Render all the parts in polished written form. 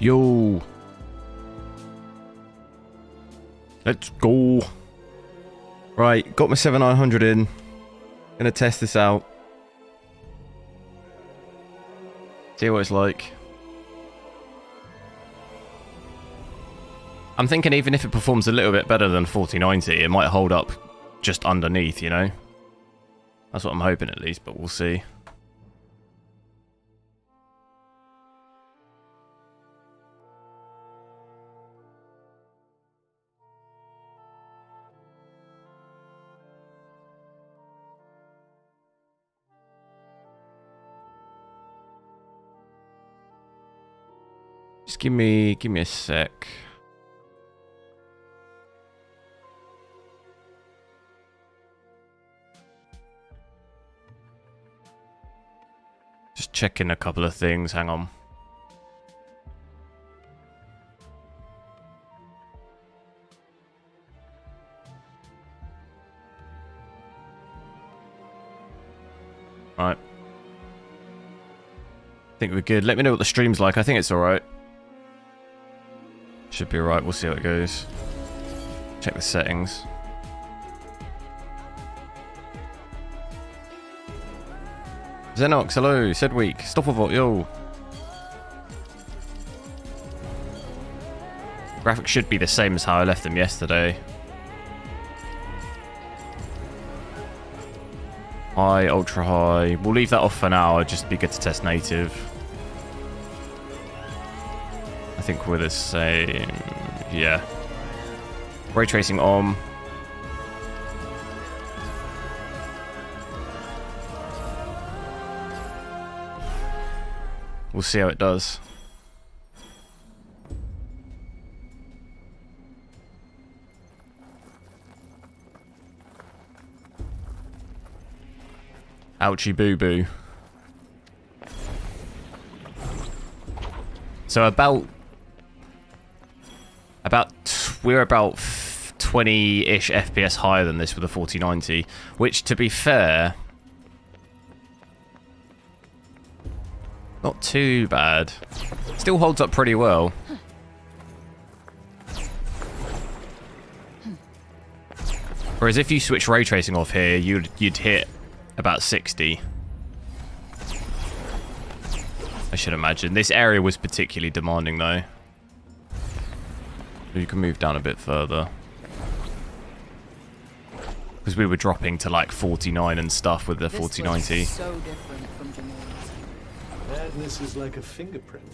Yo. Let's go. Right, got my 7900 in. Gonna test this out. See what it's like. I'm thinking even if it performs a little bit better than 4090, it might hold up just underneath, you know? That's what I'm hoping at least, but we'll see. Just give me a sec. Just checking a couple of things, hang on. Right. I think we're good. Let me know what the stream's like. I think it's alright. Should be alright. We'll see how it goes. Check the settings. Xenox, hello. Said week. Stoppervolt, yo. Graphics should be the same as how I left them yesterday. High, ultra high. We'll leave that off for now. It'd just be good to test native. I think we're the same. Yeah. Ray tracing on. We'll see how it does. Ouchie boo boo. So we're about 20-ish FPS higher than this with a 4090, which, to be fair, not too bad. Still holds up pretty well. Whereas if you switch ray tracing off here, you'd hit about 60. I should imagine. This area was particularly demanding though. You can move down a bit further. Because we were dropping to like 49 and stuff with the 4090. So different from Jamal's. Madness is like a fingerprint.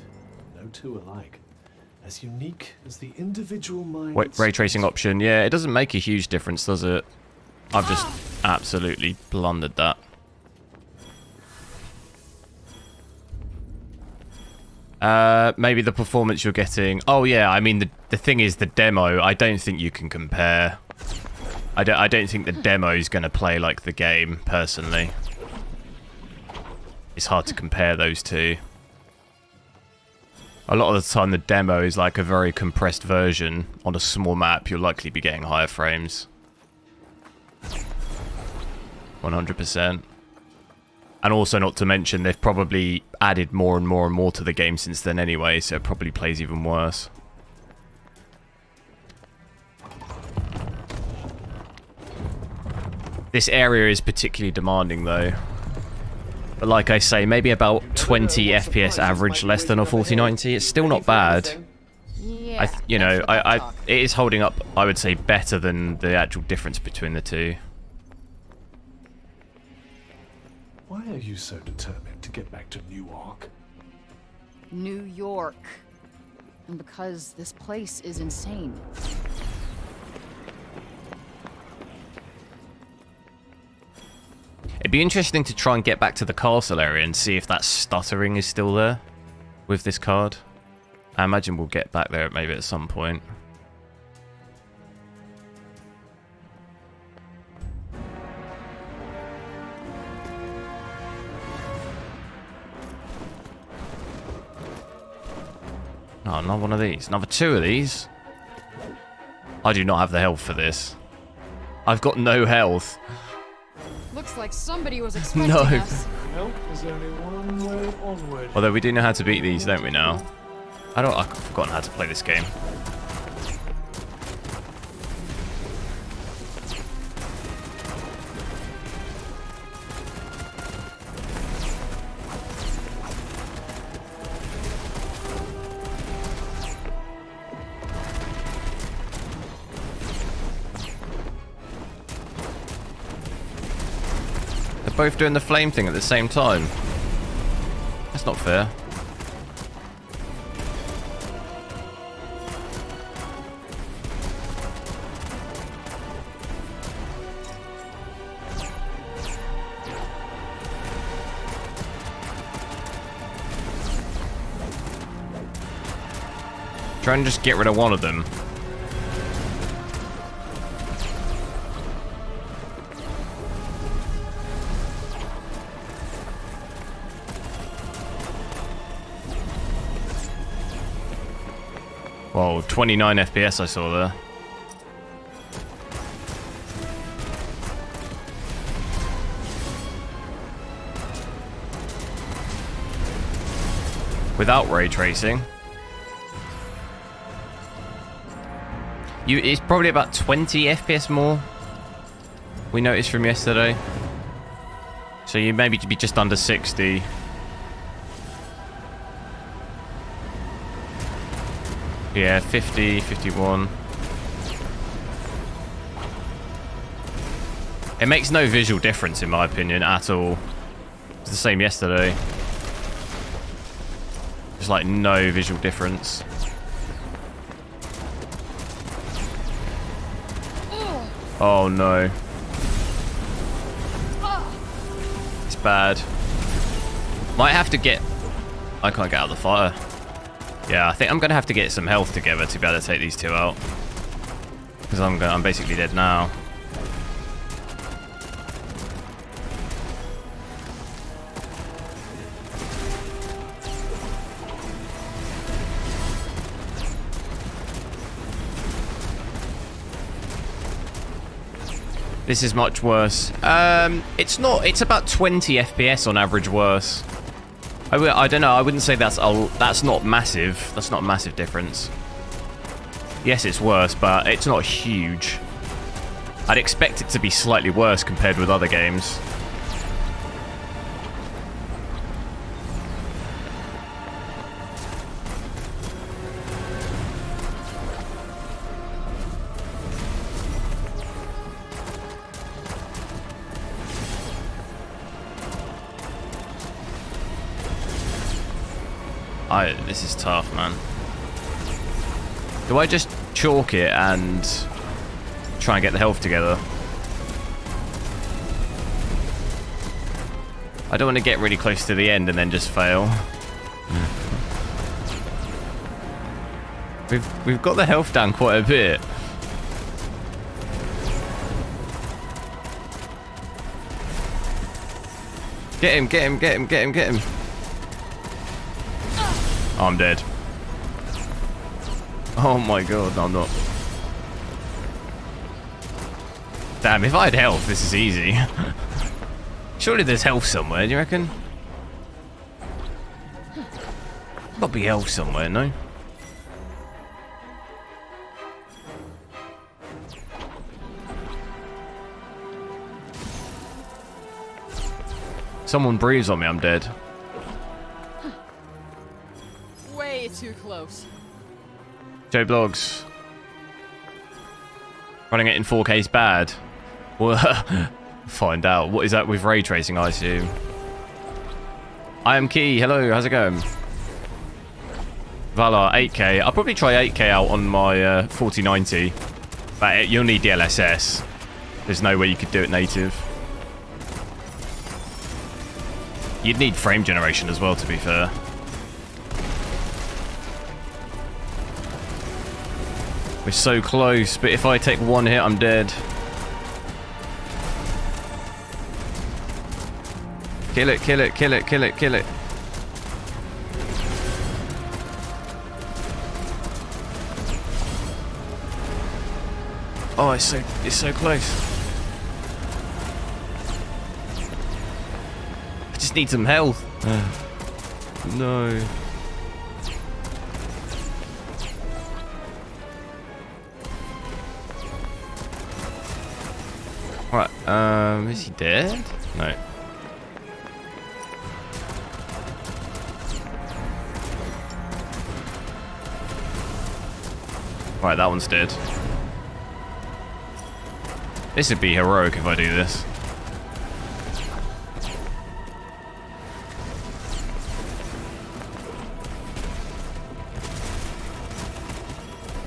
No two alike. As unique as the individual mind. Wait, ray tracing option. Yeah, it doesn't make a huge difference, does it? I've just absolutely blundered that. Maybe the performance you're getting. Oh yeah, I mean the thing is the demo. I don't think you can compare. I don't think the demo is going to play like the game. Personally, it's hard to compare those two. A lot of the time, the demo is like a very compressed version on a small map. You'll likely be getting higher frames. 100%. And also, not to mention, they've probably added more and more and more to the game since then anyway, so it probably plays even worse. This area is particularly demanding though. But like I say, maybe about 20 FPS average less than a 4090. It's still not bad. Yeah, It is holding up, I would say, better than the actual difference between the two. Why are you so determined to get back to Newark? New York. And because this place is insane. It'd be interesting to try and get back to the castle area and see if that stuttering is still there with this card. I imagine we'll get back there maybe at some point. Oh, not one of these. Another two of these. I do not have the health for this. I've got no health. Looks like somebody was expecting No. us. Well, there's only one way onward. Although we do know how to beat these, don't we now? I've forgotten how to play this game. They're both doing the flame thing at the same time. That's not fair. Try and just get rid of one of them. Whoa, 29 FPS I saw there. Without ray tracing. It's probably about 20 FPS more. We noticed from yesterday. So you maybe be just under 60. Yeah, 50, 51. It makes no visual difference in my opinion at all. It's the same yesterday. There's like no visual difference. Oh no. It's bad. Might have to get... I can't get out of the fire. Yeah, I think I'm going to have to get some health together to be able to take these two out. Because I'm basically dead now. This is much worse. It's not. It's about 20 FPS on average worse. I don't know. I wouldn't say that's not massive. That's not a massive difference. Yes, it's worse, but it's not huge. I'd expect it to be slightly worse compared with other games. This is tough, man. Do I just chalk it and try and get the health together? I don't want to get really close to the end and then just fail. We've got the health down quite a bit. Get him, get him, get him, get him, get him. Oh, I'm dead. Oh my god, no, I'm not. Damn, if I had health, this is easy. Surely there's health somewhere, do you reckon? Gotta be health somewhere, no? Someone breathes on me, I'm dead. Way too close. Joe Blogs. Running it in 4K is bad. Well, find out. What is that with ray tracing, I assume? I am Key. Hello, how's it going? Valar, 8K. I'll probably try 8K out on my 4090. But you'll need DLSS. There's no way you could do it native. You'd need frame generation as well, to be fair. We're so close, but if I take one hit, I'm dead. Kill it, kill it, kill it, kill it, kill it. Oh, it's so close. I just need some health. No. Right, is he dead? No. Right, that one's dead. This would be heroic if I do this.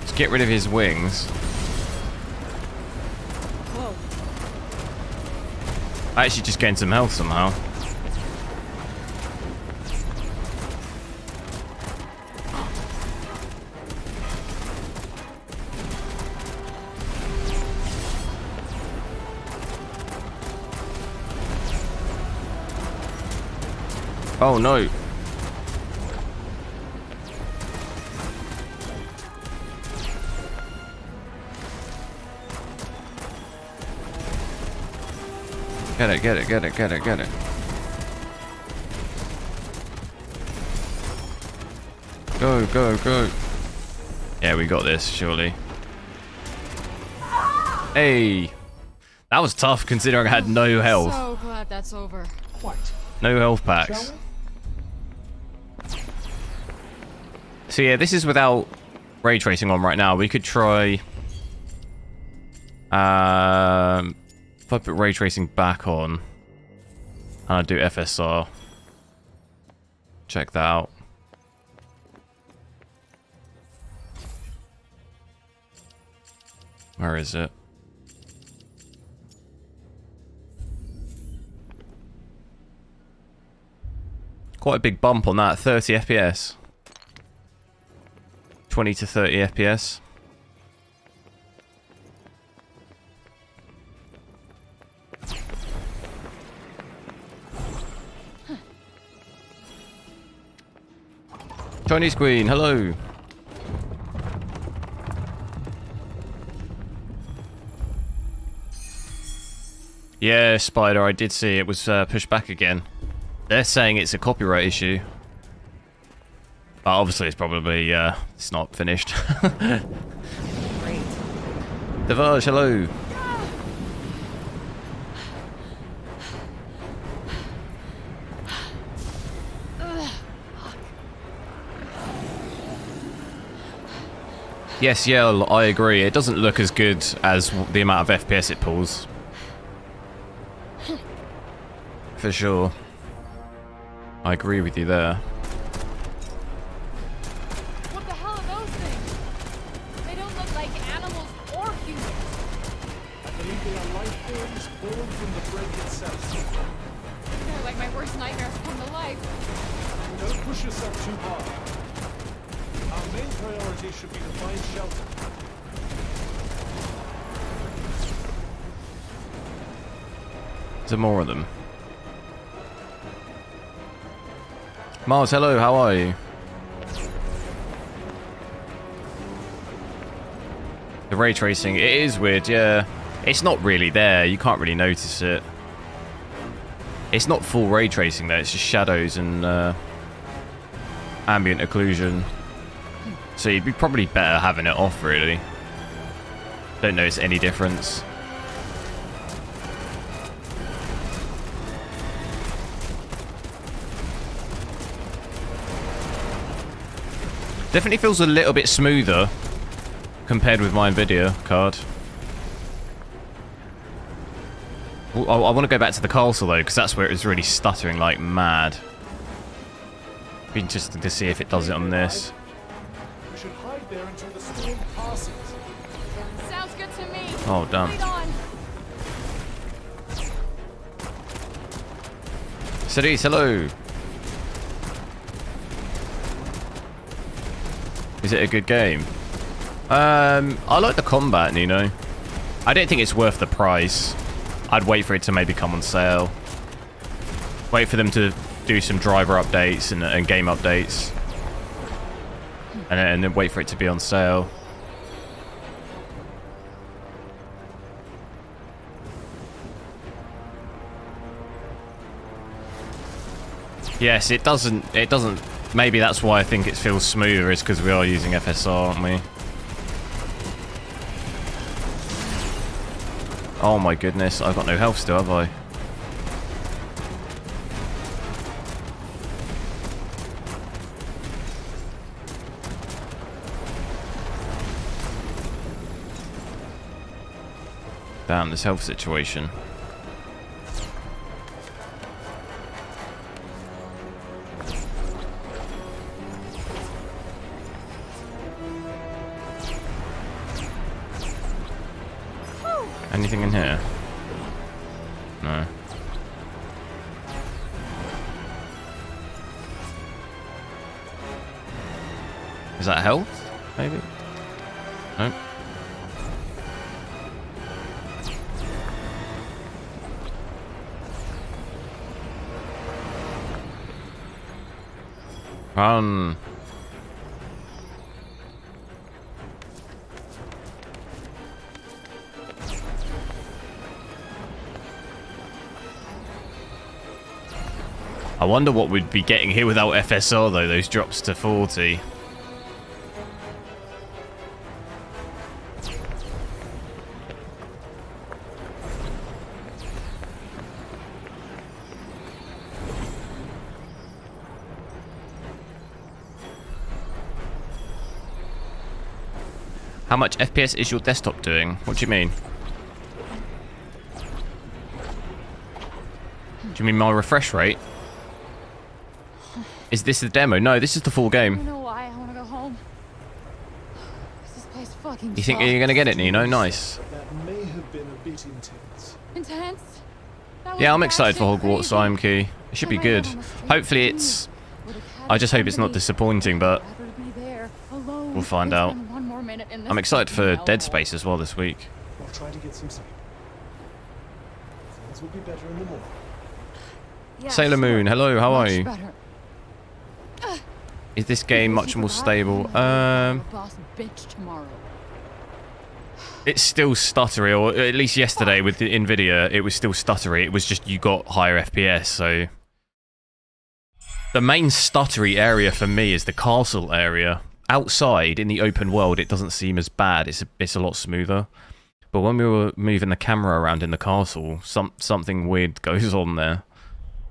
Let's get rid of his wings. Whoa. I actually just gained some health somehow. Oh no. Get it, get it, get it, get it, get it. Go, go, go. Yeah, we got this, surely. Hey! That was tough considering I had no health. So glad that's over. Quite. No health packs. Shall we? So yeah, this is without ray tracing on right now. We could try... if I put ray tracing back on, and I do FSR. Check that out. Where is it? Quite a big bump on that, 30 FPS. 20 to 30 FPS. Chinese Queen, hello. Yeah, Spider, I did see it was pushed back again. They're saying it's a copyright issue. But obviously it's probably, it's not finished. Great. Devage, hello. Yes, yeah, I agree. It doesn't look as good as the amount of FPS it pulls. For sure. I agree with you there. What the hell are those things? They don't look like animals or humans. I believe they are life forms born from the break itself. They're like my worst nightmares come to life. Don't push yourself too hard. Our main priority should be to find shelter. Is there more of them? Mars, hello, how are you? The ray tracing, it is weird, yeah. It's not really there, you can't really notice it. It's not full ray tracing though, it's just shadows and ambient occlusion. So you'd be probably better having it off, really. Don't notice any difference. Definitely feels a little bit smoother compared with my nvidia card. I want to go back to the castle though, because that's where it was really stuttering like mad. Be interesting to see if it does it on this. We should hide there until the storm passes. Sounds good to me. Oh, damn. Lead on. Cerise, hello. Is it a good game? I like the combat, you know. I don't think it's worth the price. I'd wait for it to maybe come on sale. Wait for them to do some driver updates and game updates. And then wait for it to be on sale. Yes, it doesn't, maybe that's why I think it feels smoother, is because we are using FSR, aren't we? Oh my goodness, I've got no health still, have I? Damn, this health situation. Anything in here? No. Is that health? Maybe? No. Run. I wonder what we'd be getting here without FSR though, those drops to 40. How much FPS is your desktop doing? What do you mean? Do you mean my refresh rate? Is this the demo? No, this is the full I game. don't know why I want to go home. This place fucking You think sucks. you're gonna get it, Nino? Nice. That may have been a bit intense. Intense? That was Yeah, I'm batshit excited for Hogwarts crazy. IMQ. It should be good. Hopefully it's... I just hope it's not disappointing, but we'll find out. I'm excited for Dead Space as well this week. I'll try to get some sleep. Things will be better in the morning. Yeah, Sailor sure. Moon, hello, how are Much you? better. Is this game much more stable? Boss bitch tomorrow. It's still stuttery, or at least yesterday with the nvidia, it was still stuttery. It was just you got higher FPS, so... The main stuttery area for me is the castle area. Outside, in the open world, it doesn't seem as bad. It's a lot smoother. But when we were moving the camera around in the castle, something weird goes on there.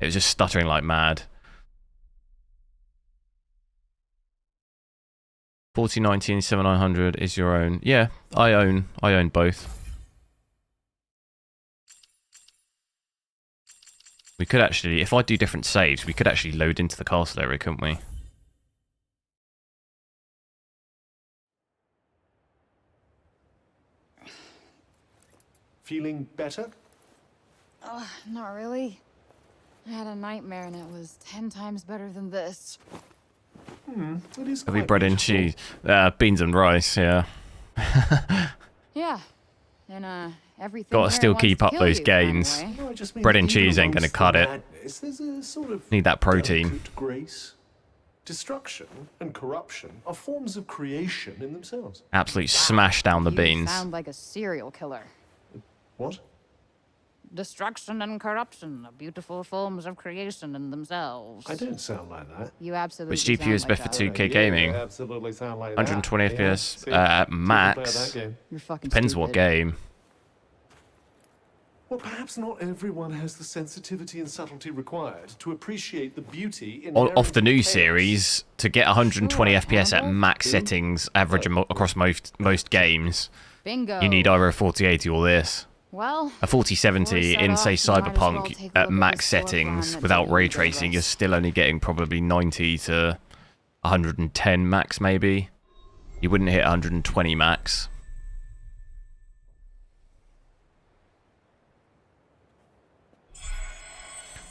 It was just stuttering like mad. 4090 7900 is your own. Yeah, I own both. We could actually, if I do different saves, we could actually load into the castle area, couldn't we? Feeling better? Not really. I had a nightmare and it was 10 times better than this. It is It'll be quite bread and beautiful. cheese. Beans and rice, yeah. Yeah. And everything Gotta there still wants keep to up kill those you, by the gains. way. No, I just mean Bread that and even cheese ain't gonna amongst cut the it. madness, there's a sort of Need that protein. delicate grace. Destruction and corruption are forms of creation in themselves. Absolute smash down the You beans. sound like a serial killer. What? Destruction and corruption are beautiful forms of creation in themselves. I don't sound like that. You absolutely Which GPU sound is like best for that. 2K gaming? You absolutely sound like 120 that. FPS See? at People play max. that game. You're fucking Depends what stupid. game. Well, perhaps not everyone has the sensitivity and subtlety required to appreciate the beauty in Off the new series, to get 120 FPS at max settings, average across most games, Bingo. you need either a 4080 or this. Well, A 4070 in, say, Before we start off, you might as well Cyberpunk take a at look at max the storefront settings and without see ray the tracing, you're progress. still only getting probably 90 to 110 max, maybe. You wouldn't hit 120 max.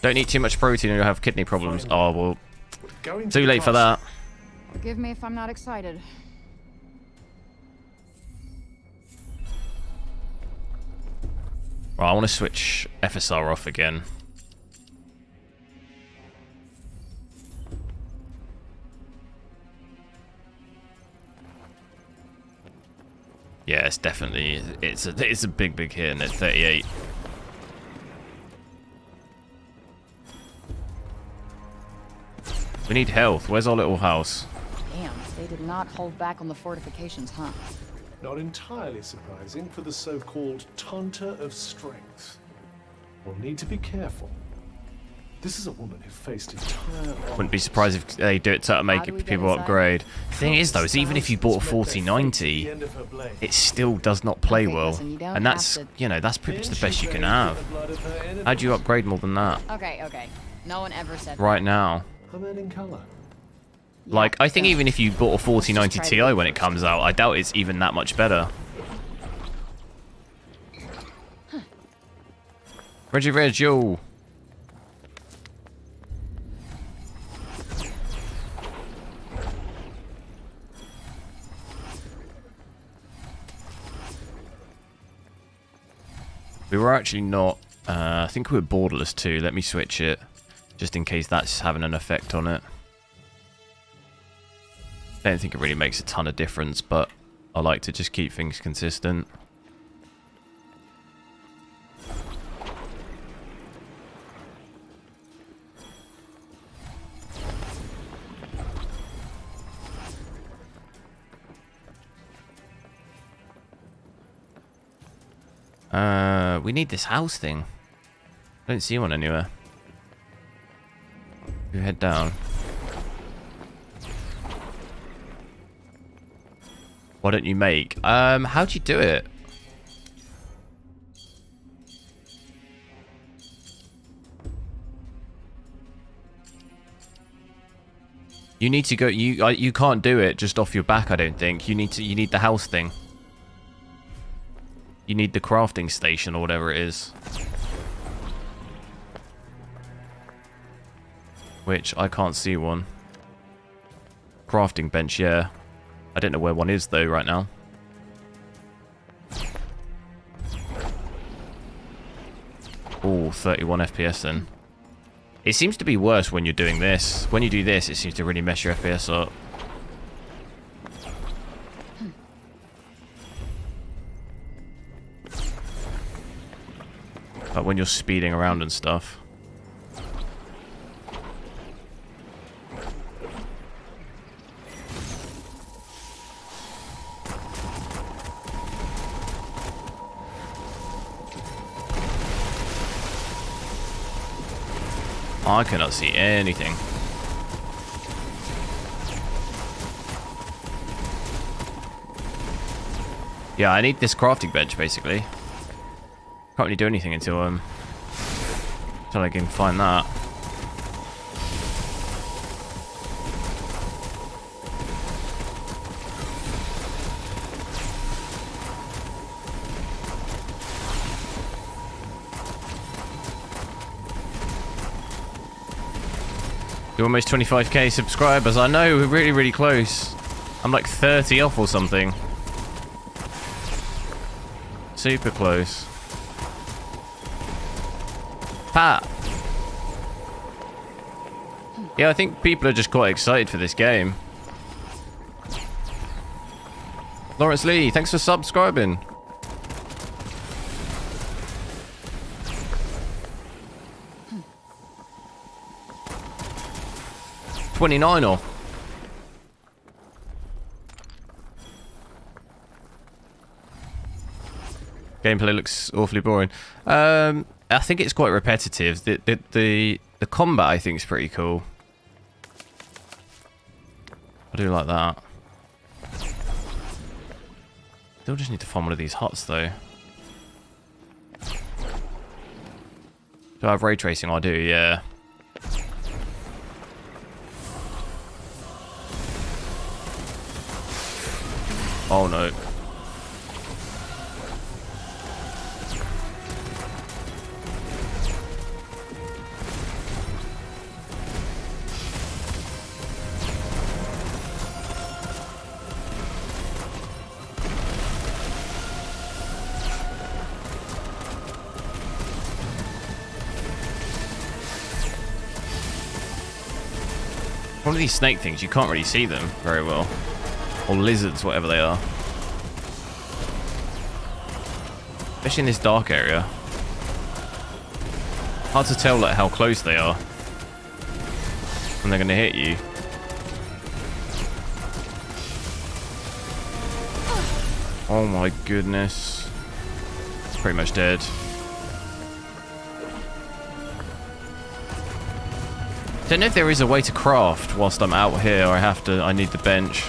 Don't eat too much protein or you'll have kidney problems. Oh, well, Going too to late for the that. forgive me if I'm not excited. Right, I want to switch FSR off again. Yeah, it's definitely it's a big hit, and it's 38. We need health. Where's our little house? Damn, they did not hold back on the fortifications, huh? Not entirely surprising for the so-called taunter of strength. We'll need to be careful. This is a woman who faced entire odds. Wouldn't be surprised if they do it to make people upgrade. The thing is, though, is even if you bought a 4090, it still does not play well. And that's, you know, that's pretty much the best you can have. How do you upgrade more than that? Okay. No one ever said Right now. I'm in color. Like, I think even if you bought a 4090 Ti when it comes out, I doubt it's even that much better. Reg, yo. We were actually not, I think we were borderless too. Let me switch it, just in case that's having an effect on it. I don't think it really makes a ton of difference, but I like to just keep things consistent. We need this house thing. I don't see one anywhere. You head down. Why don't you make? How'd you do it? You need to go. You can't do it just off your back. I don't think you need to. You need the house thing. You need the crafting station or whatever it is. Which I can't see one. Crafting bench, yeah. I don't know where one is though right now. Oh, 31 FPS then. It seems to be worse when you're doing this. When you do this, it seems to really mess your FPS up. Like when you're speeding around and stuff. I cannot see anything. Yeah, I need this crafting bench basically. Can't really do anything until I can find that. You're almost 25k subscribers. I know, we're really, really close. I'm like 30 off or something. Super close. Pat. Yeah, I think people are just quite excited for this game. Lawrence Lee, thanks for subscribing. $29 off. Gameplay looks awfully boring. I think it's quite repetitive. The combat I think is pretty cool. I do like that. Still just need to find one of these huts though. Do I have ray tracing? I do, yeah. Oh no. One of these snake things, you can't really see them very well. Or lizards, whatever they are. Especially in this dark area. Hard to tell like how close they are when they're going to hit you. Oh my goodness. It's pretty much dead. Don't know if there is a way to craft whilst I'm out here, or I need the bench.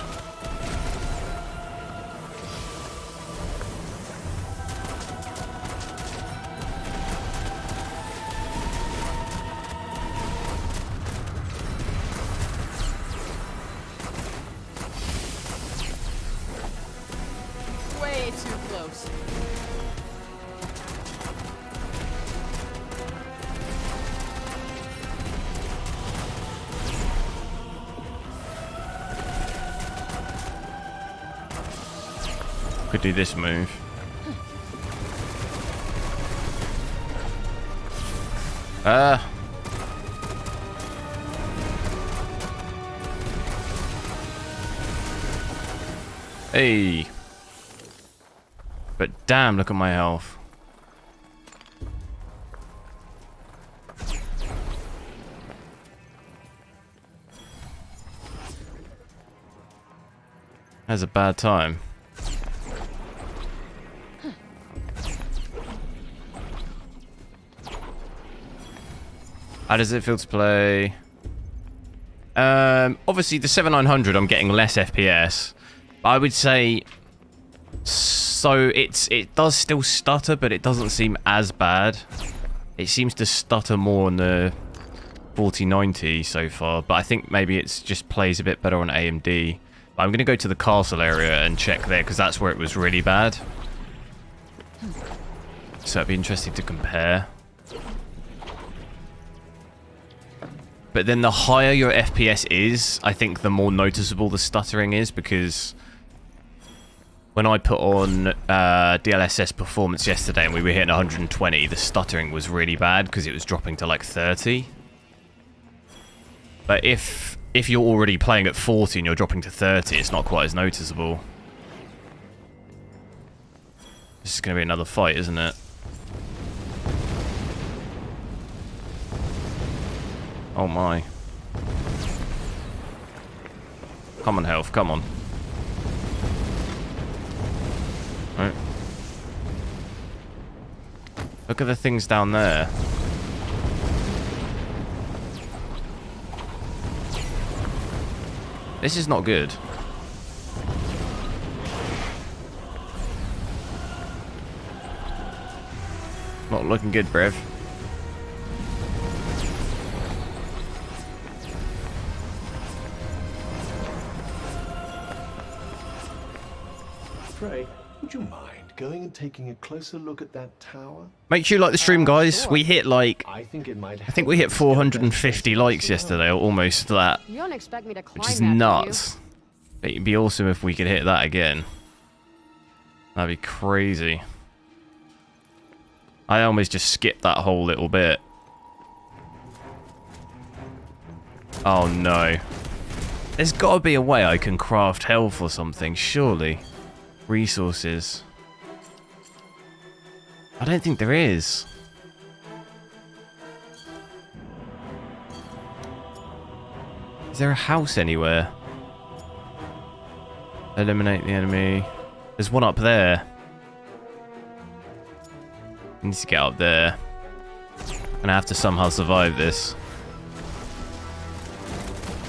Way too close. Could do this move. Hey. But damn, look at my health. That's a bad time. How does it feel to play? Obviously, the 7900, I'm getting less FPS. I would say, so it does still stutter, but it doesn't seem as bad. It seems to stutter more on the 4090 so far, but I think maybe it just plays a bit better on AMD. But I'm going to go to the castle area and check there, because that's where it was really bad. So it'd be interesting to compare. But then the higher your FPS is, I think the more noticeable the stuttering is, because when I put on DLSS performance yesterday and we were hitting 120, the stuttering was really bad because it was dropping to like 30. But if you're already playing at 40 and you're dropping to 30, it's not quite as noticeable. This is going to be another fight, isn't it? Oh my. Come on, health, come on. Right. Look at the things down there. This is not good. Not looking good, Brev. Frey, would you mind going and taking a closer look at that tower? Make sure you like the stream, guys. Sure. We hit like... I think it might. I think we hit 450 likes yesterday, or almost that. You don't expect me to climb Which is that, do you? nuts. It'd be awesome if we could hit that again. That'd be crazy. I almost just skipped that whole little bit. Oh no. There's got to be a way I can craft health or something, surely. Resources. I don't think there is. Is there a house anywhere? Eliminate the enemy. There's one up there. I need to get up there. And I have to somehow survive this.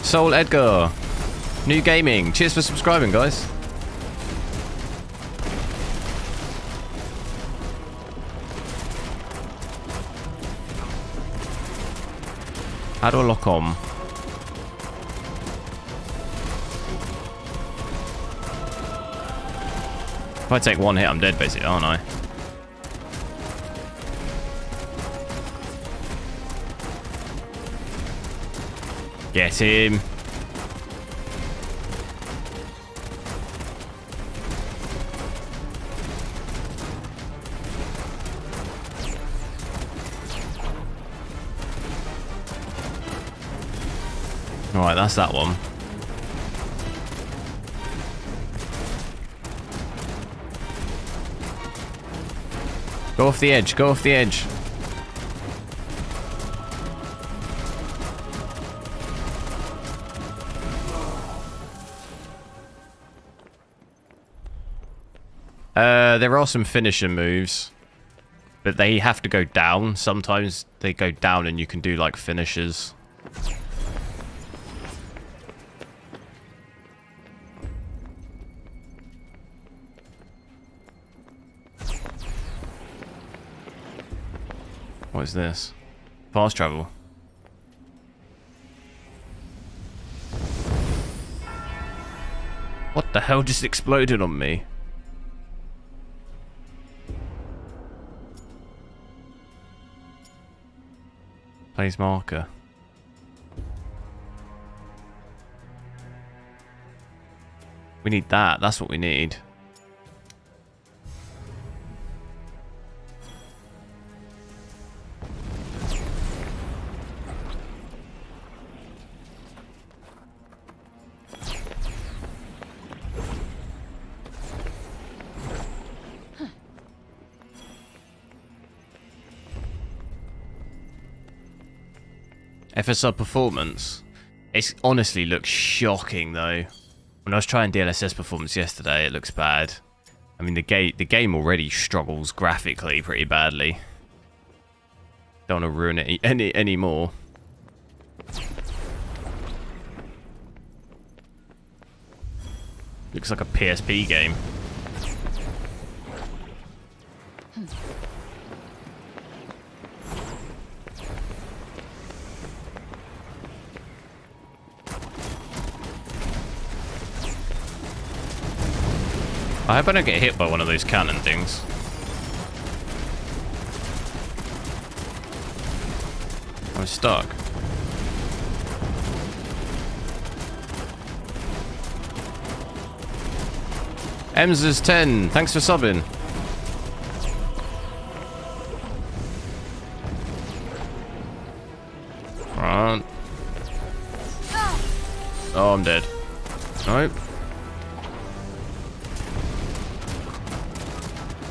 Soul Edgar. New Gaming. Cheers for subscribing, guys. How do I lock on? If I take one hit, I'm dead, basically, aren't I? Get him. Alright, that's that one. Go off the edge, go off the edge. There are some finisher moves, but they have to go down. Sometimes they go down and you can do like finishers. What is this? Fast travel. What the hell just exploded on me? Place marker. We need that. That's what we need. FSR performance. It honestly looks shocking though. When I was trying DLSS performance yesterday, it looks bad. I mean, the game already struggles graphically pretty badly. Don't want to ruin it any more. Looks like a PSP game. I hope I don't get hit by one of those cannon things. I'm stuck. Ems's 10, thanks for subbing. Right. Oh, I'm dead. Nope.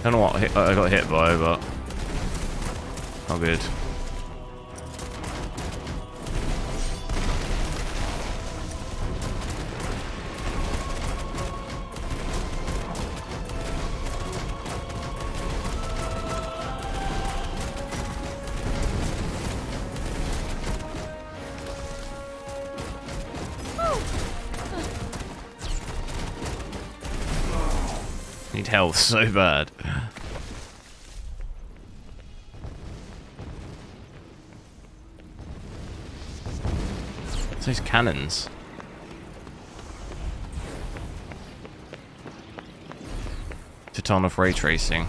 I don't know what I got hit by, but not good. Need health so bad. Those cannons. To turn off ray tracing.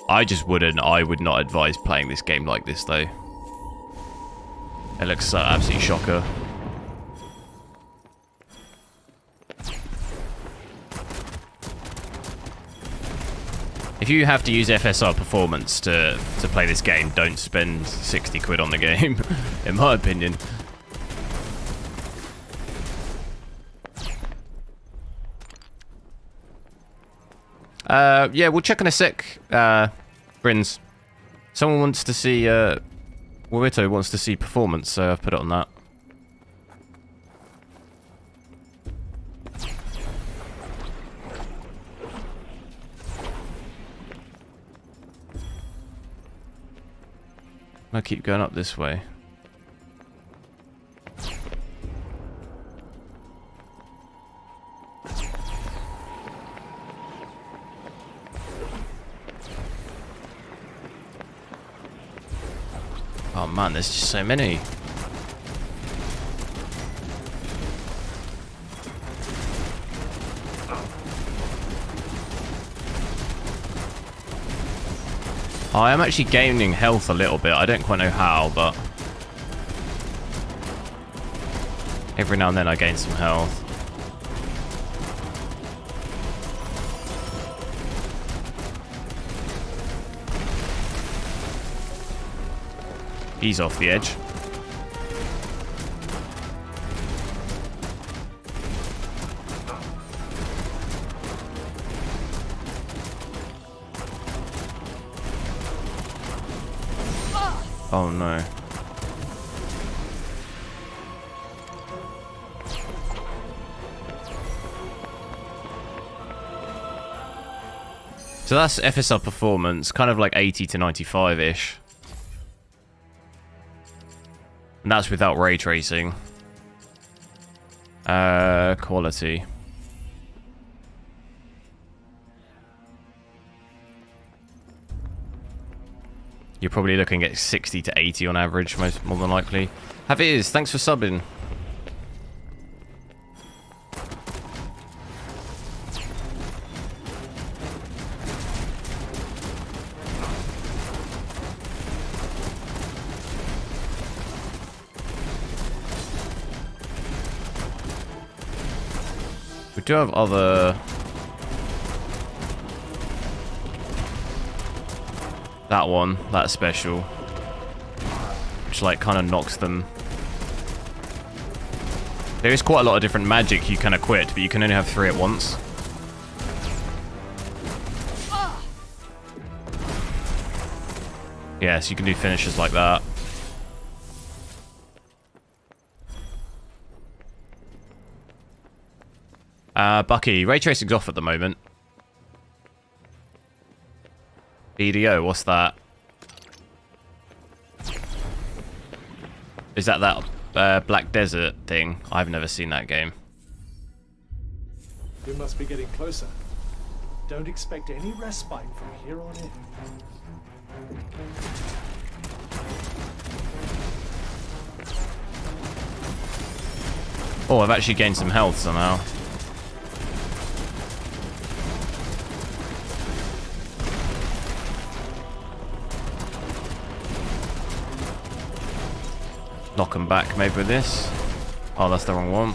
I would not advise playing this game like this though. It looks absolutely shocker. If you have to use FSR performance to play this game, don't spend 60 quid on the game, in my opinion. Yeah, we'll check in a sec, Brins. Someone wants to see, Wito wants to see performance, so I've put it on that. I keep going up this way. Oh man, there's just so many. I am actually gaining health a little bit. I don't quite know how, but every now and then I gain some health. He's off the edge. Oh no. So that's FSR performance, kind of like 80 to 95-ish. And that's without ray tracing. Quality. You're probably looking at 60 to 80 on average, more than likely. Hafiz, thanks for subbing. We do have other... That one, that's special. Which like kind of knocks them. There is quite a lot of different magic you can equip, but you can only have 3 at once. Yeah, so you can do finishes like that. Bucky, ray tracing's off at the moment. BDO, what's that? Is that Black Desert thing? I've never seen that game. We must be getting closer. Don't expect any respite from here on in. Oh, I've actually gained some health somehow. Knock them back maybe with this. Oh, that's the wrong one.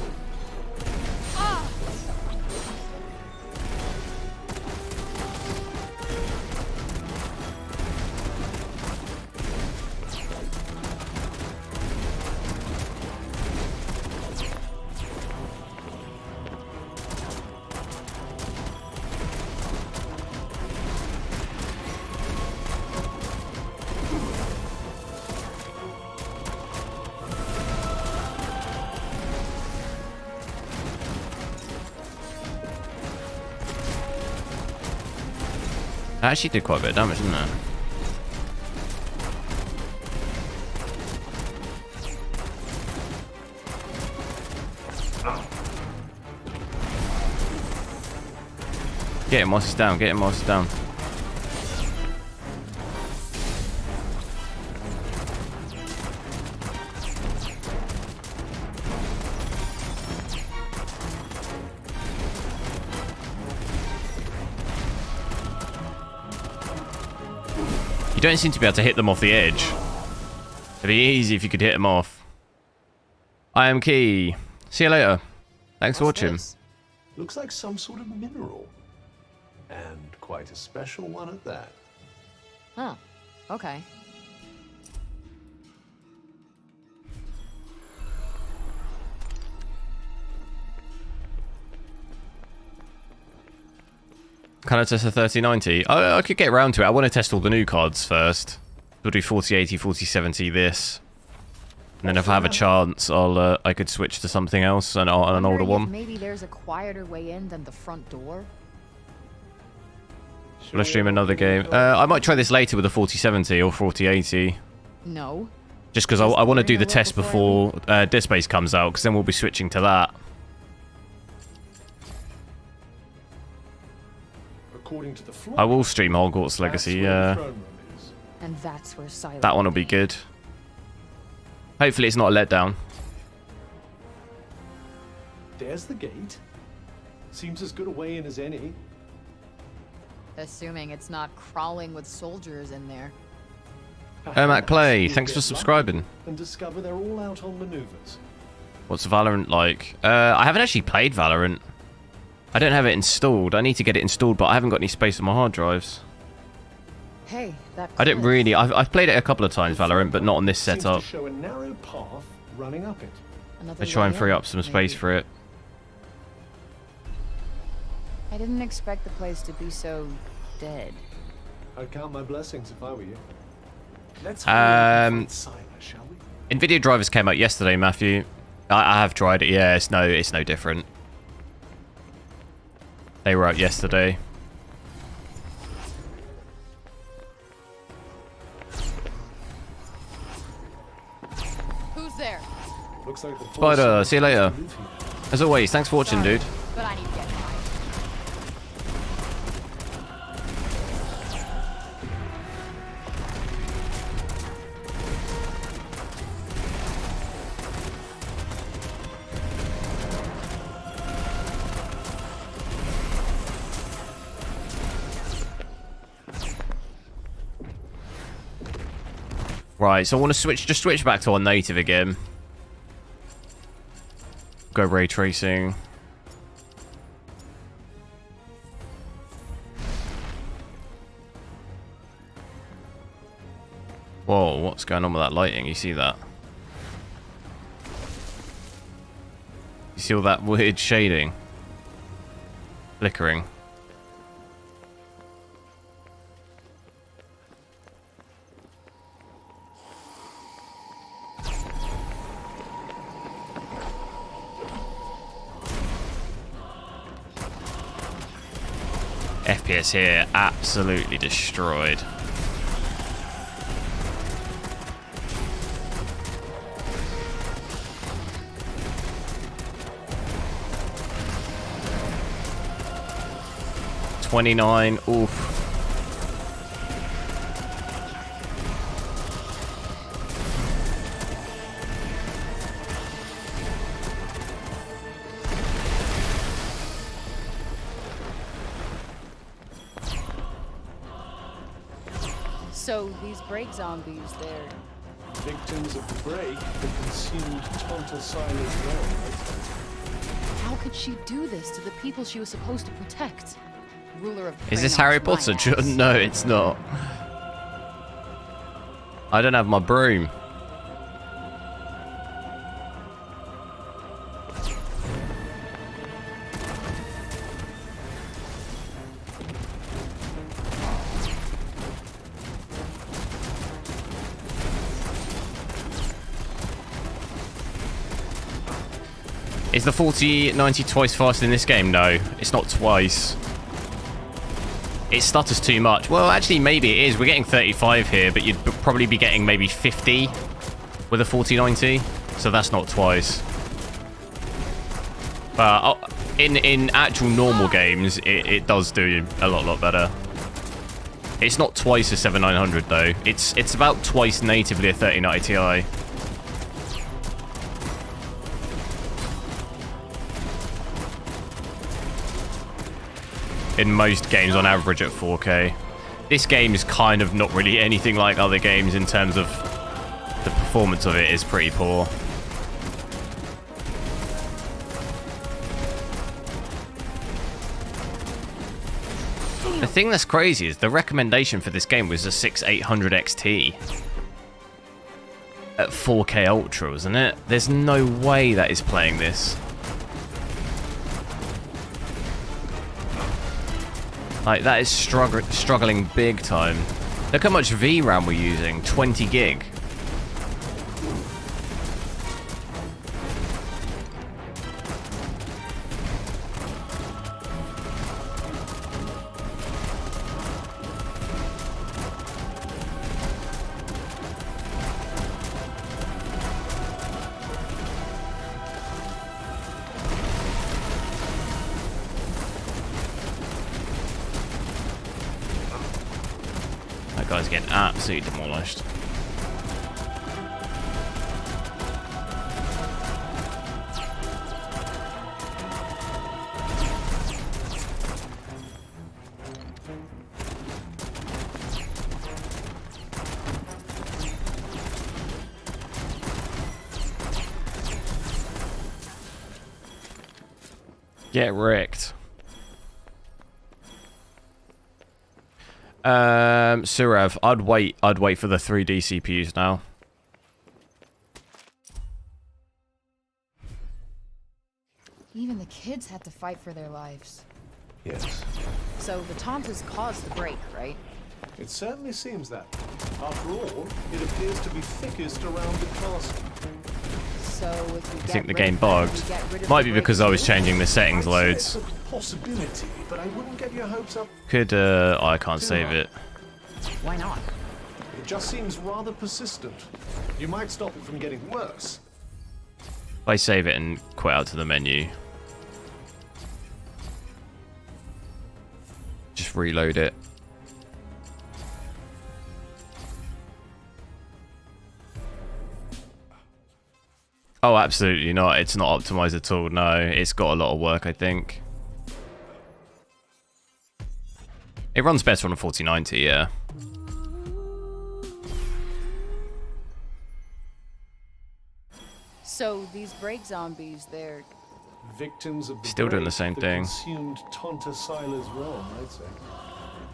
That actually did quite a bit of damage, didn't it? Get him whilst he's down, get him whilst he's down. You don't seem to be able to hit them off the edge. It'd be easy if you could hit them off. I am Key. See you later. Thanks for watching. This? Looks like some sort of mineral. And quite a special one at that. Huh. Okay. Can I test a 3090? I could get around to it. I want to test all the new cards first. We'll do 4080, 4070 this. And then if I have a chance, I could switch to something else, an older one. Maybe there's a quieter way in than the front door. Will I stream another game? I might try this later with a 4070 or 4080. No. Just because I want to do the test before Dead Space comes out, because then we'll be switching to that. According to the floor, I will stream Hogwarts Legacy, and that's where silence. That one will be good. Hopefully it's not a letdown. There's the gate. Seems as good a way in as any. Assuming it's not crawling with soldiers in there. Matt Play, thanks for subscribing. And discover they're all out on maneuvers. What's Valorant like? I haven't actually played Valorant. I don't have it installed. I need to get it installed, but I haven't got any space on my hard drives. Hey, that I don't really. I've played it a couple of times, Valorant, but not on this Seems setup. to show a narrow path running up it. Another I try and way free in, up some space maybe. for it. I didn't expect the place to be so dead. I'd count my blessings if I were you. Let's Siler, shall we? nvidia drivers came out yesterday, Matthew. I have tried it. Yeah, it's no different. They were out yesterday. there? Looks like the Spider, see you later. live here. As always, thanks for watching, Sorry, dude. but I need to get mine. Right, so I want to just switch back to our native again. Go ray tracing. Whoa, what's going on with that lighting? You see that? You see all that weird shading? Flickering. FPS here, absolutely destroyed. $29, oof. So these break zombies, they're... Victims of the break, the consumed Tonta Siler's realm. How could she do this to the people she was supposed to protect? Ruler of Is this Draenor, Harry my Potter? ass. No, it's not. I don't have my broom. Is the 4090 twice faster in this game? No, it's not twice. It stutters too much. Well, actually, maybe it is. We're getting 35 here, but you'd probably be getting maybe 50 with a 4090. So that's not twice. But in actual normal games, it does do a lot better. It's not twice a 7900 though. It's about twice natively a 3090 Ti. In most games on average at 4K. This game is kind of not really anything like other games in terms of the performance of it is pretty poor. The thing that's crazy is the recommendation for this game was a 6800 XT at 4K Ultra, isn't it? There's no way that is playing this. Like, that is struggling big time. Look how much VRAM we're using, 20 gig. That guy's getting absolutely demolished. Get wrecked. Surav, I'd wait for the 3D CPUs now. Even the kids had to fight for their lives. Yes. So the Tontas caused the break, right? It certainly seems that. After all, it appears to be thickest around the castle. So if we I think the game bugged. Might be because I was changing the settings I'd say loads. it's a possibility, but I wouldn't get your hopes up. Could, oh, I can't save it. Why not? It just seems rather persistent. You might stop it from getting worse, If I save it and quit out to the menu, just reload it. Oh, absolutely not. It's not optimized at all. No, it's got a lot of work, I think. It runs better on a 4090, yeah. So these break zombies, they're Victims of the Still doing the break same that thing. Consumed Tonta Sila's realm, I'd say.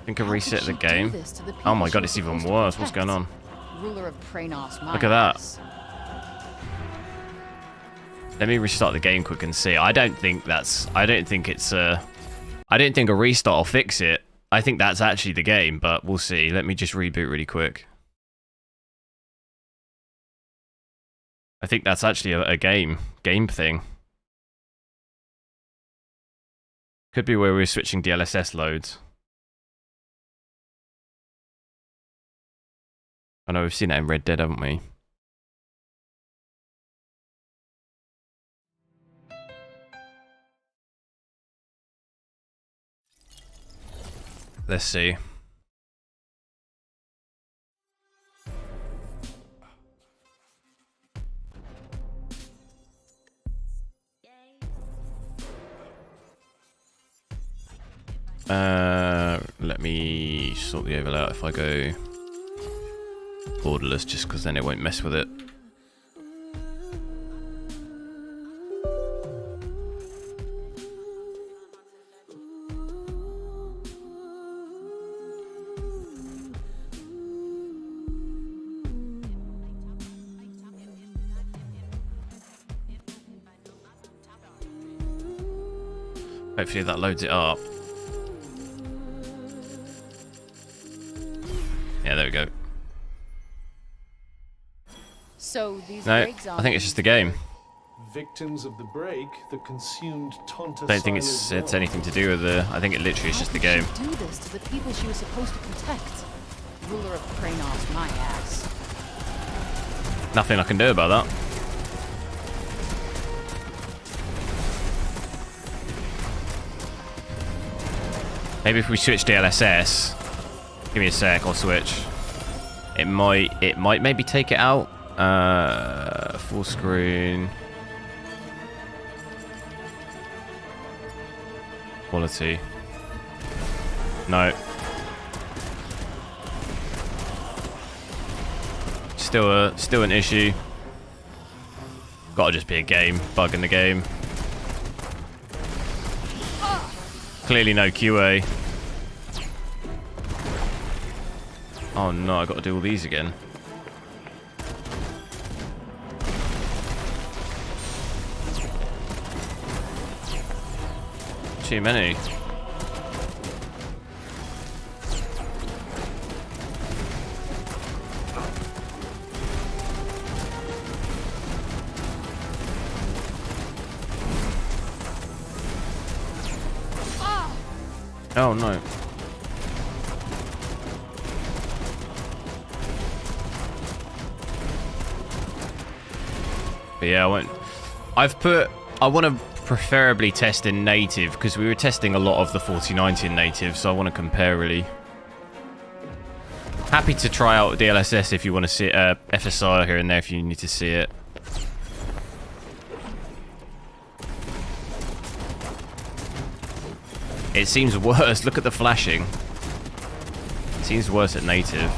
I think I How reset could the she do game. this to the Oh my people she god, was it's even supposed to worse. What's protect? going on? Ruler of Praenos, my Look at that. ass. Let me restart the game quick and see. I don't think it's I don't think a restart will fix it. I think that's actually the game, but we'll see. Let me just reboot really quick. I think that's actually a game thing. Could be where we're switching DLSS loads. I know we've seen that in Red Dead, haven't we? Let's see. Let me sort the overlay out if I go borderless, just because then it won't mess with it. Hopefully that loads it up. Yeah, there we go. So these No, break zombies, I think it's just the game. Victims of the break that consumed Tonta I don't think Sila's it's realm. anything to do with the... I think it literally is how just the could game. she do this to the people she was supposed to protect? Ruler of Praenos, my ass. Nothing I can do about that. Maybe if we switch DLSS, give me a sec, I'll switch. It might maybe take it out. Full screen. Quality. No. Still an issue. Gotta just be a game, bug in the game. Clearly no QA. Oh no, I gotta do all these again. Too many. Oh no. But yeah, I want to preferably test in native, because we were testing a lot of the 4090 in native, so I want to compare really. Happy to try out DLSS if you want to see FSR here and there if you need to see it. It seems worse. Look at the flashing. It seems worse at native.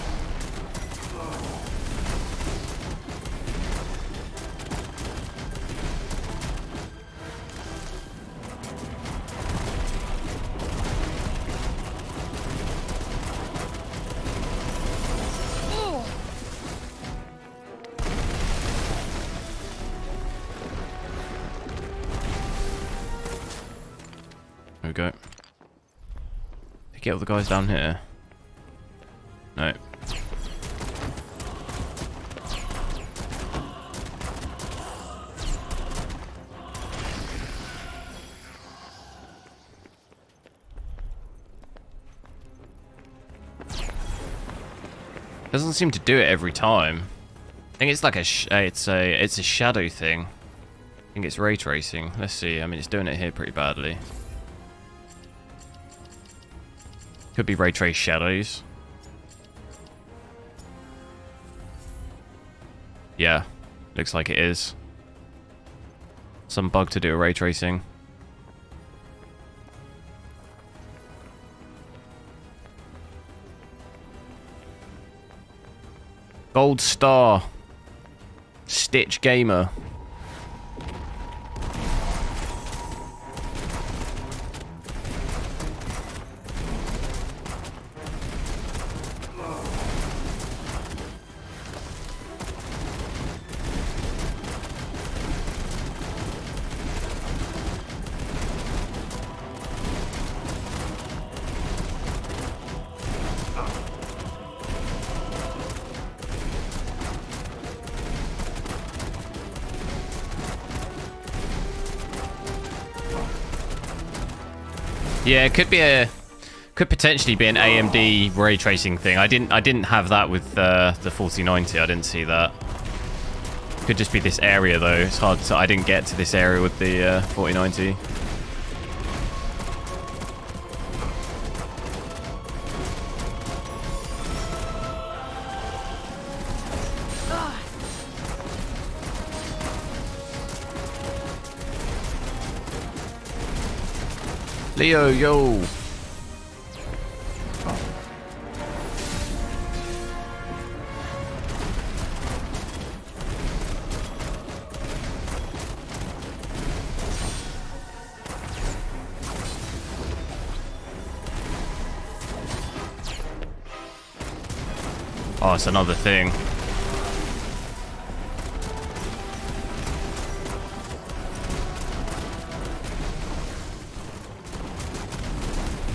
There we go. Get all the guys down here. No. Doesn't seem to do it every time. I think it's like it's a shadow thing. think it's ray tracing. Let's see. I mean, it's doing it here pretty badly. Could be ray trace shadows. Yeah, looks like it is. Some bug to do with ray tracing. Gold star. Stitch Gamer. Yeah, it could potentially be an AMD ray tracing thing. I didn't have that with the 4090. I didn't see that. Could just be this area though. It's hard to. I didn't get to this area with the 4090. Leo, yo. Oh, it's another thing.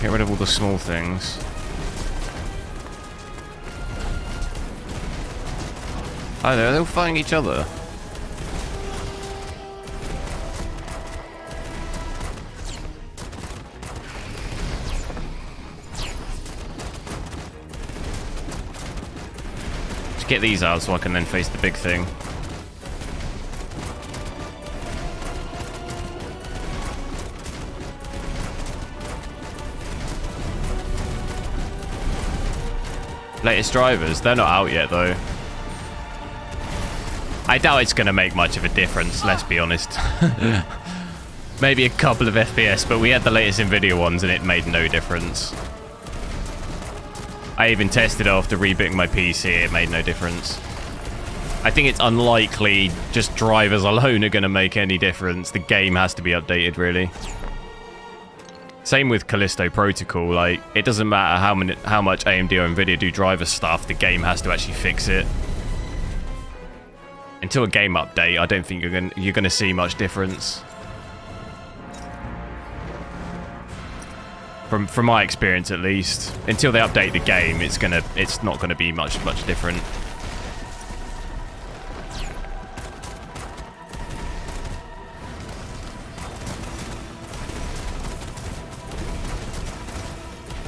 Get rid of all the small things. Oh, they're all fighting each other. Just get these out so I can then face the big thing. Latest drivers, they're not out yet though. I doubt it's going to make much of a difference, let's be honest. Maybe a couple of FPS, but we had the latest NVIDIA ones and it made no difference. I even tested after rebooting my PC, it made no difference. I think it's unlikely just drivers alone are going to make any difference. The game has to be updated, really. Same with Callisto Protocol, like, it doesn't matter how much AMD or Nvidia do driver stuff, the game has to actually fix it. Until a game update, I don't think you're gonna see much difference. From my experience at least. Until they update the game, it's not gonna be much different.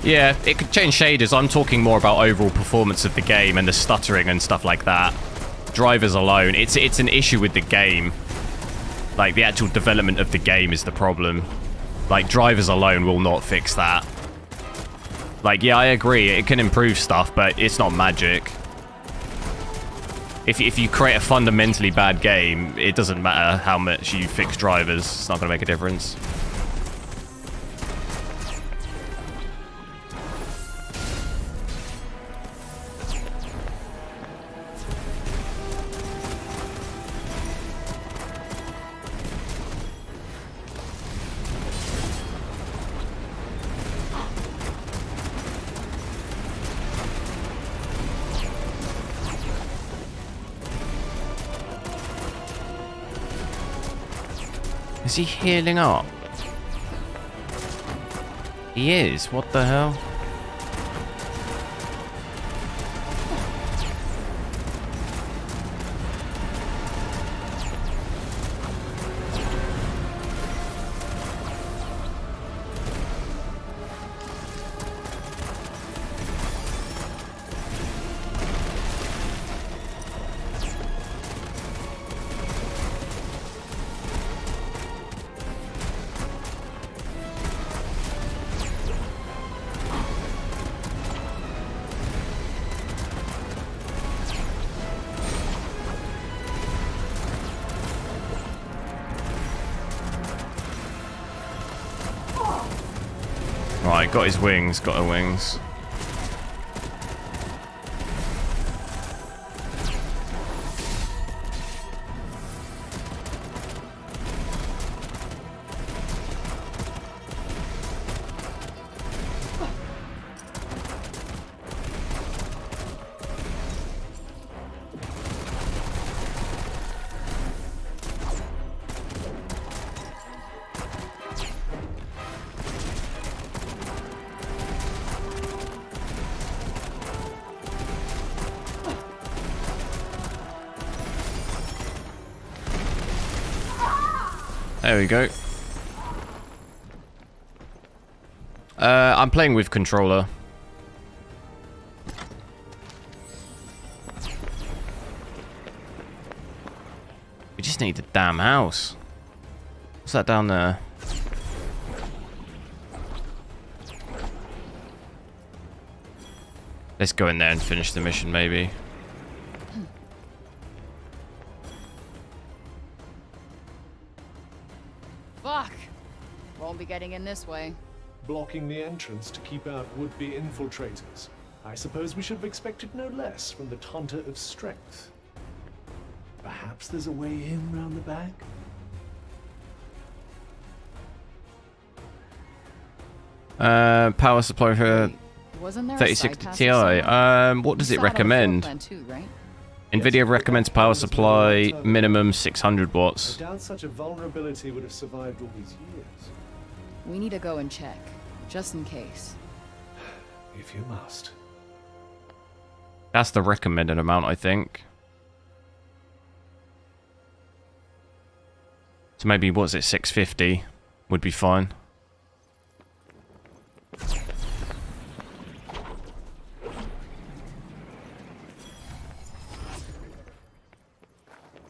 Yeah, it could change shaders. I'm talking more about overall performance of the game and the stuttering and stuff like that. Drivers alone, it's an issue with the game. Like, the actual development of the game is the problem. Like, drivers alone will not fix that. Like, yeah, I agree, it can improve stuff, but it's not magic. If you create a fundamentally bad game, it doesn't matter how much you fix drivers, it's not going to make a difference. Is he healing up? He is. What the hell? Got his wings, got her wings. There we go. I'm playing with controller. We just need the damn house. What's that down there? Let's go in there and finish the mission, maybe. Fuck! Won't be getting in this way. Blocking the entrance to keep out would-be infiltrators. I suppose we should have expected no less from the Taunter of Strength. Perhaps there's a way in round the back? Power supply for Wait, wasn't there a 3060 side Ti. passage What does You it saw on the floor recommend? plan too, right? nvidia recommends power supply minimum 600 I watts. doubt such a vulnerability would have survived all these years. We need to go and check, just in case. If you must. That's the recommended amount, I think. So maybe, what's it, 650 would be fine.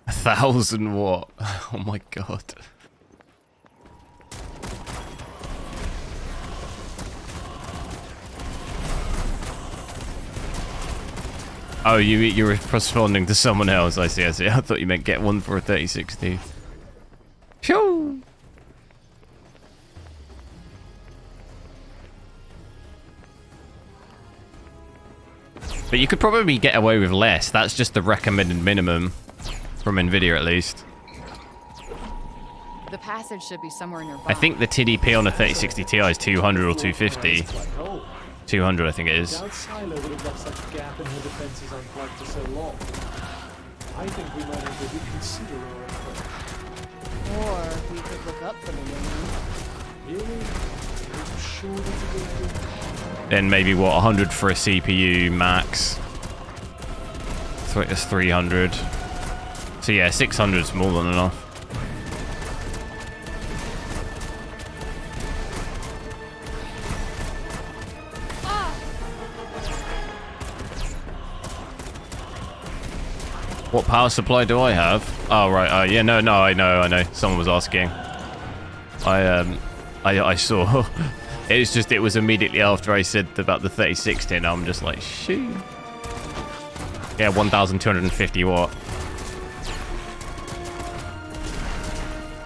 A 1,000 watt. Oh my god. Oh, you're responding to someone else. I see, I see. I thought you meant get one for a 3060. Phew! But you could probably get away with less. That's just the recommended minimum from nvidia, at least. The passage should be somewhere nearby. I think the TDP on a 3060 Ti is 200 or 250. 200, I think it is. Doubt Silo would have left such a gap in her defenses unplugged for so long. I think we might have to reconsider our approach. Or we could look up for the wing. Really? Are you sure that's a good idea? Then maybe, what, 100 for a CPU max. It's 300. So yeah, 600 is more than enough. What power supply do I have? Oh, right. Yeah, no, I know. Someone was asking. I saw. It was immediately after I said about the 3060, and I'm just like, shoot. Yeah, 1,250 watt.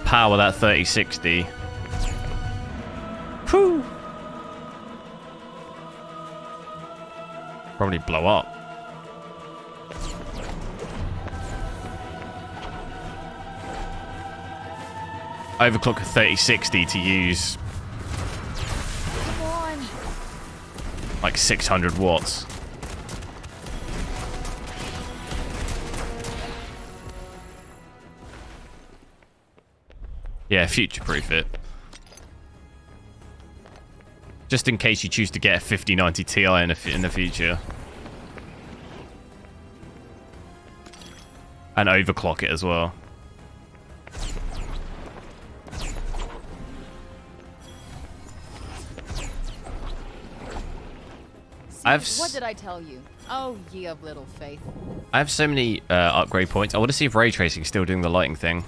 Power that 3060. Whew. Probably blow up. Overclock a 3060 to use Come on. like 600 watts. Yeah, future-proof it. Just in case you choose to get a 5090 Ti in the future. And overclock it as well. What did I tell you? Oh, ye of little faith. I have so many upgrade points. I want to see if ray tracing is still doing the lighting thing.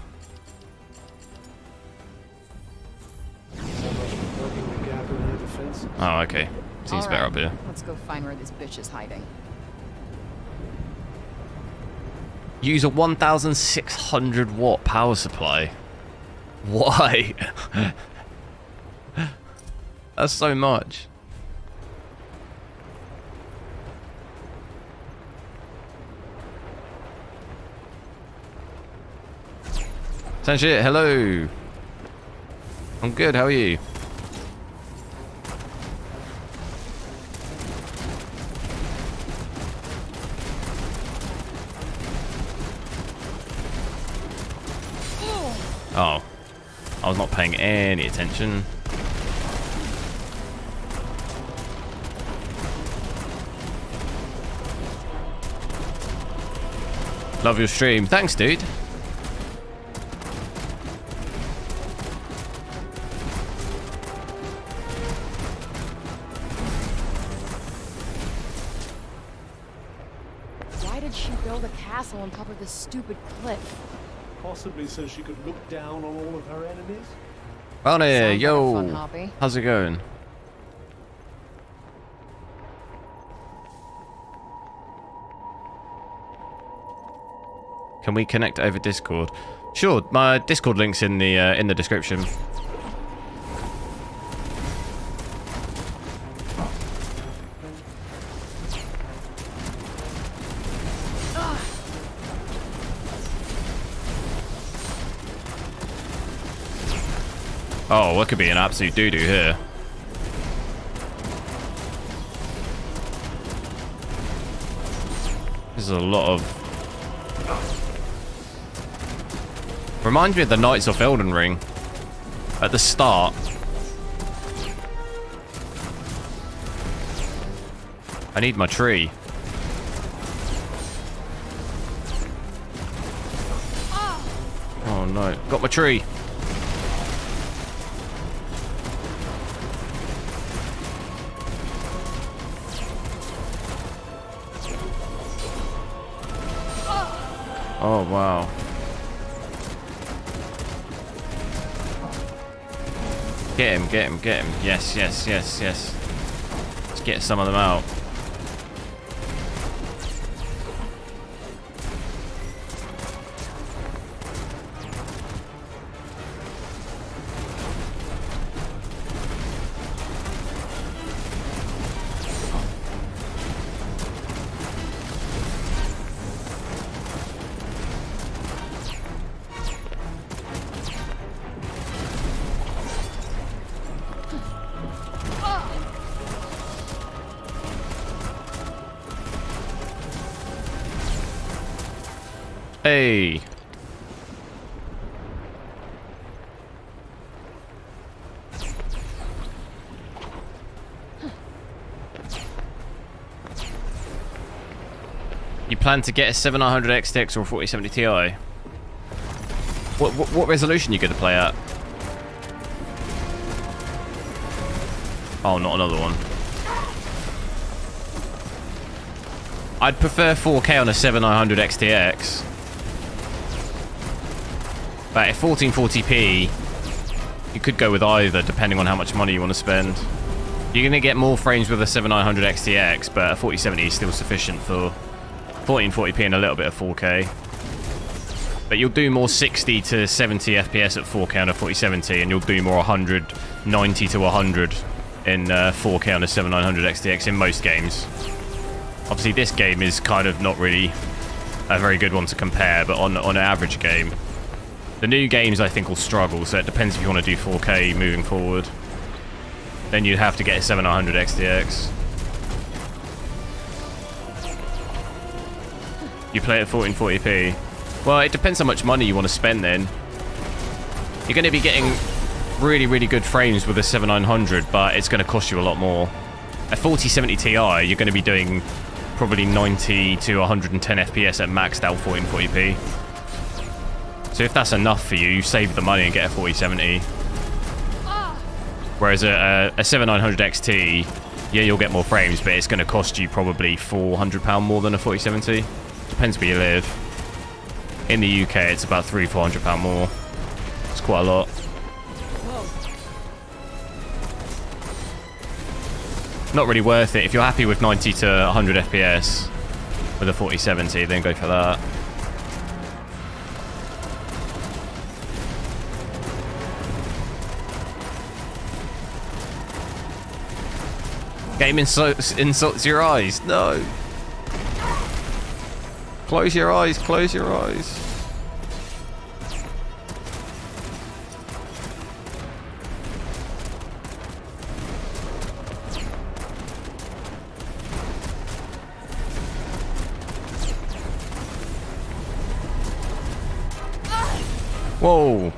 Oh, okay. Seems better up here. Let's go find where this bitch is hiding. Use a 1,600 watt power supply. Why? That's so much. Sanjit, hello. I'm good, how are you? Oh, I was not paying any attention. Love your stream. Thanks, dude. Why did she build a castle on top of this stupid cliff? Possibly so she could look down on all of her enemies? Bonnie, Sounds like a yo. fun hobby. How's it going? Can we connect over Discord? Sure, my Discord link's in the description. Oh, what could be an absolute doo-doo here? This is a lot of... Reminds me of the Knights of Elden Ring. At the start. I need my tree. Oh no, got my tree. Oh, wow. Get him, get him, get him. Yes, yes, yes, yes. Let's get some of them out. Hey. You plan to get a 7900 XTX or a 4070 Ti? What resolution you going to play at? Oh, not another one. I'd prefer 4K on a 7900 XTX. But at 1440p, you could go with either, depending on how much money you want to spend. You're going to get more frames with a 7900 XTX, but a 4070 is still sufficient for 1440p and a little bit of 4K. But you'll do more 60 to 70 FPS at 4K on a 4070, and you'll do more 190 to 100 in 4K on a 7900 XTX in most games. Obviously, this game is kind of not really a very good one to compare, but on an average game. The new games, I think, will struggle, so it depends if you want to do 4K moving forward. Then you'd have to get a 7900 XTX. You play at 1440p. Well, it depends how much money you want to spend then. You're going to be getting really, really good frames with a 7900, but it's going to cost you a lot more. A 4070 Ti, you're going to be doing probably 90 to 110 FPS at maxed out 1440p. So if that's enough for you, you save the money and get a 4070. Whereas a 7900 XT, yeah, you'll get more frames, but it's going to cost you probably £400 more than a 4070. Depends where you live. In the UK, it's about £300-400 more. It's quite a lot. Not really worth it. If you're happy with 90 to 100 FPS with a 4070, then go for that. Game insults your eyes. No. Close your eyes. Close your eyes. Whoa.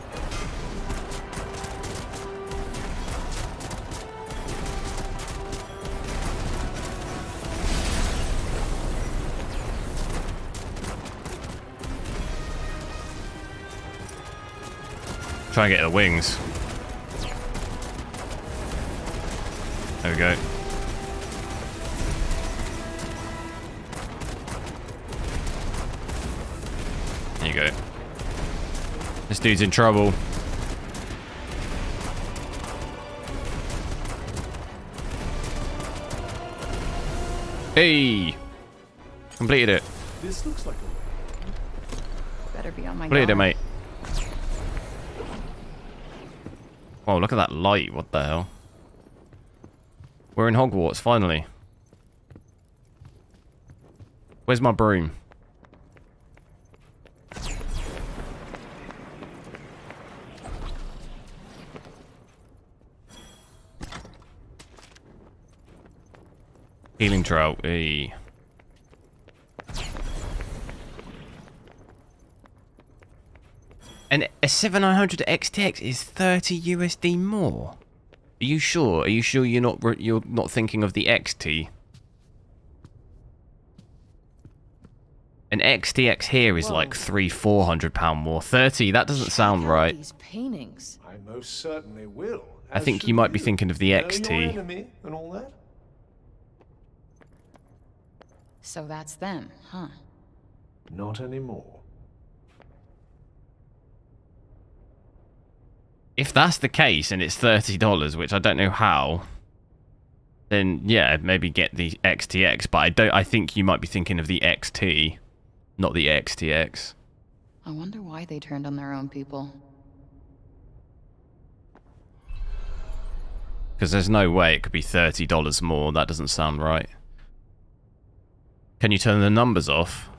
Try and get the wings. There we go. There you go. This dude's in trouble. Hey! Completed it. This looks like a... Better be on my Completed it, guard. mate. Oh, look at that light. What the hell? We're in Hogwarts, finally. Where's my broom? Healing trout. Hey. And a 7900 XTX is 30 USD more. Are you sure? Are you sure you're not thinking of the XT? An XTX here is like £300-400 more. 30. That doesn't sound right. These paintings. I most certainly will. I think you might be thinking of the Know your XT. enemy and all that? So that's them, huh? Not anymore. If that's the case and it's $30, which I don't know how, then yeah, maybe get the XTX. But I think you might be thinking of the XT, not the XTX. I wonder why they turned on their own people. Because there's no way it could be $30 more. That doesn't sound right. Can you turn the numbers off?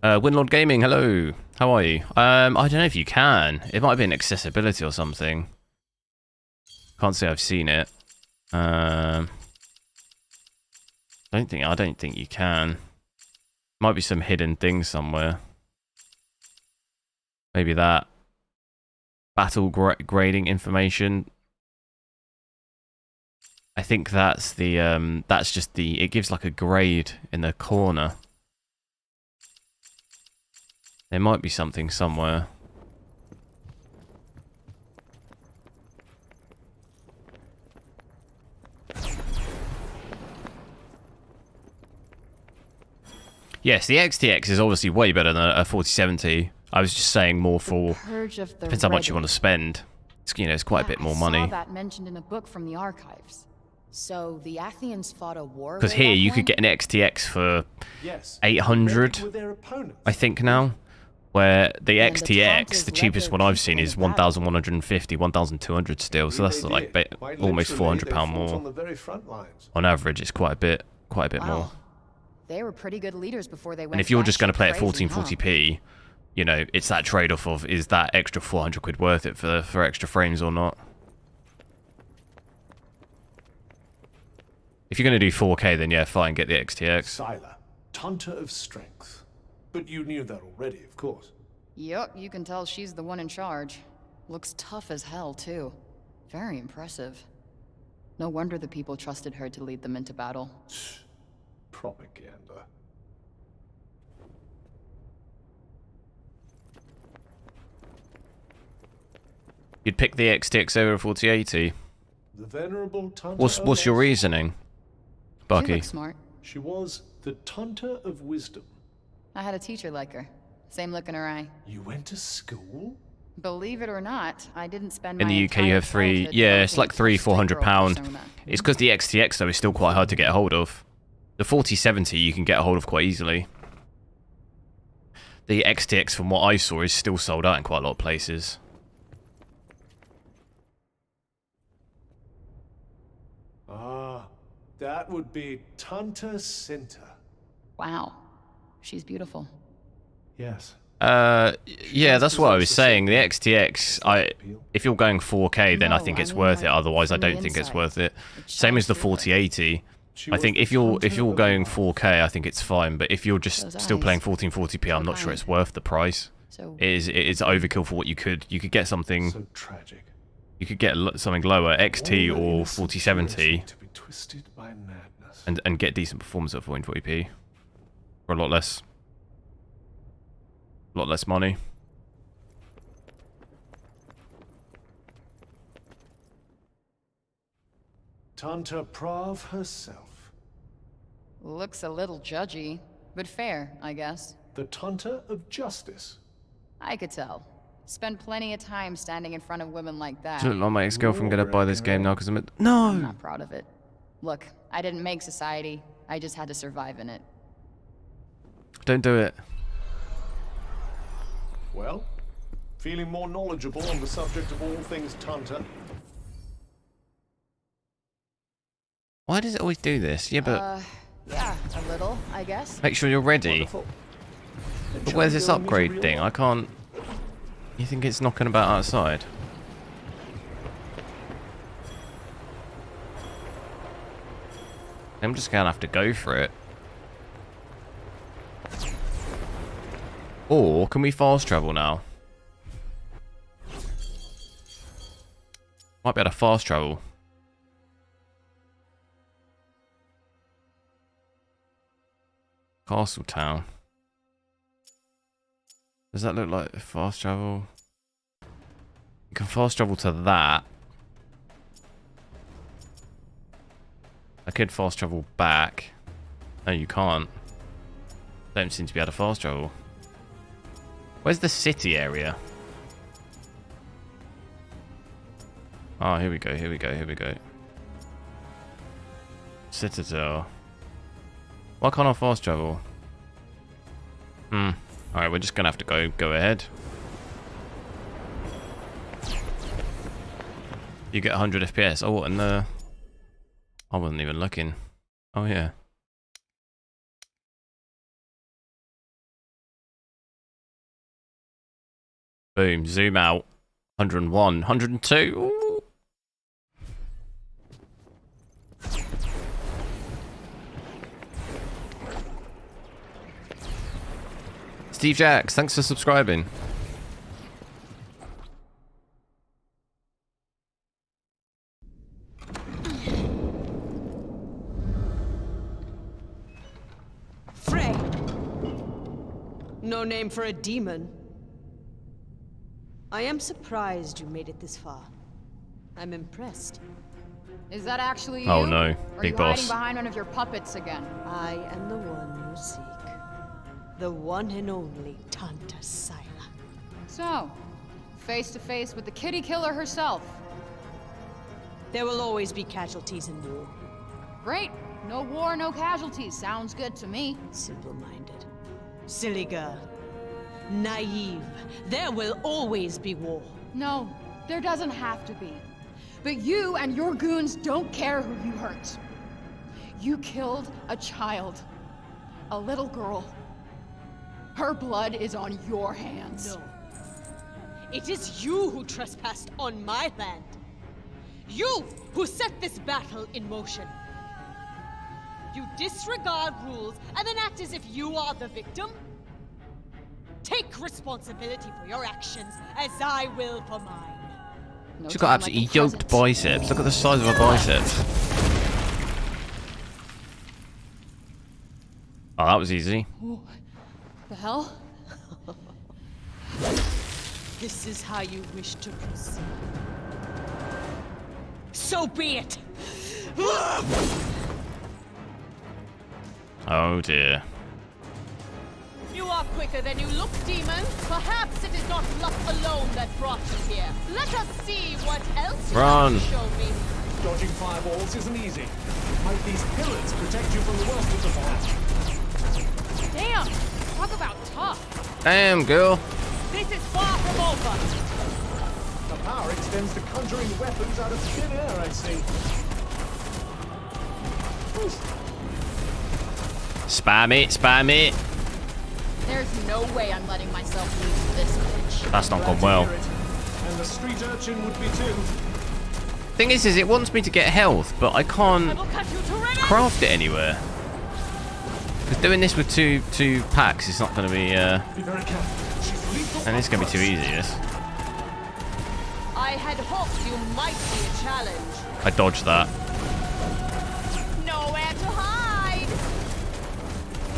Winlord Gaming, hello. How are you? I don't know if you can. It might be an accessibility or something. Can't say I've seen it. I don't think you can. Might be some hidden thing somewhere. Maybe that. Battle grading information. I think that's the that's just the, it gives like a grade in the corner. There might be something somewhere. Yes, the XTX is obviously way better than a 4070. I was just saying more for, depends how much you want to spend. It's, you know, it's quite a bit more money. I saw that mentioned in a book from the archives. So the Athenians fought a war. Because here you could get an XTX for Yes. 800, With their opponents. I think now. Where the And the XTX, Taunters the led cheapest their one I've people seen in is battle. 1,150, 1,200 still. So that's They like did. Quite almost literally, £400 they fought more. on the very front lines. On average, it's quite a bit more. Wow. They were pretty good leaders before they went. And if you're just going to play at crazy, huh? 1440p, you know, it's that trade-off of, is that extra 400 quid worth it for extra frames or not? If you're going to do 4K, then yeah, fine, get the XTX. Scylla, Taunter of Strength. But you knew that already, of course. Yup, you can tell she's the one in charge. Looks tough as hell, too. Very impressive. No wonder the people trusted her to lead them into battle. Propaganda. You'd pick the XTX over a 4080. The venerable Taunter What's your reasoning, She Bucky? looks smart. She was the Taunter of Wisdom. I had a teacher like her. Same look in her eye. You went to school? Believe it or not, I didn't spend In my the UK, you entire have three. childhood Yeah, it's like developing a straight girl £300-400. persona. It's because the XTX though is still quite hard to get a hold of. The 4070 you can get a hold of quite easily. The XTX, from what I saw, is still sold out in quite a lot of places. Ah, that would be Taunter Sinta. Wow. She's beautiful. Yes. Yeah, that's what I was saying. The XTX, if you're going 4K, then I No, think I it's mean, worth it. like, Otherwise, I from the don't think it's inside. worth it. It Same as the shines through her. 4080. She I was think the if you're Taunter of going Light. 4K, I think it's fine. But if you're just Those still playing eyes. 1440p, I'm not sure Fine. it's worth the price. So is overkill for what you could get something. So tragic. You could get something lower, XT All the or innocent 4070, purity to be twisted by madness. and get decent performance at 1440p for a lot less money. Tanta Prav herself. looks a little judgy, but fair, I guess. The Tanta of Justice. I could tell. Spend plenty of time standing in front of women like that. Doesn't look like my ex-girlfriend gonna buy this game now because I'm I'm no. not proud of it. Look, I didn't make society. I just had to survive in it. Don't do it. Well, feeling more knowledgeable on the subject of all things Tanta. Why does it always do this? Yeah, but Yeah, a little, I guess. make sure you're ready. Wonderful. But where's this upgrade thing? I can't. You think it's knocking about outside? I'm just gonna have to go for it. Or can we fast travel now? Might be able to fast travel. Castle Town. Does that look like fast travel? You can fast travel to that. I could fast travel back. No, you can't. Don't seem to be able to fast travel. Where's the city area? Oh, here we go, here we go, here we go. Citadel. Why can't I fast travel? Alright, we're just gonna have to go ahead. You get 100 FPS. Oh, and I wasn't even looking. Oh, yeah. Boom, zoom out. 101, 102. Ooh. Steve Jacks, thanks for subscribing. Frey. No name for a demon. I am surprised you made it this far. I'm impressed. Is that actually you? Oh no, Or are big you boss. hiding behind one of your puppets again? I am the one you seek. The one and only Tanta Sila. So, face to face with the kitty killer herself. There will always be casualties in war. Great. No war, no casualties. Sounds good to me. Simple-minded. Silly girl. Naive. There will always be war. No, there doesn't have to be. But you and your goons don't care who you hurt. You killed a child. A little girl. Her blood is on your hands. No. It is you who trespassed on my land. You who set this battle in motion. You disregard rules and then act as if you are the victim? Take responsibility for your actions, as I will for mine. No She's got time absolutely like the yoked present. biceps. Look at the size of her biceps. Oh, that was easy. The hell? This is how you wish to proceed. So be it! Oh dear. You are quicker than you look, demon. Perhaps it is not luck alone that brought you here. Let us see what else you Run. have to show me. Dodging fireballs isn't easy. Might these pillars protect you from the worst of the fire? Damn! Talk about tough. Damn, girl. This is far from over. The power extends to conjuring weapons out of thin air, I see. Spam it, spam it. There's no way I'm letting myself lose this bitch. That's not Glad gone to well. hear it. And the street urchin would be too. Thing is it wants me to get health, but I I can't will cut you to ribbons. craft it anywhere. Because doing this with two packs is not going to be. Be very careful. She's And it's gonna be too easy, this. I had hoped you might be a challenge. I dodged that. Nowhere to hide.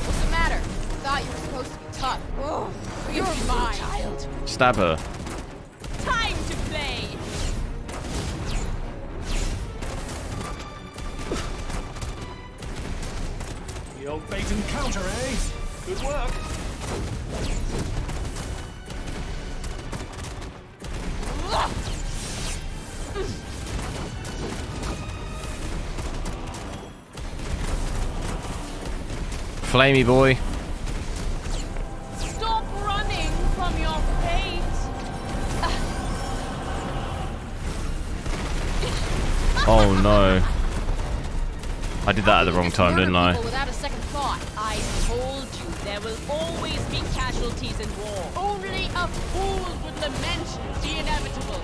What's the matter? Thought you were supposed to be tough. Oh, You're mine. child. Stab her. Time to play. The old bait and counter, eh? Good work. Flamey boy. Stop running from your fate. Oh no. I did that at the wrong time, didn't I? Without a second thought. I told you there will always be casualties in war. Only a fool would lament the inevitable.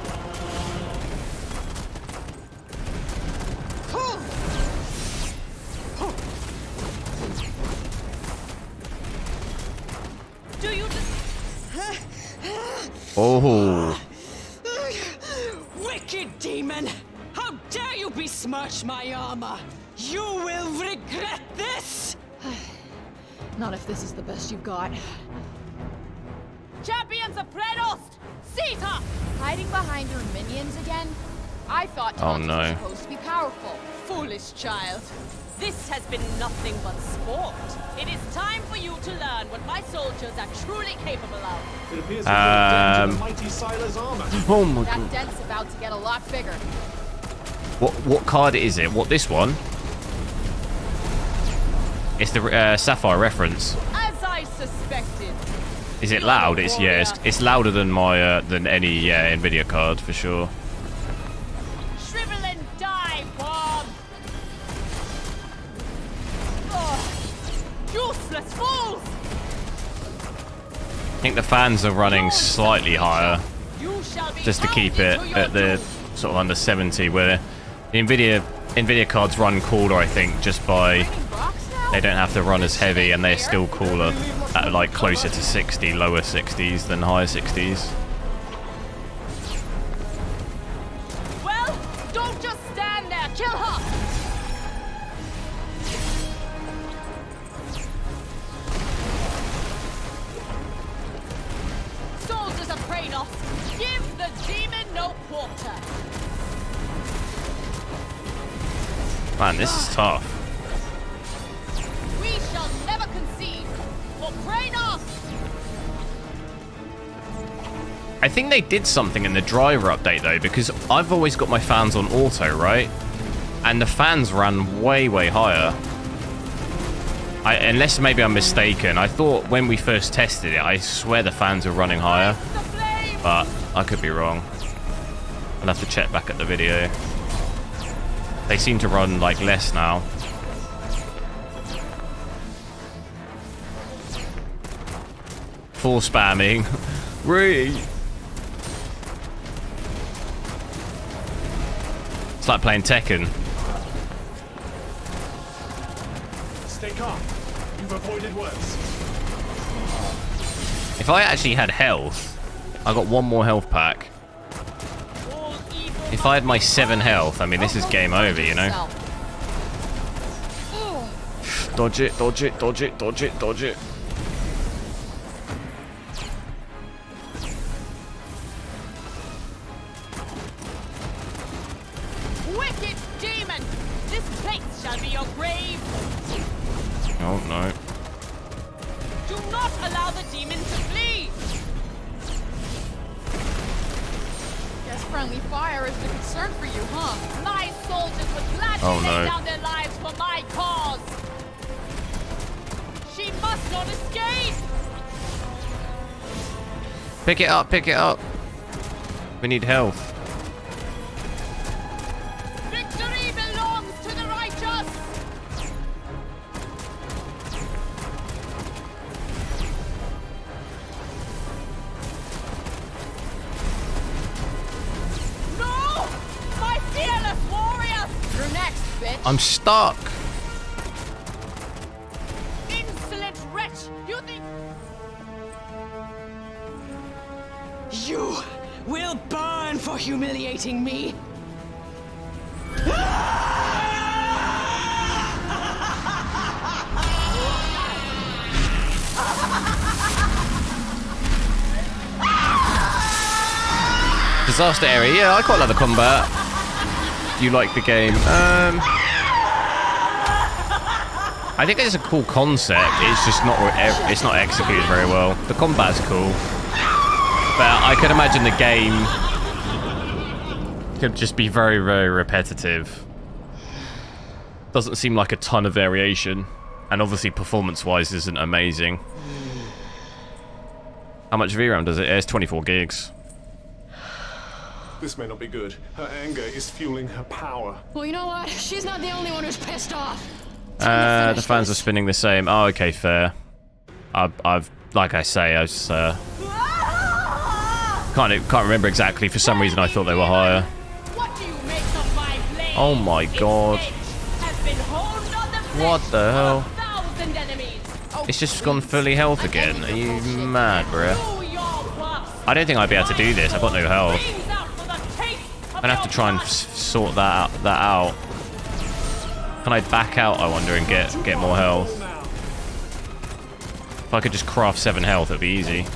Do you Oh. Wicked demon! How dare you besmirch my armor! You will regret this! Not if this is the best you've got. Champions of Prenost! Sita! Hiding behind your minions again? I thought Oh, Taunta's no. were supposed to be powerful. Foolish child. This has been nothing but sport. It is time for you to learn what my soldiers are truly capable of. It appears we've got a dent in the mighty Siler's armor. Oh my That god. dent's about to get a lot bigger. What card is it? What, this one? It's the Sapphire reference. As I suspected. Is it loud? It's yeah. It's louder than my than any nvidia card for sure. Shrivel and die, Bob! Useless fools! I think the fans are running slightly higher You shall be just to keep pounded it to your at the doom. sort of under 70, where the nvidia cards run cooler. I think just by Rocks now? they don't have to run as heavy, and they're still cooler at like closer to 60, lower 60s than higher 60s. Well, don't just stand there. Kill her! Soldiers of Kratos, give the demon no quarter. Man, this is tough. We shall never concede. For Kratos! I think they did something in the driver update though, because I've always got my fans on auto, right? And the fans ran way higher. Unless maybe I'm mistaken. I thought when we first tested it, I swear the fans were running higher, The flame! but I could be wrong. I'll have to check back at the video. They seem to run like less now. Full spamming. Really? It's like playing Tekken. Stay calm. You've avoided worse. If I actually had health, I got one more health pack. All evil If I had my 7 health, I mean, this is game over, you know? Dodge it, dodge it, dodge it, dodge it, dodge it. wicked demon! This place shall be your grave! Oh, no. Do not allow the demon to flee! Guess friendly fire is the concern for you, huh? My soldiers would gladly Oh, no. lay down their lives for my cause! She must not escape! Pick it up, pick it up. We need health. Victory belongs to the righteous! No! My fearless warriors! You're next, bitch. I'm stuck. Insolent wretch! You think... You will burn for humiliating me. Disaster area. Yeah, I quite like the combat. You like the game? I think it's a cool concept. It's just not. It's not executed very well. The combat's cool, but I could imagine the game could just be very, very repetitive. Doesn't seem like a ton of variation, and obviously performance-wise isn't amazing. How much VRAM does it? It's 24 gigs. This may not be good. Her anger is fueling her power. Well, you know what? She's not the only one who's pissed off. The fans are spinning the same. Oh, okay, fair. I've like I say, I was can't remember exactly. For some reason, I thought they were higher. What do you make of my blade? Oh my god! What the hell? It's just gone fully health again. Are you mad, bro? I don't think I'd be able to do this. I've got no health. I'm gonna have to try and sort that out. Can I back out, I wonder, and get more health? If I could just craft 7 health, it'd be easy.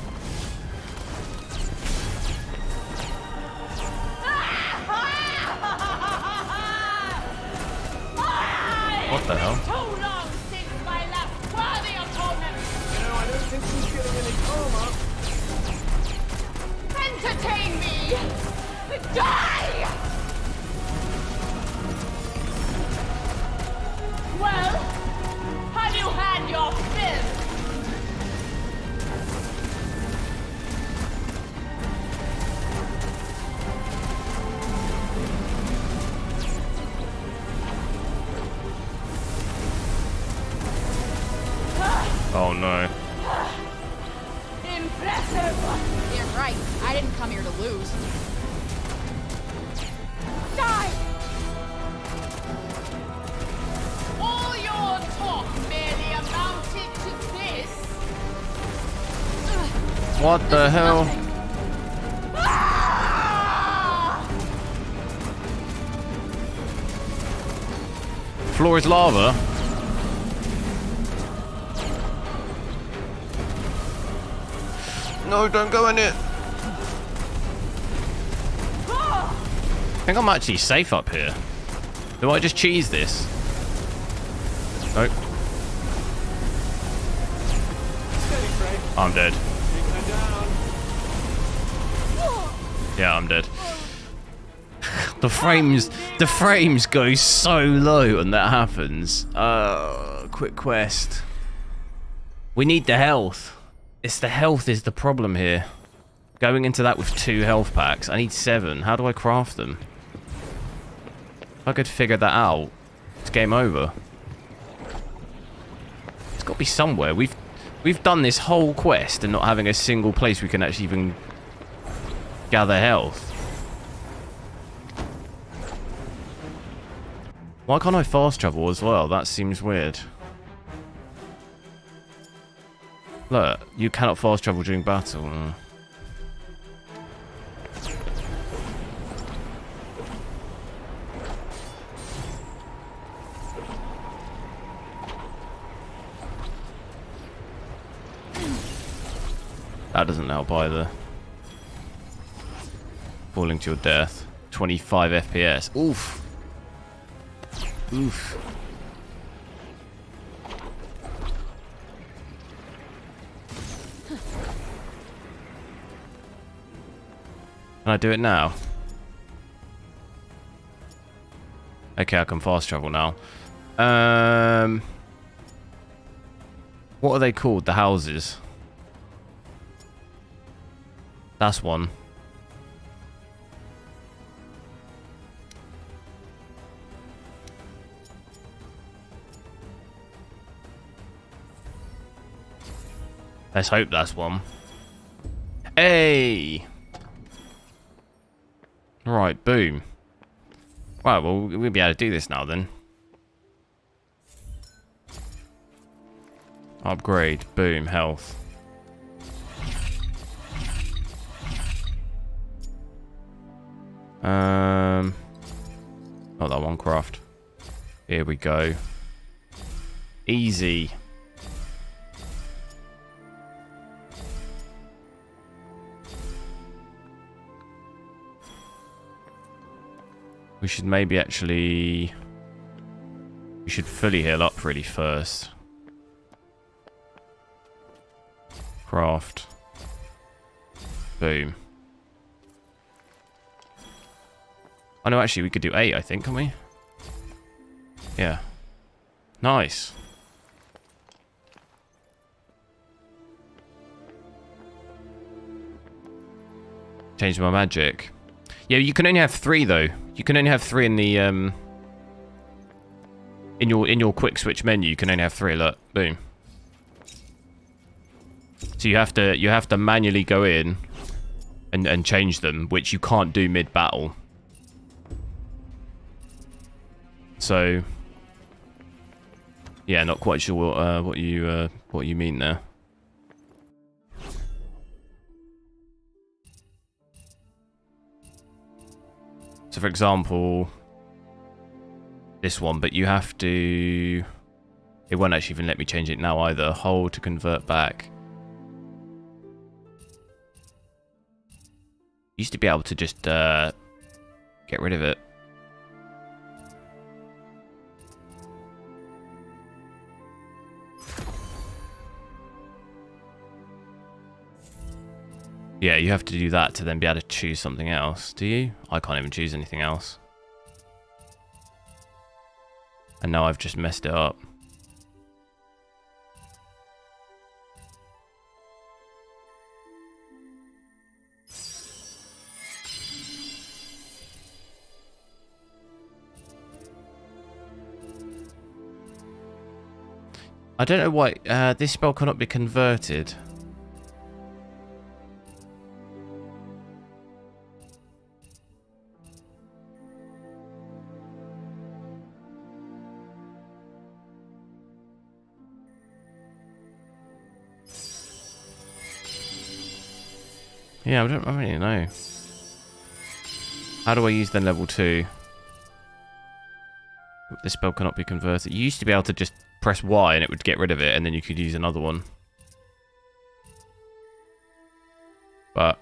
What the hell? I don't think she's getting any Entertain karma. me! Die! Well, have you had your fill? Oh no. Impressive! You're right. I didn't come here to lose. Die! All your talk merely amounted to this. What the hell? Ah! Floor is lava. No, don't go in it. I think I'm actually safe up here. Do I just cheese this? Nope. I'm dead. Yeah, I'm dead. The frames go so low when that happens. Quick quest. We need the health. It's the health is the problem here. Going into that with 2 health packs. I need 7. How do I craft them? If I could figure that out, it's game over. It's got to be somewhere. We've done this whole quest and not having a single place we can actually even gather health. Why can't I fast travel as well? That seems weird. Look, you cannot fast travel during battle. That doesn't help either. Falling to your death. 25 FPS. Oof. Oof. Can I do it now? Okay, I can fast travel now. What are they called? The houses. That's one. Let's hope that's one. Hey! Right, boom. Right, well, we'll be able to do this now then. Upgrade, boom, health. Not that one, craft. Here we go. Easy. We should maybe actually... We should fully heal up really first. Craft. Boom. Oh no, actually we could do 8, I think, can't we? Yeah. Nice. Change my magic. Yeah, you can only have 3 though. You can only have 3 in the in your quick switch menu. You can only have 3. Look, boom. So you have to manually go in and change them, which you can't do mid battle. So yeah, not quite sure what you mean there. So for example, this one, but you have to... It won't actually even let me change it now either. Hold to convert back. Used to be able to just get rid of it. Yeah, you have to do that to then be able to choose something else, do you? I can't even choose anything else. And now I've just messed it up. I don't know why this spell cannot be converted. Yeah, I don't really know. How do I use then level 2? This spell cannot be converted. You used to be able to just press Y and it would get rid of it, and then you could use another one. But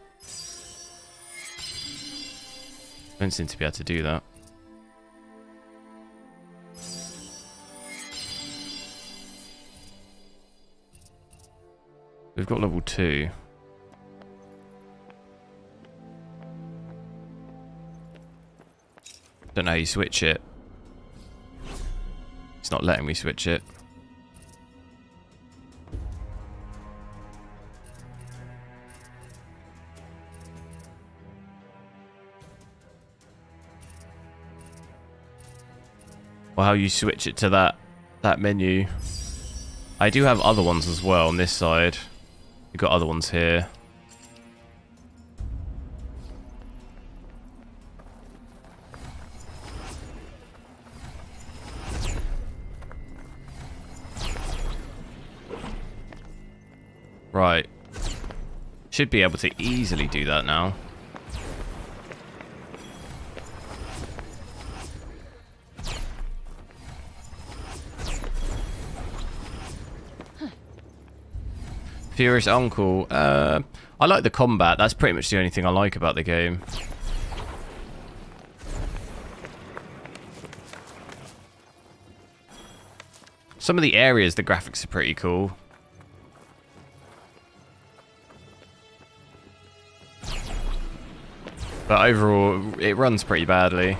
I don't seem to be able to do that. We've got level 2. Don't know how you switch it. It's not letting me switch it. Or how you switch it to that menu. I do have other ones as well on this side. You've got other ones here. Right. Should be able to easily do that now. Furious Uncle. I like the combat. That's pretty much the only thing I like about the game. Some of the areas, the graphics are pretty cool. But overall, it runs pretty badly.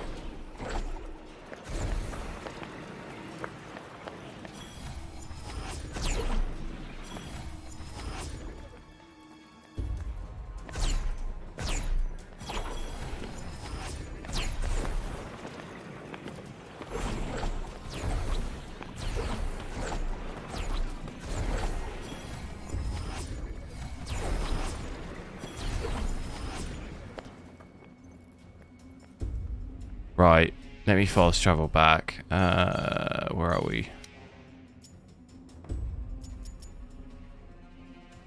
Right, let me fast travel back. Where are we?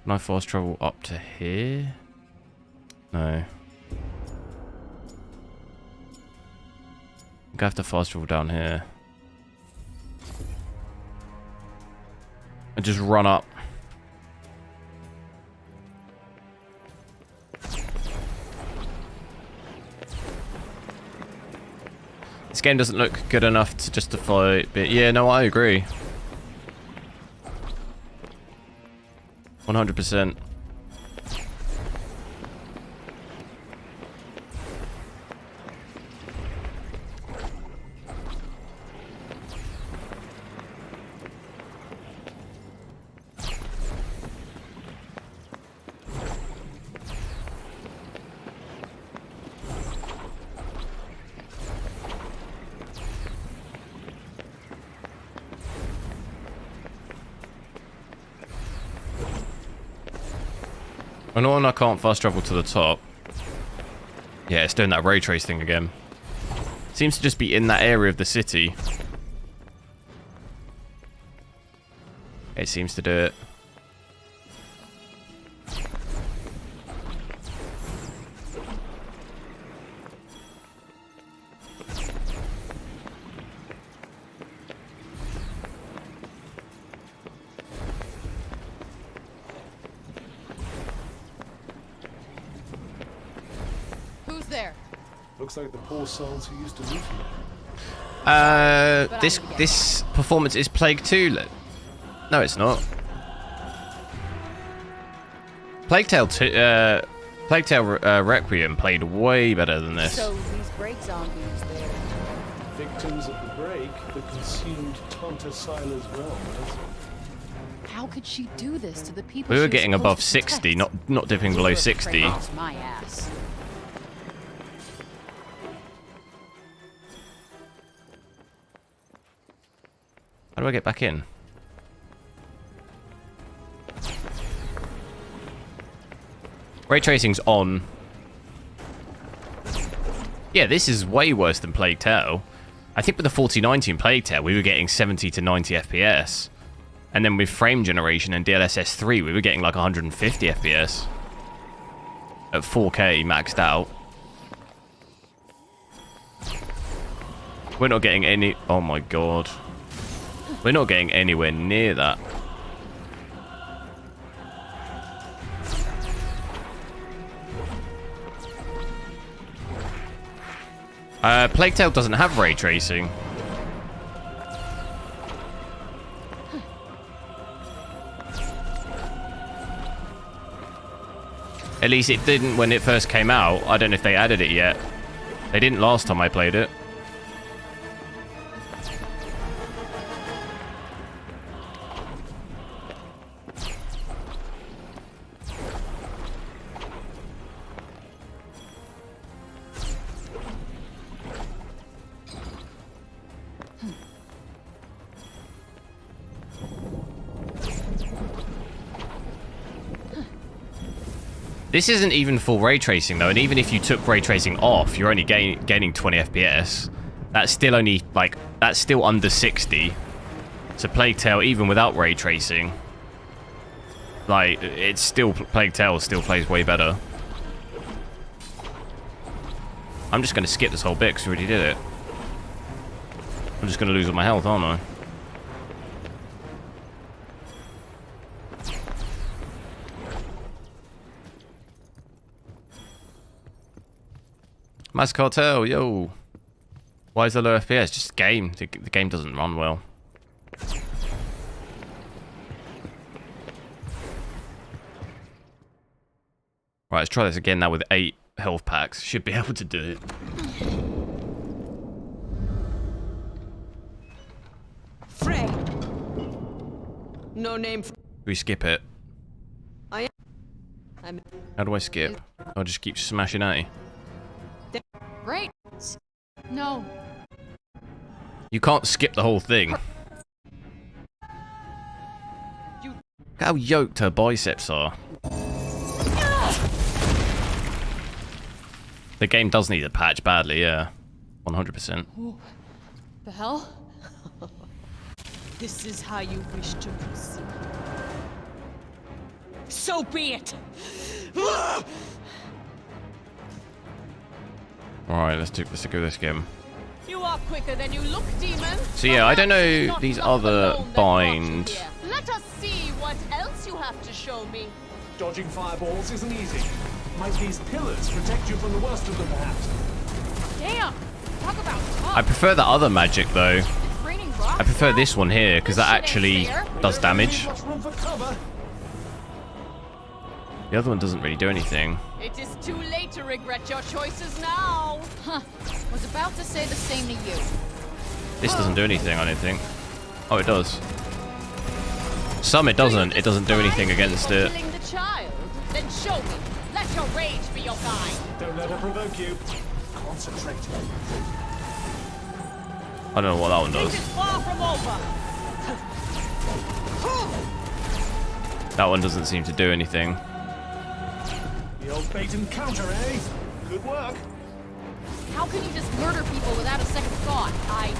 Can I fast travel up to here? No. I have to fast travel down here. And just run up. This game doesn't look good enough to justify it, but yeah, no, I agree. 100%. And I can't fast travel to the top. Yeah, it's doing that ray trace thing again. Seems to just be in that area of the city. It seems to do it. Looks like the poor souls who used to live here. This performance is Plague 2. No, it's not. Plague Tale Requiem played way better than this. So these break zombies, they're Victims of the break that consumed Tanta Sila's realm. how could she do this to the people? We she were was getting supposed above to 60, protect? not dipping below 60. Off my ass. How do I get back in? Ray tracing's on. Yeah, this is way worse than Plague Tale. I think with the 4090 Plague Tale, we were getting 70 to 90 FPS. And then with frame generation and DLSS 3, we were getting like 150 FPS. At 4K maxed out. We're not getting any... Oh my god. We're not getting anywhere near that. Plague Tale doesn't have ray tracing. At least it didn't when it first came out. I don't know if they added it yet. They didn't last time I played it. This isn't even full ray tracing though, and even if you took ray tracing off, you're only gaining 20 FPS. That's still only, like, that's still under 60. So Plague Tale, even without ray tracing, like, it's still, Plague Tale still plays way better. I'm just going to skip this whole bit because we already did it. I'm just going to lose all my health, aren't I? Mass Cartel, yo. Why is there low FPS? Just game. The game doesn't run well. Right, let's try this again now with 8 health packs. Should be able to do it. Frey. No name. We skip it. I'm. How do I skip? I'll just keep smashing A. Great. No. You can't skip the whole thing. You. Look how yoked her biceps are. The game does need a patch badly, yeah. 100%. The hell? This is how you wish to proceed. So be it. Alright, let's go this game. You are quicker than you look, demon. So yeah, I don't know Not these luck other alone that brought you bind. here. Let us see what else you have to show me. Dodging fireballs isn't easy. Might these pillars protect you from the worst of them, perhaps? Damn! Talk about tough. I prefer the other magic though. It's raining rocks I prefer now? this one here because This that shit actually ain't fair. does damage. Much room for cover. The other one doesn't really do anything. It is too late to regret your choices now. Huh. Was about to say the same to you. This doesn't do anything, I don't think. Oh, it does. Some it doesn't. It doesn't do anything against it. Killing the child? Then show me. Let your rage be your guide. Don't let her provoke you. Concentrate. I don't know what that one This does. is far from over. That one doesn't seem to do anything. The old bait and counter, eh? Good work. How can you just murder people without a second thought? I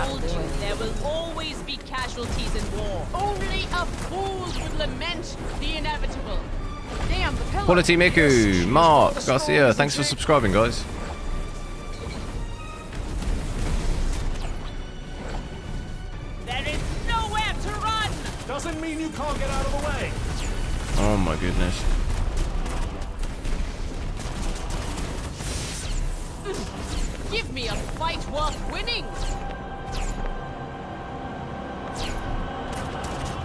told you there will always be casualties in war. Only a fool would lament the inevitable. Damn, the pillow. Quality Miku, Mark, Garcia, thanks for subscribing, guys. There is nowhere to run. Doesn't mean you can't get out of the way. Oh my goodness. Give me a fight worth winning.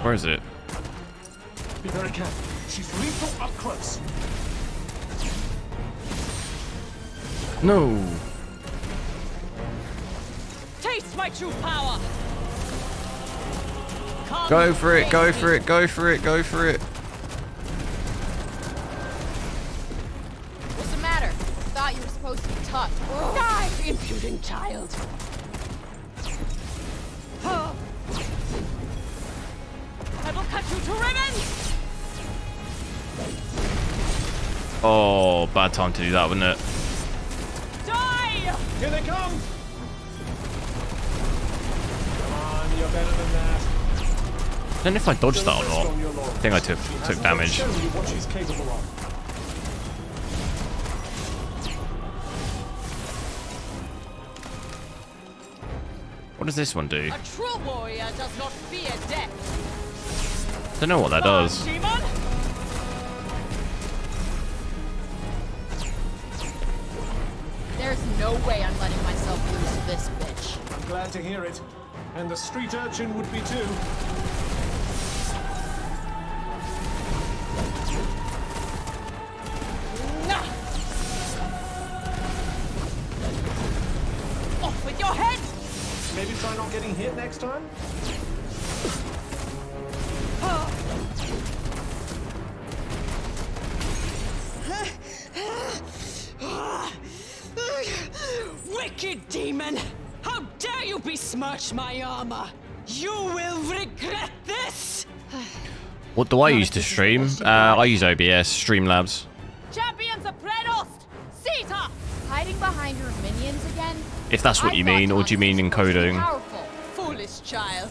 Where is it? Be very careful. She's lethal up close. No. Taste my true power. Come Go for it, go face for me. it, go for it, go for it. What's the matter? Thought you were supposed to be tough. Die, impudent child. I will cut you to ribbons. Oh, bad time to do that, wouldn't it? Die. Here they come. Come on, you're better than that. I don't know if I dodged that or not. I think I took damage. Show you what she's capable of. What does this one do? A true warrior does not fear death. Don't know what that does. Demon. There's no way I'm letting myself lose to this bitch. I'm glad to hear it. And the street urchin would be too. Nah. Off with your head. Maybe try not getting hit next time? Wicked demon! How dare you besmirch my armor! You will regret this! What do I use to stream? I use OBS, Streamlabs. Champions of Prenost! Sita! Hiding behind your minions again? If that's what you mean, or do you mean encoding? Powerful. Foolish child.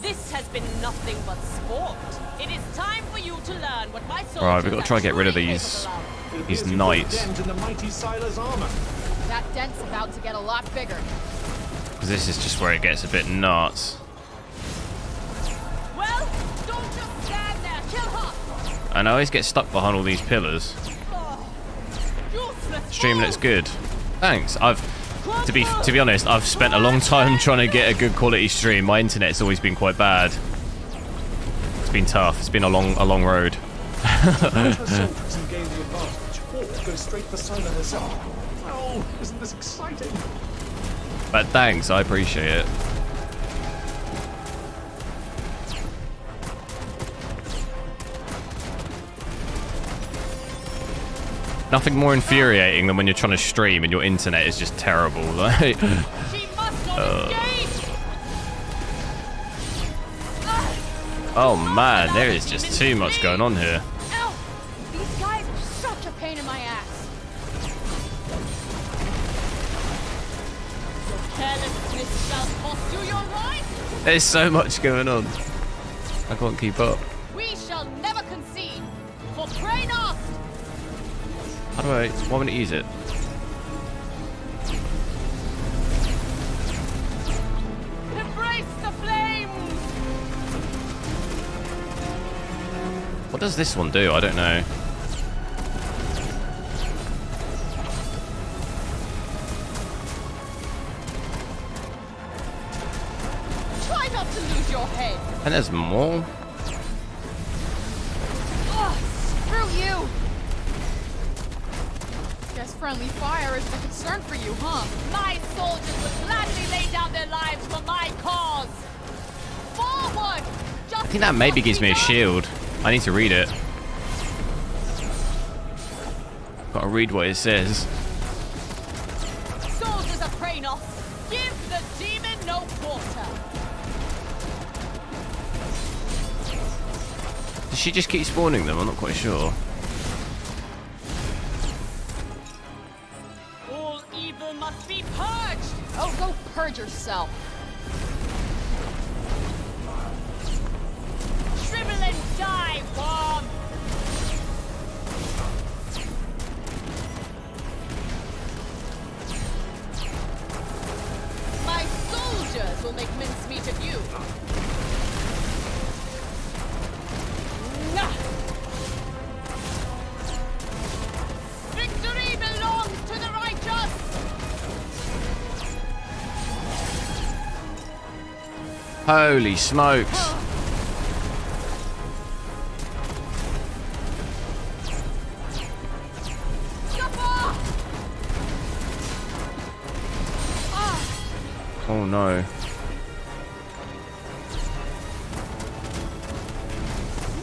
This has been nothing but sport. It is time for you to learn what my soldiers Right, we've got to try are to get rid of truly these. capable of. It These appears you put a knights. dent in the mighty Siler's armor. That dent's about to get a lot bigger. Because this is just where it gets a bit nuts. Well, don't just stand there. Kill her! And I always get stuck behind all these pillars. Useless Stream fool! looks good. Thanks. To be honest, I've spent a long time trying to get a good quality stream. My internet's always been quite bad. It's been tough. It's been a long road. Her soldiers and gain the advantage, or go straight for Siler herself. Oh, isn't this exciting? But thanks, I appreciate it. Nothing more infuriating than when you're trying to stream and your internet is just terrible. Like, She must not engage! oh man, there is just too much going on here. Ow! These guys are such a pain in my ass. Carelessness shall cost you your life! There's so much going on. I can't keep up. We shall never concede! For Prenost! How do I... Why wouldn't it use it? does this one do? I don't know. Try not to lose your head. And there's more. Ugh, screw you! Guess friendly fire is the concern for you, huh? My soldiers would gladly lay down their lives for my cause. Forward! I think that maybe gives me a shield. I need to read it. Gotta read what it says. Soldiers of Kranos, give the demon no quarter. Does she just keep spawning them? I'm not quite sure. All evil must be purged. Oh, go purge yourself. Shrivel and die, worm. My soldiers will make mincemeat of you. Nah. Victory belongs to the righteous. Holy smokes. Oh no.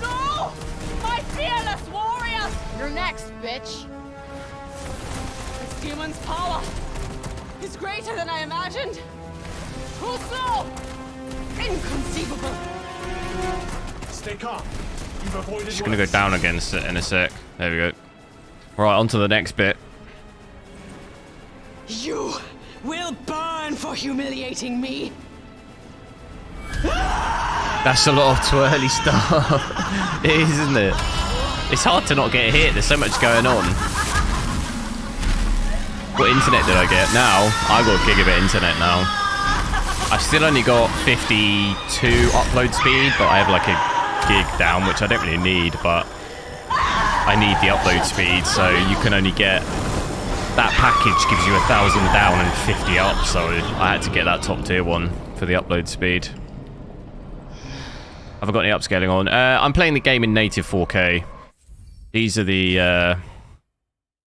No! My fearless warriors! You're next, bitch. This demon's power is greater than I imagined. Too slow! Inconceivable! Stay calm. You've avoided Just gonna go worse. down again in a sec. There we go. Right, on to the next bit. You will burn for humiliating me. That's a lot of twirly stuff. It is, isn't it? It's hard to not get hit. There's so much going on. What internet did I get? Now, I got gigabit internet now. I've still only got 52 upload speed, but I have like a gig down, which I don't really need, but I need the upload speed, so you can only get... That package gives you 1,000 down and 50 up, so I had to get that top tier one for the upload speed. Have I got any upscaling on? I'm playing the game in native 4K. These are the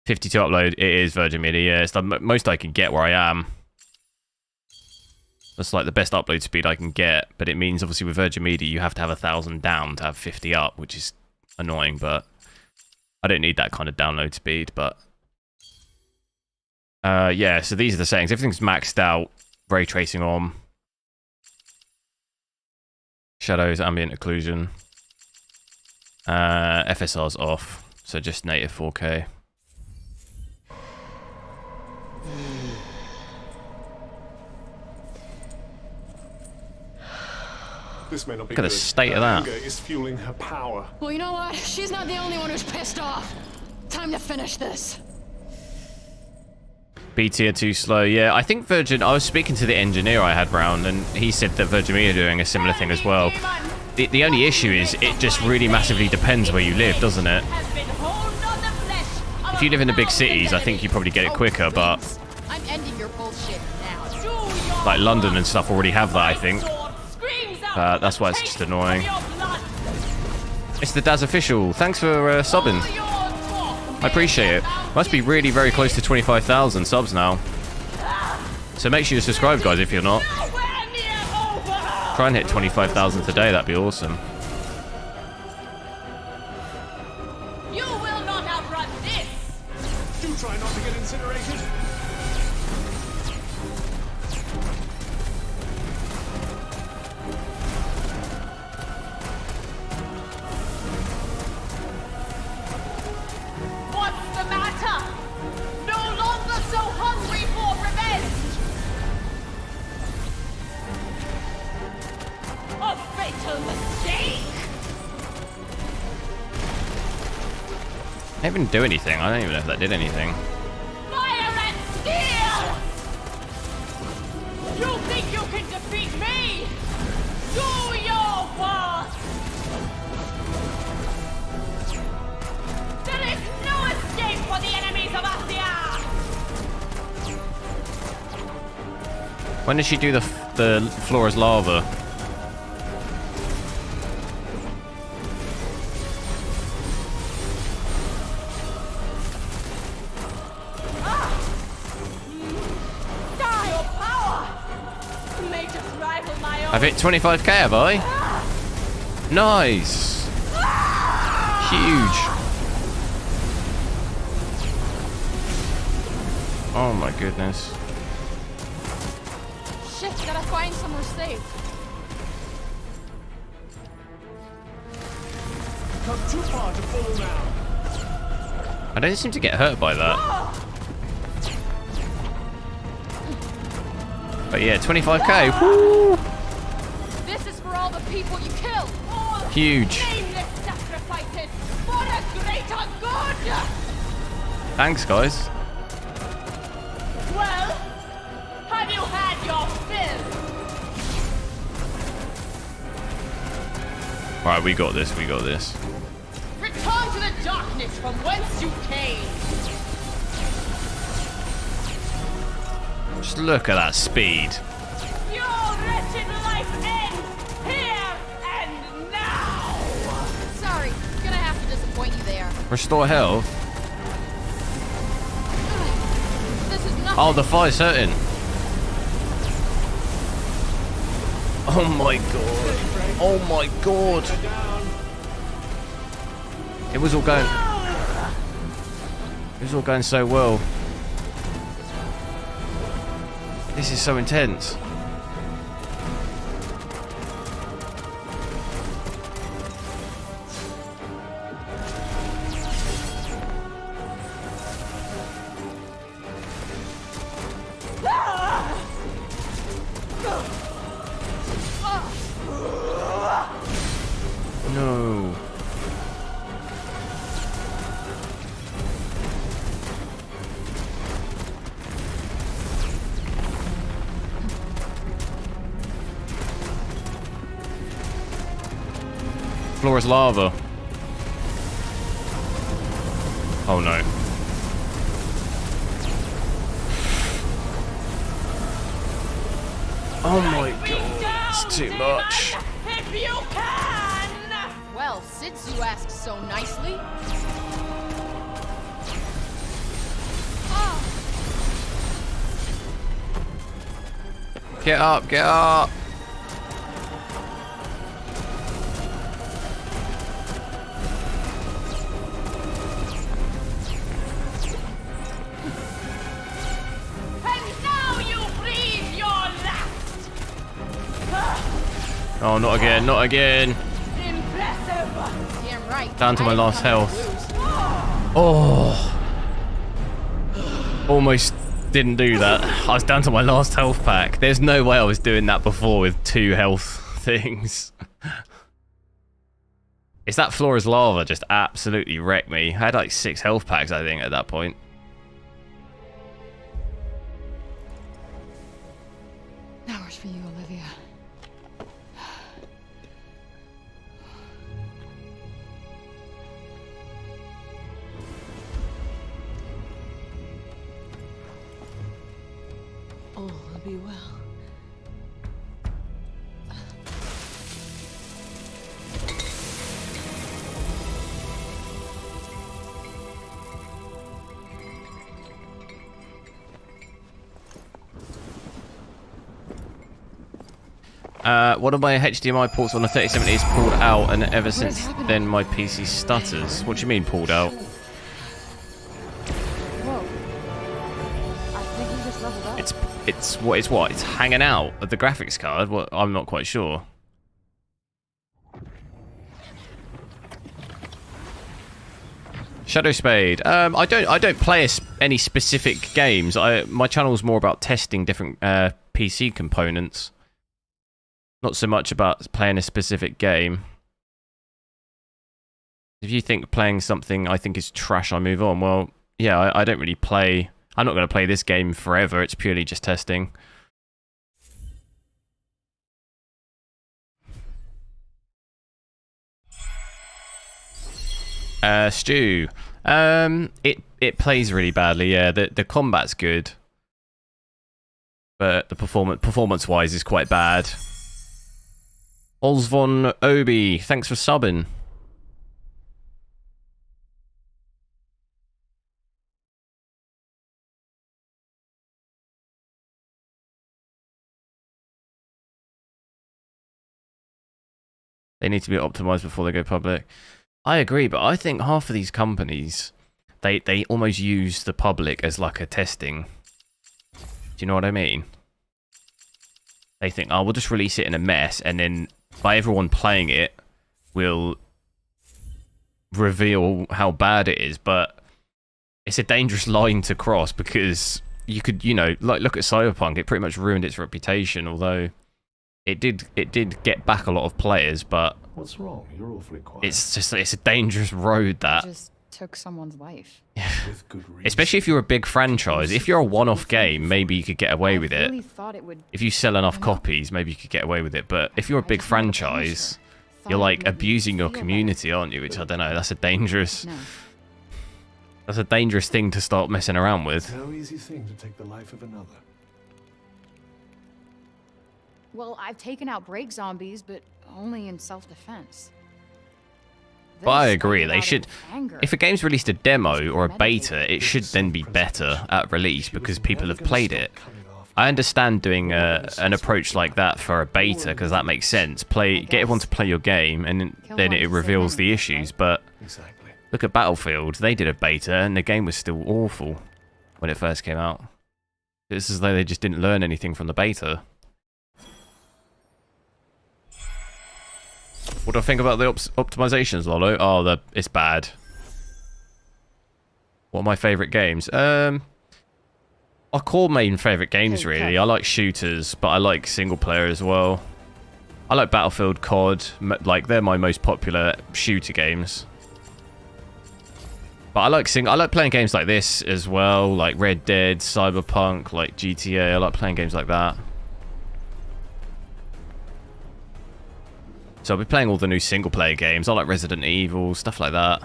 52 upload. It is Virgin Media. Yeah, it's the most I can get where I am. That's like the best upload speed I can get, but it means obviously with Virgin Media you have to have 1,000 down to have 50 up, which is annoying, but I don't need that kind of download speed, but yeah, so these are the settings. Everything's maxed out. Ray tracing on. Shadows, ambient occlusion. FSR's off, so just native 4K. This may not be Look at the good. state of Her that. anger is fueling her power. Well, you know what? She's not the only one who's pissed off. Time to finish this. B tier too slow. Yeah, I think Virgin... I was speaking to the engineer I had round, and he said that Virgin Media are doing a similar thing as well. The only issue is it just really massively depends where you live, doesn't it? If you live in the big cities, I think you probably get it quicker, but I'm ending your bullshit now. like London and stuff already have that, I think. That's why it's just annoying. Mr. Daz Official, thanks for subbing. I appreciate it. Must be really very close to 25,000 subs now. So make sure you subscribe, guys, if you're not. Try and hit 25,000 today, that'd be awesome. You will not outrun this! Do try not to get incinerated. What's the matter? No longer so hungry for revenge! A fatal mistake! I didn't do anything. I don't even know if that did anything. Fire and steel! You think you can defeat me? Do your worst! When did she do the floor as lava? I've hit 25k, have I? Nice. Huge. Oh my goodness. Shit, gotta find somewhere safe. Come too far to fall now. I don't seem to get hurt by that. But yeah, 25k. Woo! This is for all the people you killed. All Huge. nameless sacrifices for a greater good. Thanks, guys. Well, have you had your fill? Alright, we got this, we got this. Return to the darkness from whence you came. Just look at that speed. Your wretched life ends here and now. Sorry, gonna have to disappoint you there. Restore health. This is nothing. Oh, the fire's hurting. Oh my god. Oh my god. It was all going... It was all going so well. This is so intense. No. Floor is lava. Oh no. Oh my god, it's too much. If you can. Well, since you asked so nicely. Get up, get up. And now you breathe your last. Oh, not again, not again. Impressive. Damn right. Down to my I last ain't coming health. to lose. Oh. Almost didn't do that. I was down to my last health pack. There's no way I was doing that before with 2 health things. It's that floor is lava just absolutely wrecked me. I had like 6 health packs, I think, at that point. That was for you, Olivia. All will be well. One of my HDMI ports on the 3070 is pulled out, and ever since then my PC stutters. What do you mean pulled out? Whoa. I think we just leveled up. It's what? It's hanging out of the graphics card? What? I'm not quite sure. Shadow Spade. I don't play any specific games. My channel's more about testing different PC components. Not so much about playing a specific game. If you think playing something I think is trash, I move on. Well, yeah, I don't really play... I'm not going to play this game forever. It's purely just testing. Stu. It plays really badly, yeah. The combat's good. but the performance-wise is quite bad. Olsvon Obi, thanks for subbing. They need to be optimized before they go public. I agree, but I think half of these companies, they almost use the public as like a testing. Do you know what I mean? They think, oh, we'll just release it in a mess, and then by everyone playing it, we'll reveal how bad it is. But it's a dangerous line to cross, because you could, you know, like look at Cyberpunk. It pretty much ruined its reputation, although it did get back a lot of players. But what's wrong? You're awfully quiet. it's a dangerous road, that. Just took someone's life. With good reason. Especially if you're a big franchise. If you're a one-off game, maybe you could get away with it. Really thought it would. If you sell enough copies, maybe you could get away with it. But if you're a big franchise, you're like abusing your community, aren't you? Which, I don't know, that's a dangerous... No. That's a dangerous thing to start messing around with. No easy thing to take the life of another. Well, I've taken out break zombies, but only in self-defense. But I agree, they should... If a game's released a demo or a beta, it should then be better at release because people have played it. I understand doing an approach like that for a beta because that makes sense. Get everyone to play your game and then it reveals the issues. But look at Battlefield. They did a beta and the game was still awful when it first came out. It's as though they just didn't learn anything from the beta. What do I think about the optimizations, Lolo? Oh, it's bad. What are my favourite games? I call main favourite games, really. I like shooters, but I like single player as well. I like Battlefield, COD. Like, they're my most popular shooter games. But I like playing games like this as well, like Red Dead, Cyberpunk, like GTA. I like playing games like that. So I'll be playing all the new single-player games. I like Resident Evil, stuff like that.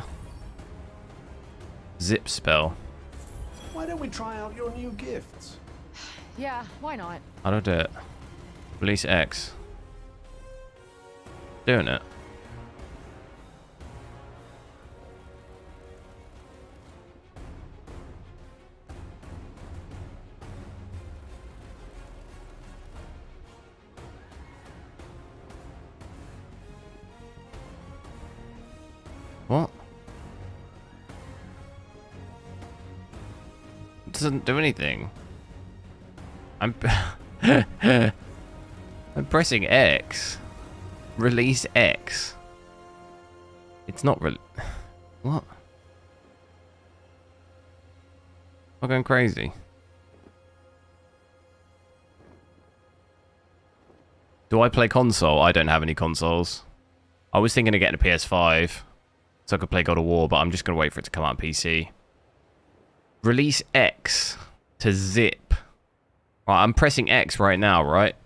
Zip spell. Why don't we try out your new gifts? Yeah, why not? How do I do it? Release X. Doing it. What? It doesn't do anything. I'm pressing X. Release X. It's not what? I'm going crazy. Do I play console? I don't have any consoles. I was thinking of getting a PS5. So I could play God of War, but I'm just going to wait for it to come out on PC. Release X to zip. Right, I'm pressing X right now, right?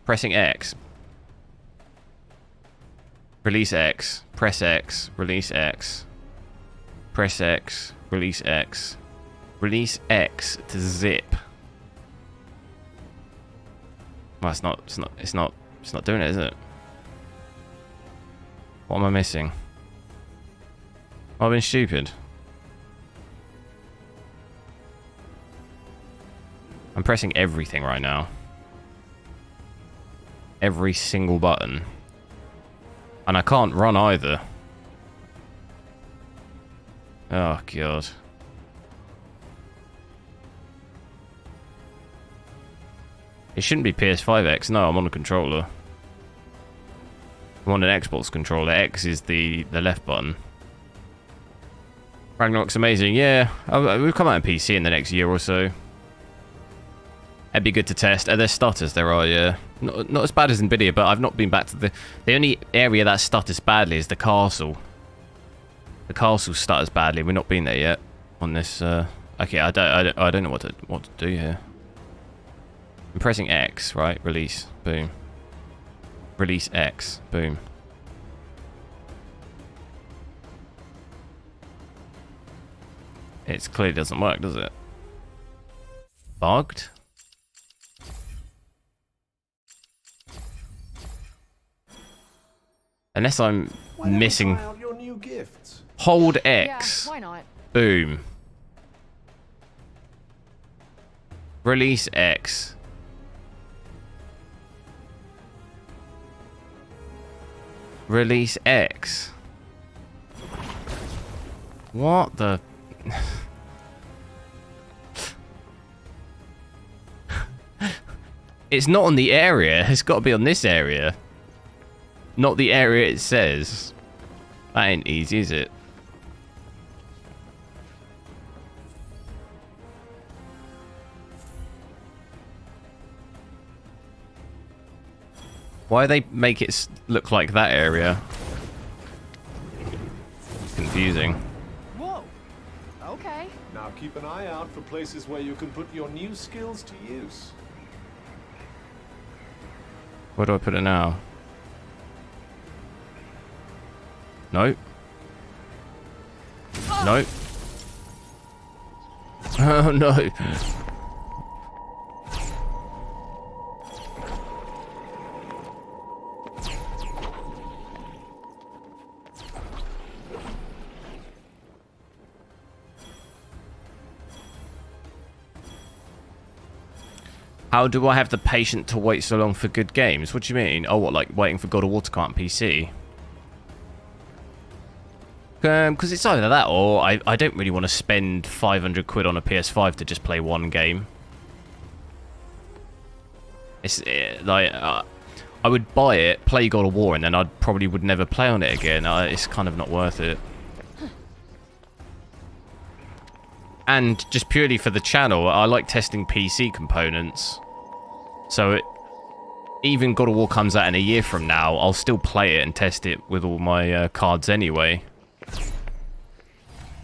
Pressing X. Release X. Press X. Release X. Press X. Release X. Release X to zip. Well, it's not doing it, is it? What am I missing? I've been stupid. I'm pressing everything right now. Every single button. And I can't run either. Oh, God. It shouldn't be PS5X. No, I'm on a controller. I'm on an Xbox controller. X is the left button. Ragnarok's amazing. Yeah, we'll come out on PC in the next year or so. It'd be good to test. There's stutters, there are, yeah. Not as bad as nvidia, but I've not been back to the only area that stutters badly is the castle. The castle stutters badly. We've not been there yet on this. Okay, I don't know what to do here. I'm pressing X, right? Release. Boom. Release X. Boom. It clearly doesn't work, does it? bugged? Unless I'm Why don't we missing. try out your new gifts? Hold Yeah, X. why not? Boom. Release X. Release X. What the... It's not on the area. It's got to be on this area. Not the area it says. That ain't easy, is it? Why they make it look like that area? Confusing. Whoa. Okay. Now keep an eye out for places where you can put your new skills to use. Where do I put it now? Nope. Nope. Oh no. How do I have the patience to wait so long for good games? What do you mean? Oh, what, like waiting for God of War to come out on PC? Because it's either that or I don't really want to spend 500 quid on a PS5 to just play one game. It's like I would buy it, play God of War, and then I probably would never play on it again. It's kind of not worth it. And just purely for the channel, I like testing PC components. So even God of War comes out in a year from now, I'll still play it and test it with all my cards anyway.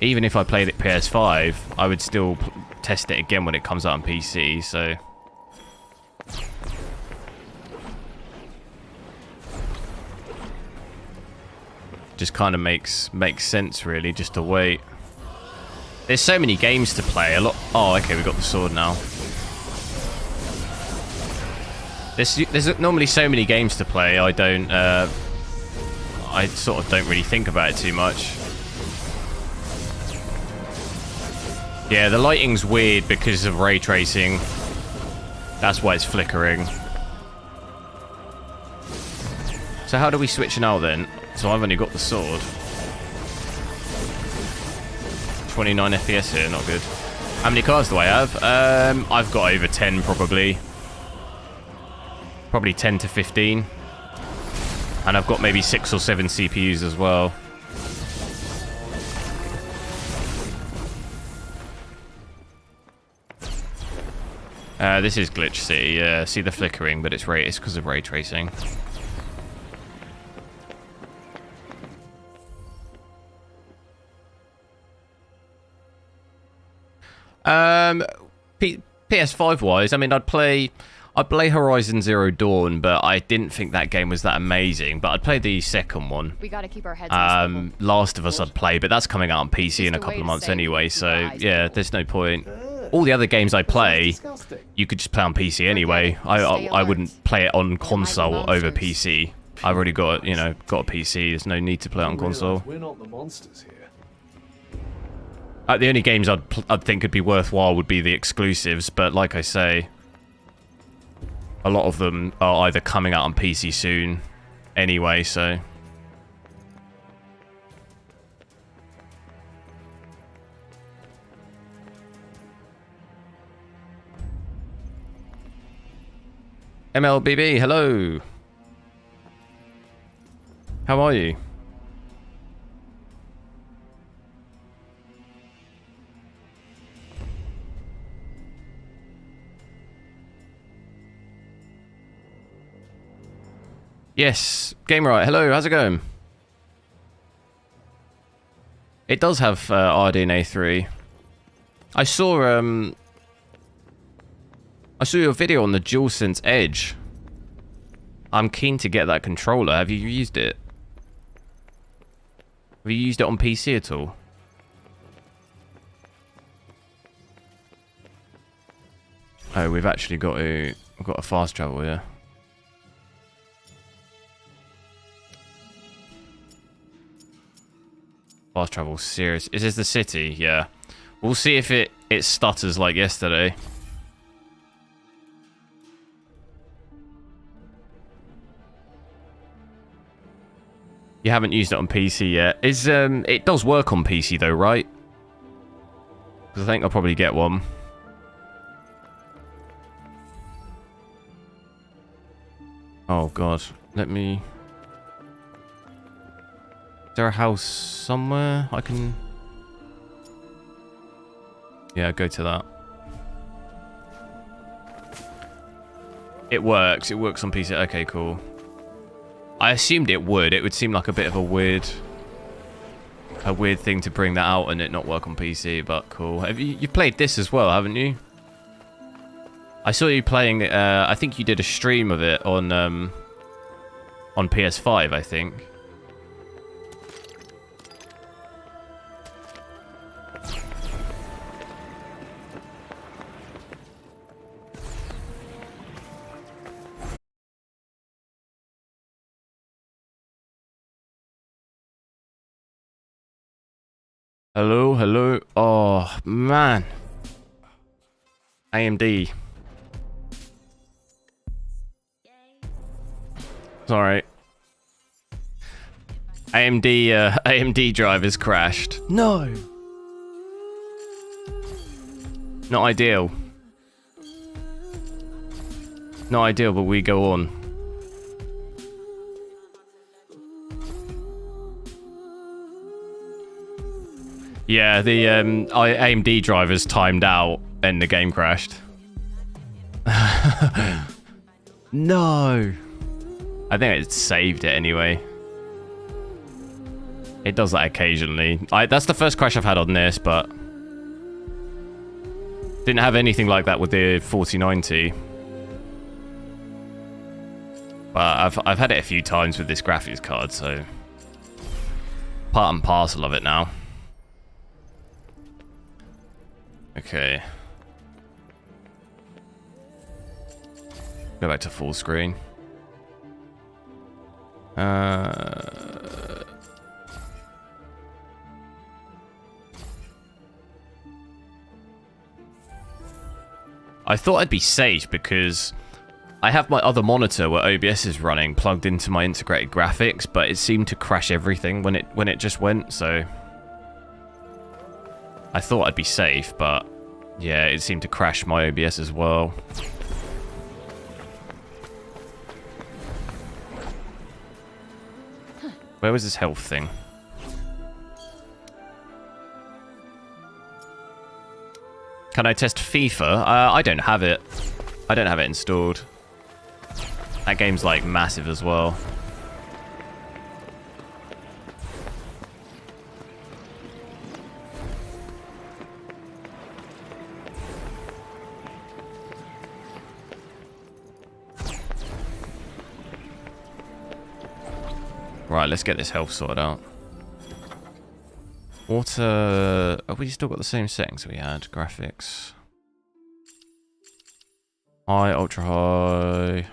Even if I played it PS5, I would still test it again when it comes out on PC, so... Just kind of makes sense, really, just to wait. There's so many games to play. Oh, okay, we got the sword now. There's normally so many games to play. I sort of don't really think about it too much. Yeah, the lighting's weird because of ray tracing. That's why it's flickering. So how do we switch now then? So I've only got the sword. 29 FPS here, not good. How many cards do I have? I've got over 10 probably. Probably 10 to 15. And I've got maybe 6 or 7 CPUs as well. This is Glitch City, yeah. See the flickering, but it's because of ray tracing. PS5 wise, I mean, I'd play Horizon Zero Dawn, but I didn't think that game was that amazing. But I'd play the second one. We gotta keep our heads on swivel. Last of Us I'd play, but that's coming out on PC in a couple of months anyway, so yeah, there's no point. All the other games I play, you could just play on PC anyway. I wouldn't play it on console over PC. I've already got, got a PC. There's no need to play it on console. We're not the monsters here. The only games I'd think could be worthwhile would be the exclusives, but like I say, a lot of them are either coming out on PC soon anyway, so... MLBB, hello! How are you? Yes, GameRight, hello, how's it going? It does have RDNA 3. I saw your video on the DualSense Edge. I'm keen to get that controller. Have you used it? Have you used it on PC at all? Oh, we've actually got a fast travel here. Fast travel, serious. Is this the city? Yeah. We'll see if it stutters like yesterday. You haven't used it on PC yet. It does work on PC though, right? Because I think I'll probably get one. Oh god, let me... Is there a house somewhere I can... Yeah, go to that. It works on PC. Okay, cool. I assumed it would. It would seem like a bit of a weird thing to bring that out and it not work on PC, but cool. Have you played this as well, haven't you? I saw you playing, I think you did a stream of it on PS5, I think. Hello, hello. Oh, man. AMD. Sorry. AMD drivers crashed. No. Not ideal. Not ideal, but we go on. Yeah, the AMD drivers timed out and the game crashed. No. I think it saved it anyway. It does that occasionally. That's the first crash I've had on this, but didn't have anything like that with the 4090. But I've had it a few times with this graphics card, so part and parcel of it now. Okay. Go back to full screen. I thought I'd be safe because I have my other monitor where OBS is running plugged into my integrated graphics, but it seemed to crash everything when it just went, so I thought I'd be safe, but yeah, it seemed to crash my OBS as well. Where was this health thing? Can I test FIFA? I don't have it. I don't have it installed. That game's like massive as well. Right, let's get this health sorted out. What, have we still got the same settings we had? Graphics. High, ultra high.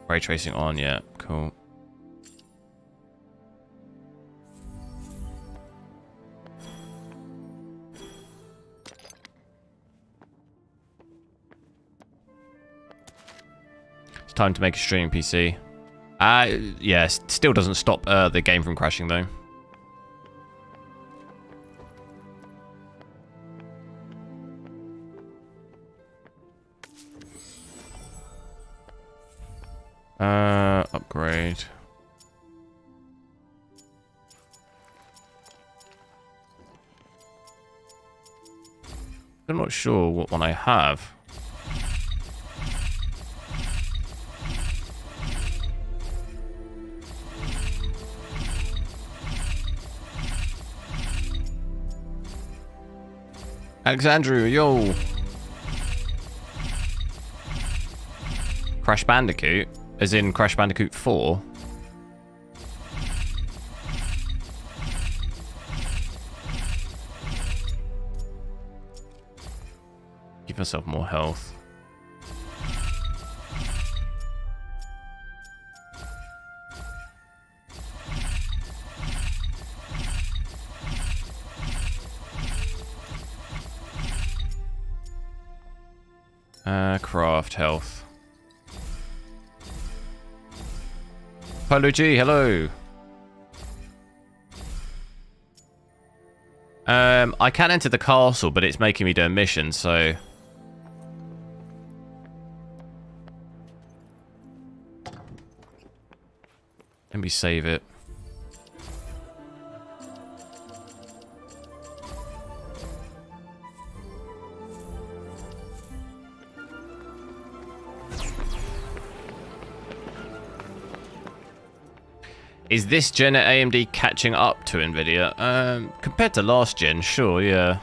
Ray tracing on, yeah, cool. It's time to make a streaming PC. Yeah, still doesn't stop the game from crashing though. Upgrade. I'm not sure what one I have. Alexandru, yo! Crash Bandicoot? As in Crash Bandicoot 4? Give myself more health. Craft health. Polo G, hello. I can enter the castle, but it's making me do a mission, so... Let me save it. Is this gen at AMD catching up to nvidia? Compared to last gen, sure, yeah.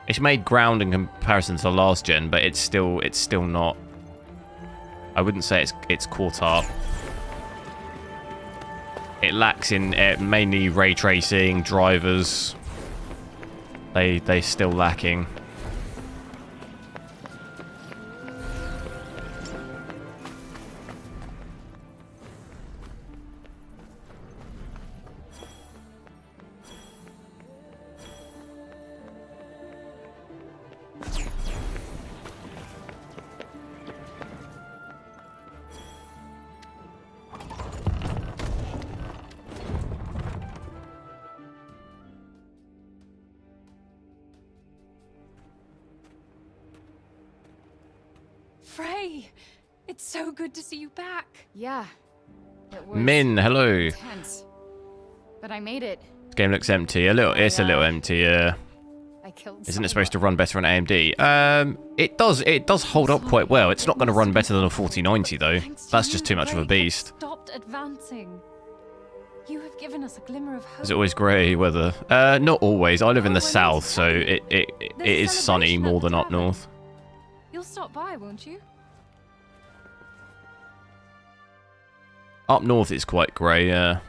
It's made ground in comparison to last gen, but it's still not. I wouldn't say it's caught up. It lacks in mainly ray tracing, drivers. They're still lacking. Frey, it's so good to see you back. Yeah. It was Min, hello. intense. But I made it. This game looks empty. It's a little empty, yeah. I killed Isn't it supposed to run better on AMD? It does hold up quite well. It's not going to run better than a 4090 though. That's just too much of a beast. Stopped advancing. You have given us a glimmer of hope. Is it always grey weather? Not always. I live in the south, so it is sunny more than up north. You'll stop by, won't you? Up north it's quite grey, yeah.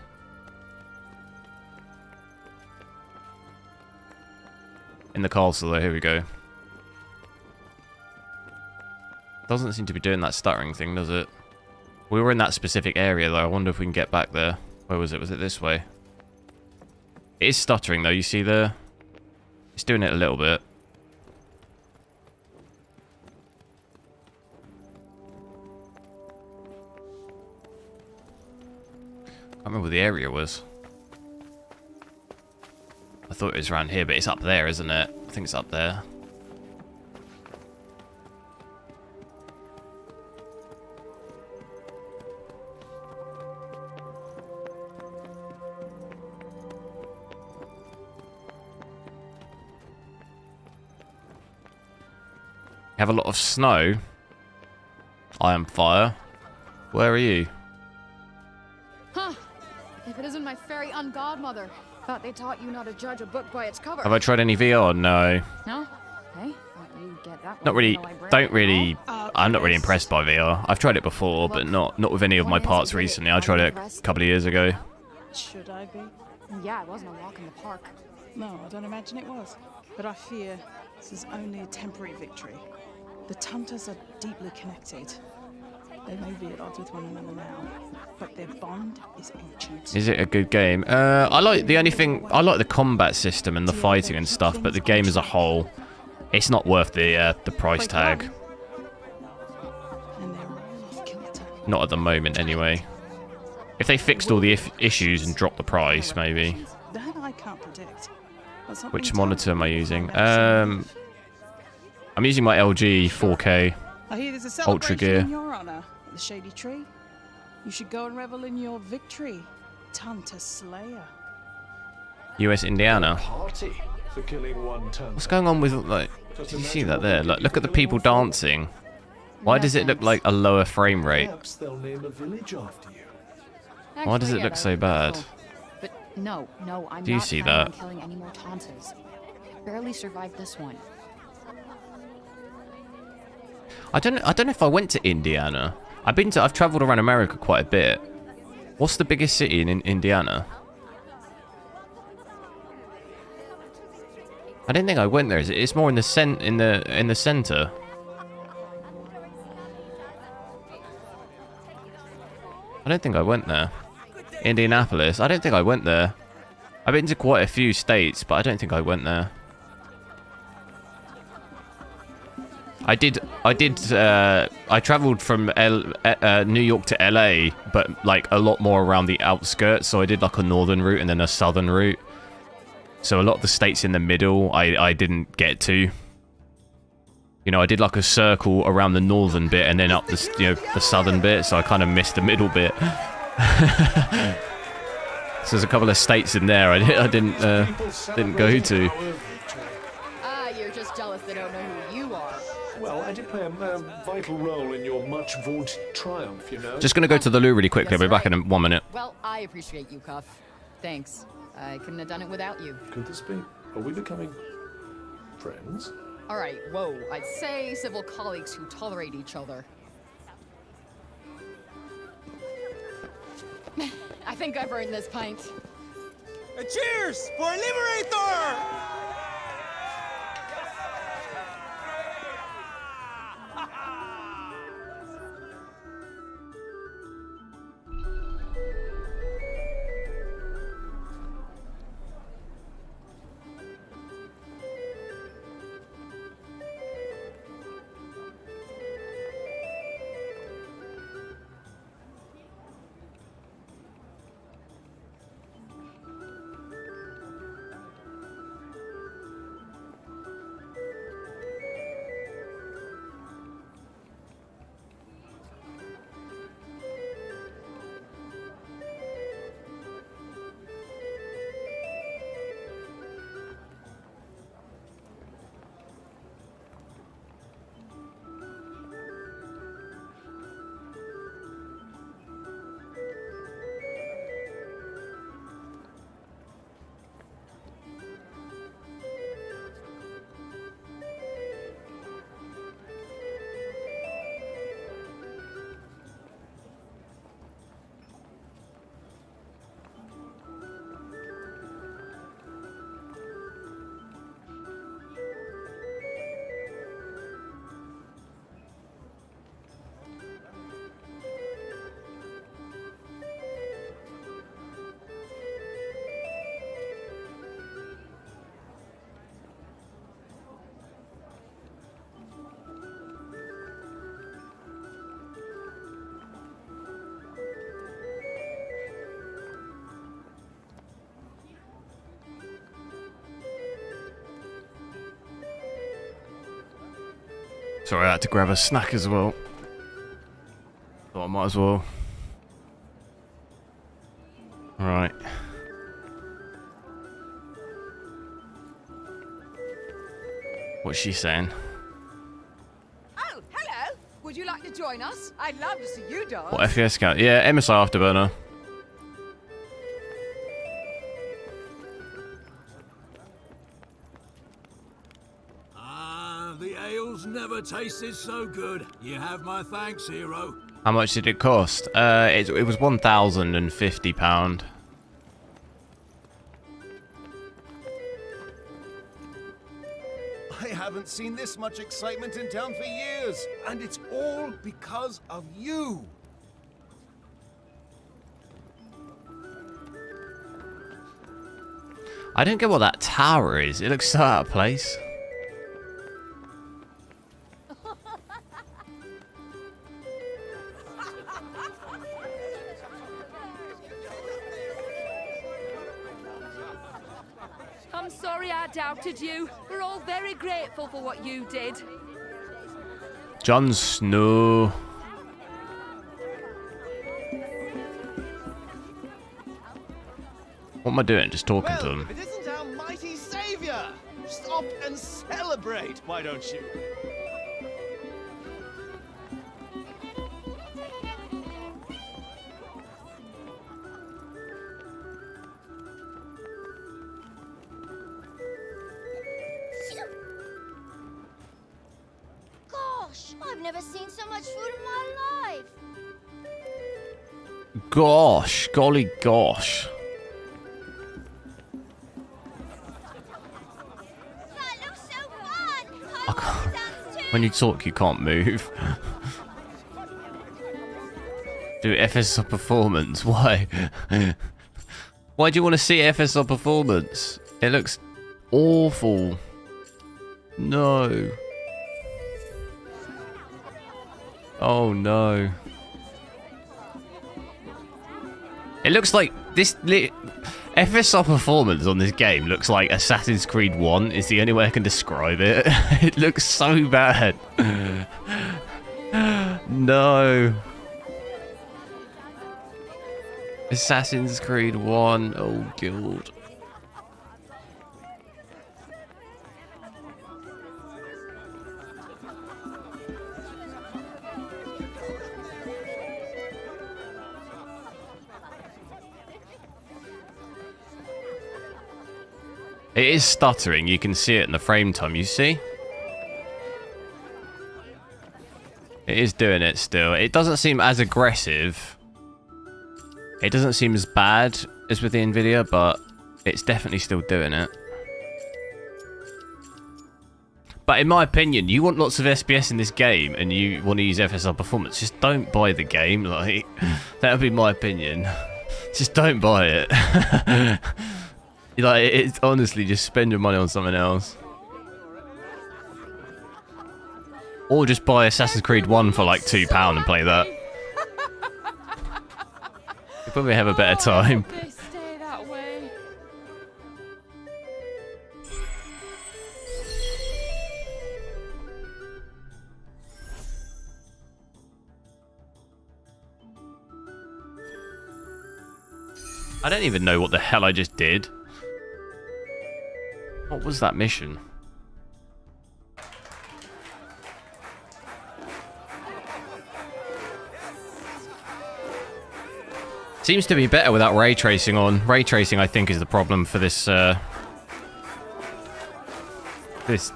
In the castle though, here we go. Doesn't seem to be doing that stuttering thing, does it? We were in that specific area though. I wonder if we can get back there. Where was it? Was it this way? It is stuttering though, you see there? It's doing it a little bit. I can't remember what the area was. I thought it was around here, but it's up there, isn't it? I think it's up there. Have a lot of snow. I am fire. Where are you? Huh. If it isn't my fairy ungodmother. Thought they taught you not to judge a book by its cover. Have I tried any VR? No. No? Okay. Thought you get that Not one really. from the librarian. Don't really. I'm not really impressed by VR. I've tried it before, but not with any of my parts recently. I tried it a couple of years ago. Should I be? Yeah, it wasn't a walk in the park. No, I don't imagine it was. But I fear this is only a temporary victory. The Tunters are deeply connected. They may be at odds with one another now, but their bond is ancient. Is it a good game? I like the combat system and the fighting and stuff, but the game as a whole, it's not worth the price tag. And they're all off kilter. Not at the moment, anyway. If they fixed all the issues and dropped the price, maybe. That I can't predict. But something Which tells monitor am I me using? better soon. I'm using my LG 4K. I hear there's a Ultra celebration gear. in your honor at the Shady Tree. You should go and revel in your victory, Tunter Slayer. US Indiana. Party for killing one ton. What's going on with, like, did you see that there? Like, look at the people dancing. Why does it look like a lower frame rate? Perhaps they'll name a village after you. Why does it Actually, look that so would be bad? cool. But no, I'm Do you not see planning that? on killing any more taunters. Barely survived this one. I don't know if I went to Indiana. I've traveled around America quite a bit. What's the biggest city in Indiana? I didn't think I went there. It's more in the center. I don't think I went there. Indianapolis. I don't think I went there. I've been to quite a few states, but I don't think I went there. I traveled from New York to LA, but like a lot more around the outskirts. So I did like a northern route and then a southern route. So a lot of the states in the middle, I didn't get to. You know, I did like a circle around the northern bit and then up the the southern bit. So I kind of missed the middle bit. So there's a couple of states in there I didn't go to. Ah, you're just jealous they don't know who you are. Well, I did play a vital role in your much vaunted triumph, you know. Just gonna go to the loo really quickly. I'll be back in 1 minute. Well, I appreciate you, Cuff. Thanks. I couldn't have done it without you. Could this be? Are we becoming friends? All right, whoa. I'd say civil colleagues who tolerate each other. I think I've earned this pint. Cheers for Liberator! Sorry, I had to grab a snack as well. Thought I might as well. Right. What's she saying? Oh, hello. Would you like to join us? I'd love to see you dance. What, FPS scout? Yeah, MSI Afterburner. The ale's never tasted so good. You have my thanks, hero. How much did it cost? It was £1,050. I haven't seen this much excitement in town for years, and it's all because of you. I don't get what that tower is. It looks so out of place. I'm sorry I doubted you. We're all very grateful for what you did. Jon Snow. What am I doing? Just talking to him. If it isn't our mighty savior! Stop and celebrate, why don't you? Gosh, I've never seen so much food in my life. Gosh, golly gosh. When you talk, you can't move. Do FSR performance. Why? Why do you want to see FSR performance? It looks awful. No. Oh no. It looks like this FSR performance on this game looks like Assassin's Creed 1 is the only way I can describe it. It looks so bad. No. Assassin's Creed 1. Oh god. It is stuttering. You can see it in the frame time. You see? It is doing it still. It doesn't seem as aggressive. It doesn't seem as bad as with the nvidia, but it's definitely still doing it. But in my opinion, you want lots of SPS in this game and you want to use FSR performance, just don't buy the game. Like, that would be my opinion. Just don't buy it. Like, it's honestly, just spend your money on something else. Or just buy Assassin's Creed 1 for like £2 and play that. You'll probably have a better time. They stay that way. I don't even know what the hell I just did. What was that mission? Seems to be better without ray tracing on. Ray tracing, I think, is the problem for this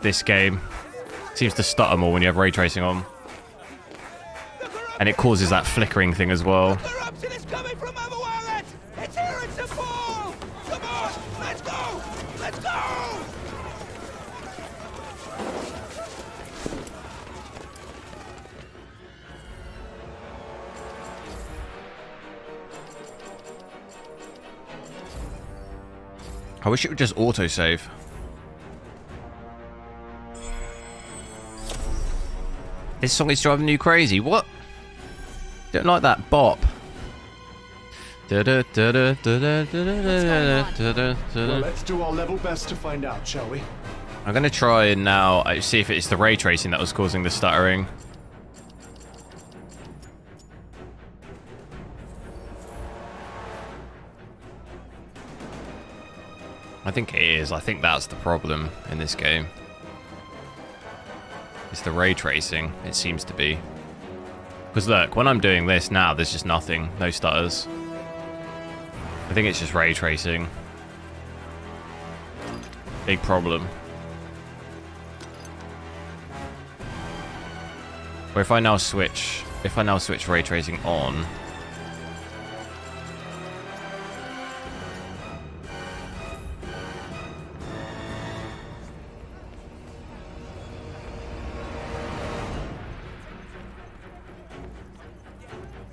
this game. Seems to stutter more when you have ray tracing on, and it causes that flickering thing as well. Corruption is coming from everywhere! It's here in St. Paul! Come on, let's go! Let's go! I wish it would just autosave. This song is driving you crazy. What? Don't like that bop. Well, let's do our level best to find out, shall we? I'm going to try and now see if it's the ray tracing that was causing the stuttering. I think it is. I think that's the problem in this game. It's the ray tracing, it seems to be. Because look, when I'm doing this now, there's just nothing. No stutters. I think it's just ray tracing. Big problem. Or if I now switch ray tracing on,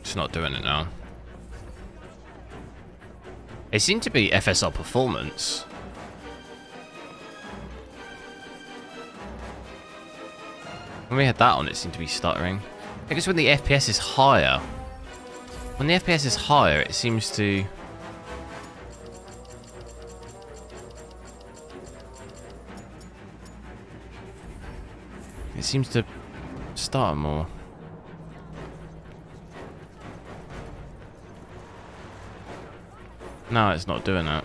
it's not doing it now. It seemed to be FSR performance. When we had that on, it seemed to be stuttering. I guess when the FPS is higher, it seems to... It seems to stutter more. No, it's not doing that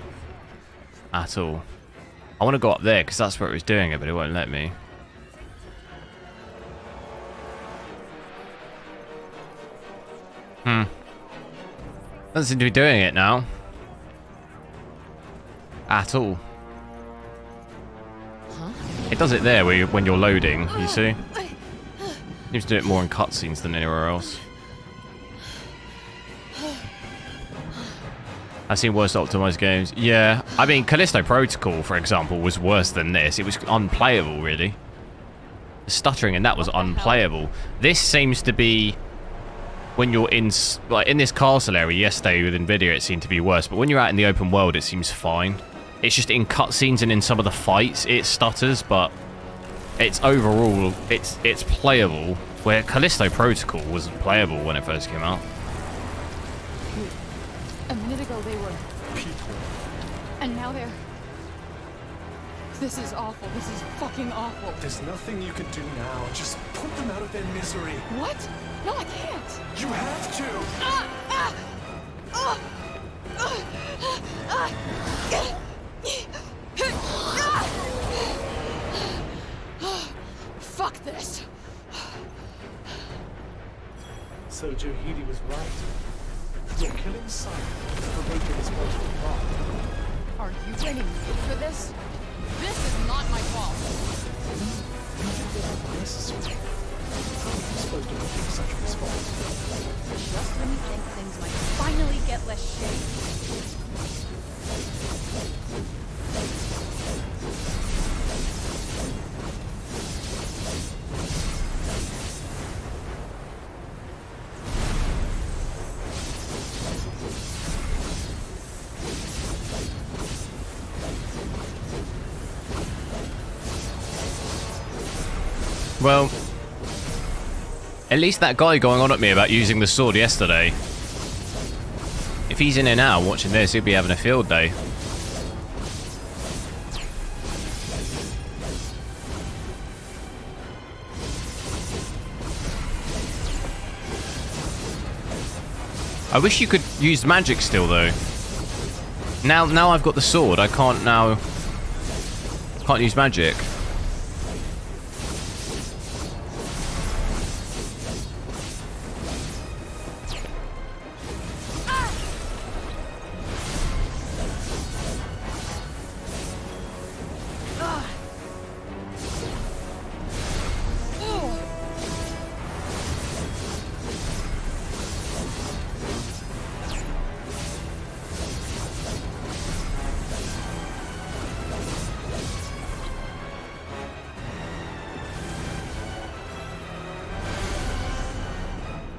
at all. I want to go up there because that's where it was doing it, but it won't let me. Doesn't seem to be doing it now. At all. Huh? It does it there when you're loading, you see? Seems to do it more in cutscenes than anywhere else. I've seen worse optimized games. Yeah, I mean, Callisto Protocol, for example, was worse than this. It was unplayable, really. stuttering, and that was unplayable. This seems to be when you're in like in this castle area. Yesterday with nvidia it seemed to be worse, but when you're out in the open world it seems fine. It's just in cutscenes and in some of the fights it stutters, but it's overall it's playable. Where Callisto Protocol wasn't playable when it first came out. A minute ago they were people, and now they're... This is awful. This is fucking awful. There's nothing you can do now. Just put them out of their misery. What? No, I can't. You have to. Fuck this. So Johidi was right. Your killing son provoking his mortal wrath. Are you blaming me for this? This is not my fault. Unnecessary. How are you supposed to make such a response? Just when you think things might finally get less shady. Well, at least that guy going on at me about using the sword yesterday, if he's in here now watching this, he'll be having a field day. I wish you could use magic still though. Now I've got the sword, I can't use magic.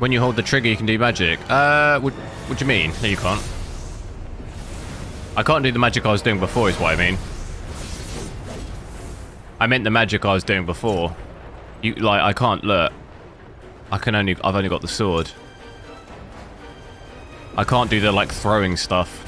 When you hold the trigger, you can do magic. What do you mean? No, you can't. I can't do the magic I was doing before, is what I mean. I meant the magic I was doing before. I can't look. I've only got the sword. I can't do the, like, throwing stuff.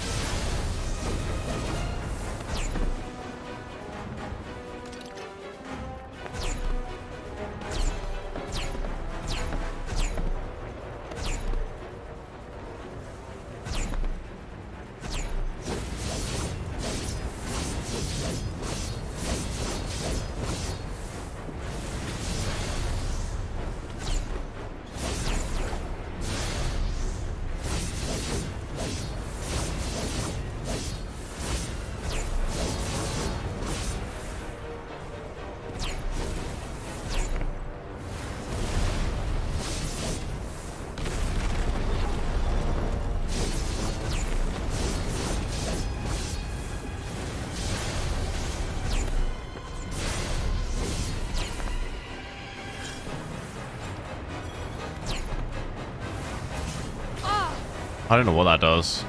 I don't know what that does.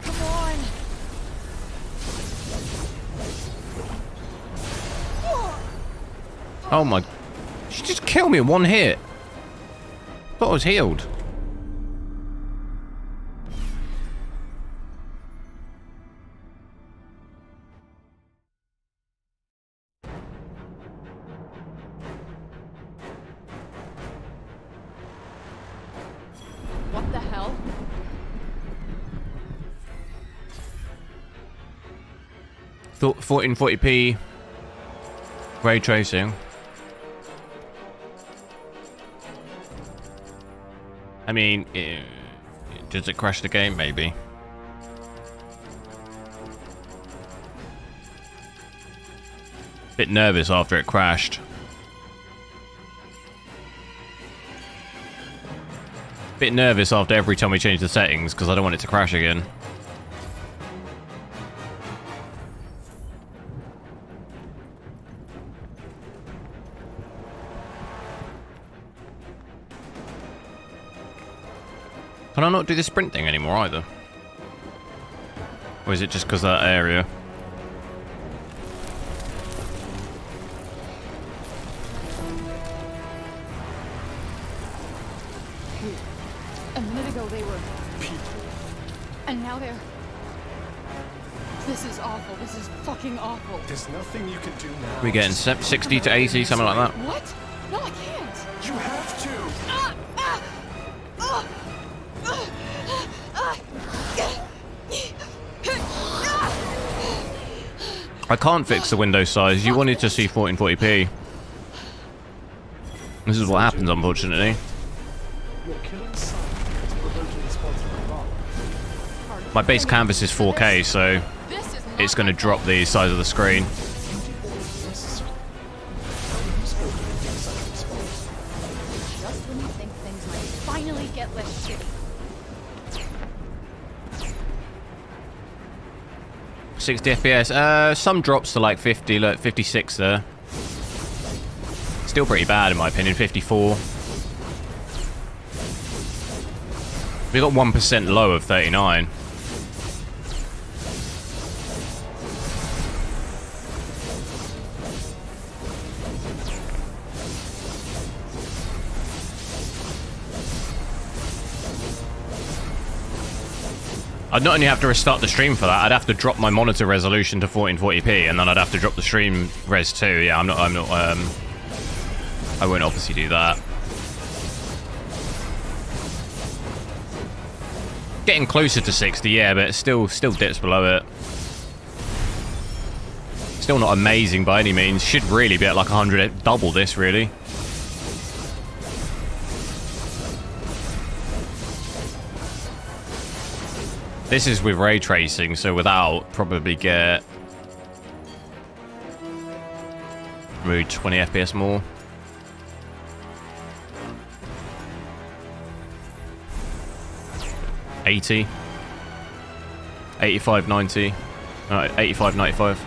Come on. Oh my... She just killed me in one hit. Thought I was healed. What the hell? 1440p ray tracing. I mean, does it crash the game? Maybe. Bit nervous after it crashed. Bit nervous after every time we change the settings because I don't want it to crash again. Can I not do the sprint thing anymore either? Or is it just because of that area? A minute ago they were people. And now they're... This is awful. This is fucking awful. There's nothing you can do now. We getting 60 to 80, something like that? What? No, I can't. You have to. I can't fix the window size. You wanted to see 1440p. This is what happens, unfortunately. Your killing son is provoked a response from above. My base canvas is 4K, so it's going to drop the size of the screen. Just when you think things might finally get less shitty. 60 FPS. Some drops to like 50, look, 56 there. Still pretty bad in my opinion, 54. We got 1% low of 39. I'd not only have to restart the stream for that, I'd have to drop my monitor resolution to 1440p, and then I'd have to drop the stream res too. Yeah, I won't obviously do that. Getting closer to 60, yeah, but it still dips below it. Still not amazing by any means. Should really be at like 100, double this really. This is with ray tracing, so without, probably get maybe 20 FPS more. $80, 85, 90, 85, 95.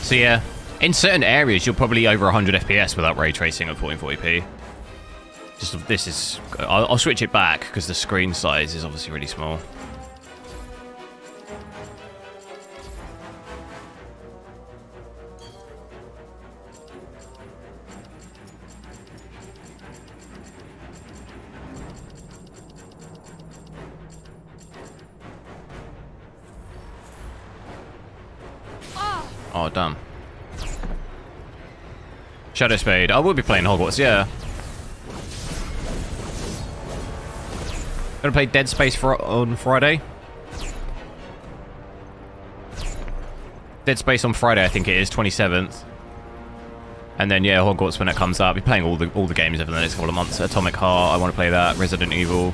So yeah, in certain areas you're probably over 100 FPS without ray tracing at 1440p. Just this is, I'll switch it back because the screen size is obviously really small. Oh, damn. Shadow Spade. I will be playing Hogwarts, yeah. Gonna play Dead Space on Friday. Dead Space on Friday, I think it is, 27th. And then, yeah, Hogwarts when it comes out. I'll be playing all the games over the next couple of months. Atomic Heart, I want to play that. Resident Evil.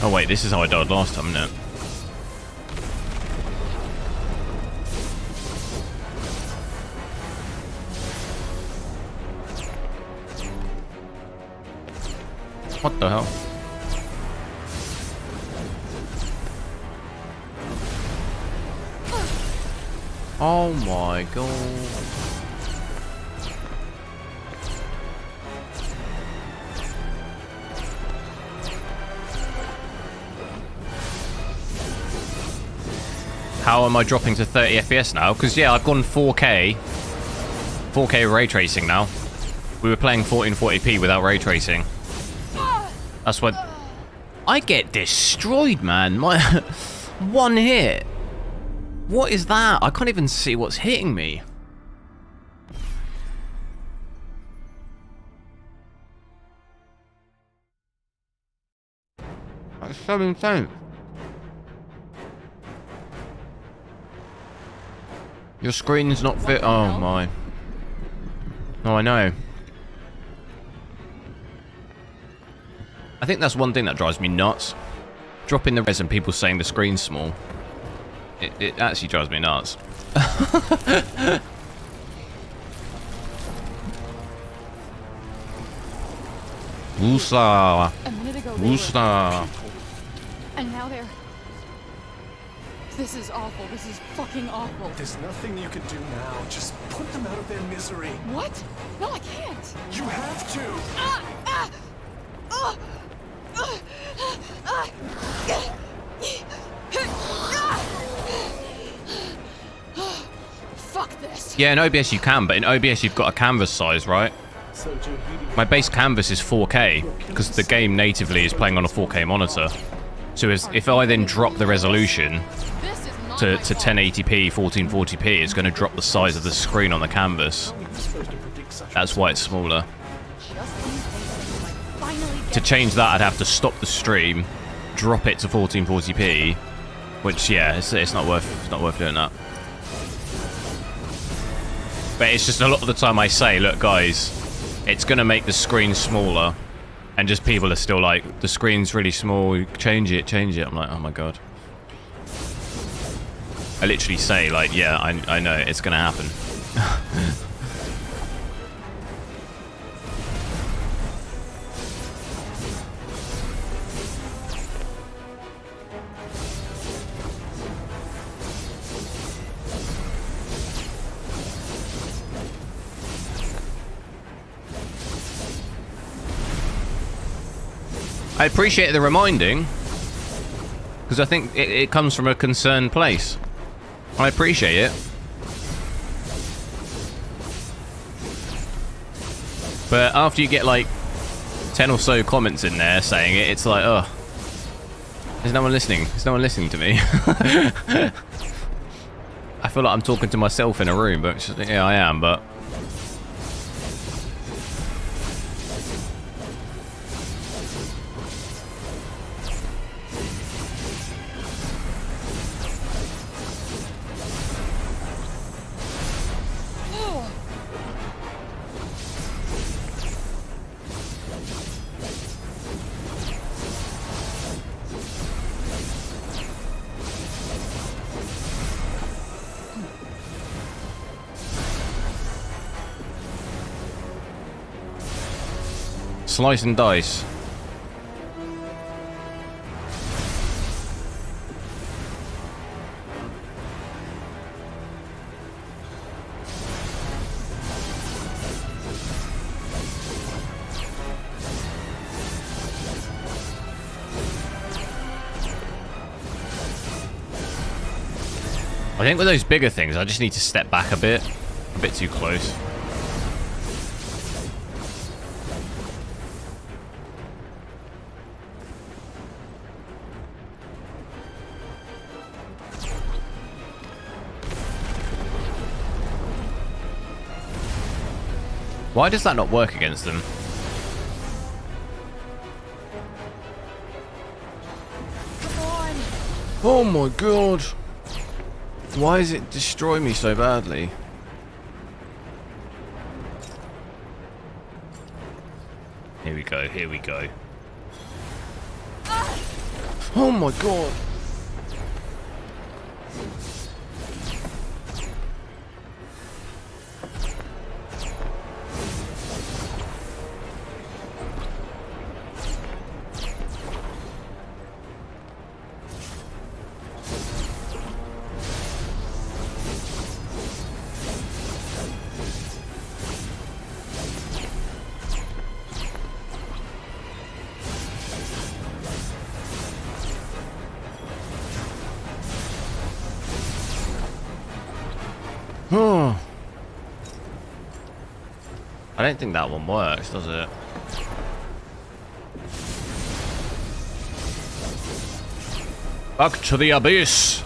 Oh wait, this is how I died last time, isn't it? What the hell? Oh my god. How am I dropping to 30 FPS now? Because, yeah, I've gone 4K. 4K ray tracing now. We were playing 1440p without ray tracing. That's what... I get destroyed, man. My one hit. What is that? I can't even see what's hitting me. That's so insane. Your screen's not fit. Oh my. Oh, I know. I think that's one thing that drives me nuts. Dropping the res and people saying the screen's small. It actually drives me nuts. Woosa. A minute ago they were Woosa. people. And now they're... This is awful. This is fucking awful. There's nothing you can do now. Just put them out of their misery. What? No, I can't. You have to. Fuck this. Yeah, in OBS you can, but in OBS you've got a canvas size, right? My base canvas is 4K, because the game natively is playing on a 4K monitor. So if I then drop the resolution to 1080p, 1440p, it's going to drop the size of the screen on the canvas. That's why it's smaller. To change that, I'd have to stop the stream, drop it to 1440p, which, yeah, it's not worth doing that. But it's just a lot of the time I say, look, guys, it's going to make the screen smaller. And just people are still like, the screen's really small, change it. I'm like, oh my god. I literally say, like, yeah, I know, it's going to happen. I appreciate the reminding, because I think it comes from a concerned place. I appreciate it. But after you get like 10 or so comments in there saying it, it's like, oh, there's no one listening. There's no one listening to me. I feel like I'm talking to myself in a room, but yeah, I am, but... Slice and dice. I think with those bigger things, I just need to step back a bit too close. Why does that not work against them? Oh my god. Why does it destroy me so badly? Here we go, here we go. Oh my god. I don't think that one works, does it? Back to the abyss!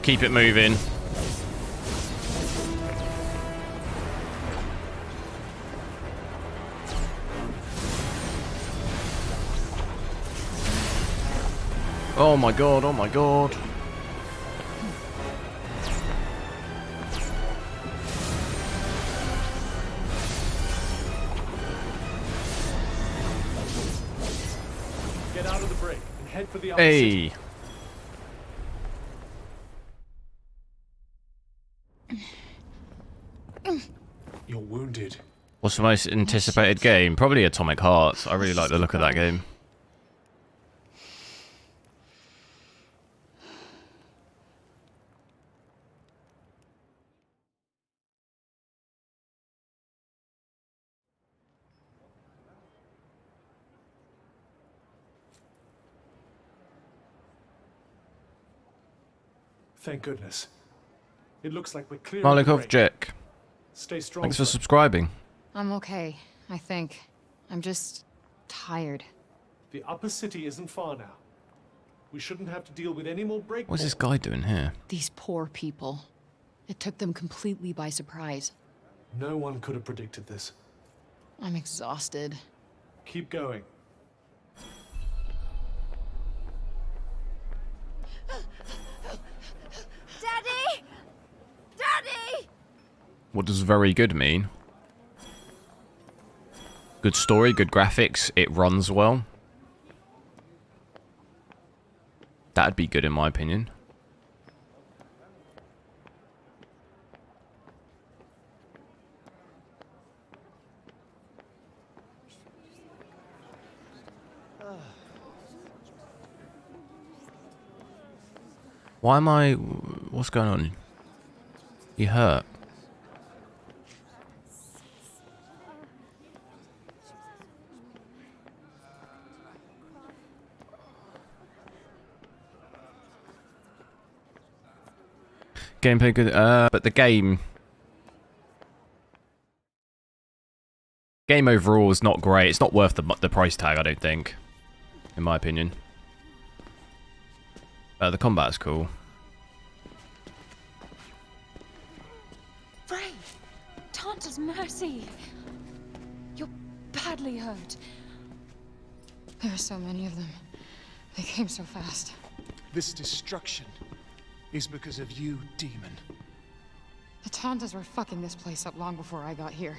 Keep it moving. Oh my god, oh my god. Get out of the break and head for the upper city. Hey. You're wounded. What's the most anticipated game? Probably Atomic Heart. I really like the look of that game. Thank goodness. It looks like we're clear. Malikov Jack. Stay strong. Thanks for sir. subscribing. I'm okay, I think. I'm just tired. The upper city isn't far now. We shouldn't have to deal with any more break. What's this guy doing here? These poor people. It took them completely by surprise. No one could have predicted this. I'm exhausted. Keep going. Daddy! Daddy! What does very good mean? Good story, good graphics, it runs well. That'd be good in my opinion. Why am I... What's going on? You hurt? Gameplay good, but the game overall is not great. It's not worth the price tag, I don't think, in my opinion. The combat's cool. Frey! Tanta's mercy! You're badly hurt. There are so many of them. They came so fast. This destruction is because of you, demon. The Tantas were fucking this place up long before I got here.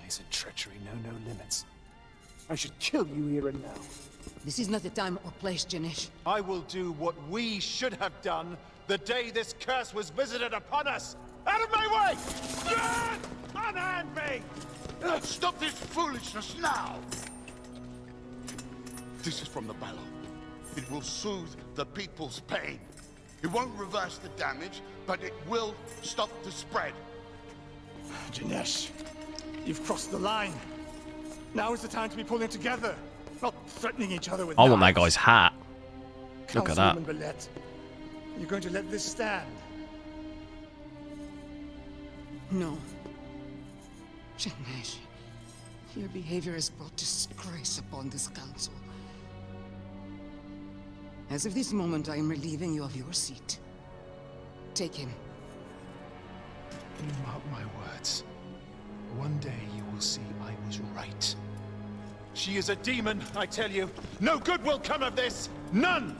Lies and treachery know no limits. I should kill you here and now. This is not the time or place, Janesh. I will do what we should have done the day this curse was visited upon us. Out of my way! Unhand me! Stop this foolishness now! This is from the Balor. It will soothe the people's pain. It won't reverse the damage, but it will stop the spread. Janesh, you've crossed the line. Now is the time to be pulling together, not threatening each other with I want that knives. guy's hat. Look at that. Councilwoman Belette, you're going to let this stand? No. Janesh, your behavior has brought disgrace upon this council. As of this moment, I am relieving you of your seat. Take him. Mark my words. One day you will see I was right. She is a demon, I tell you. No good will come of this. None!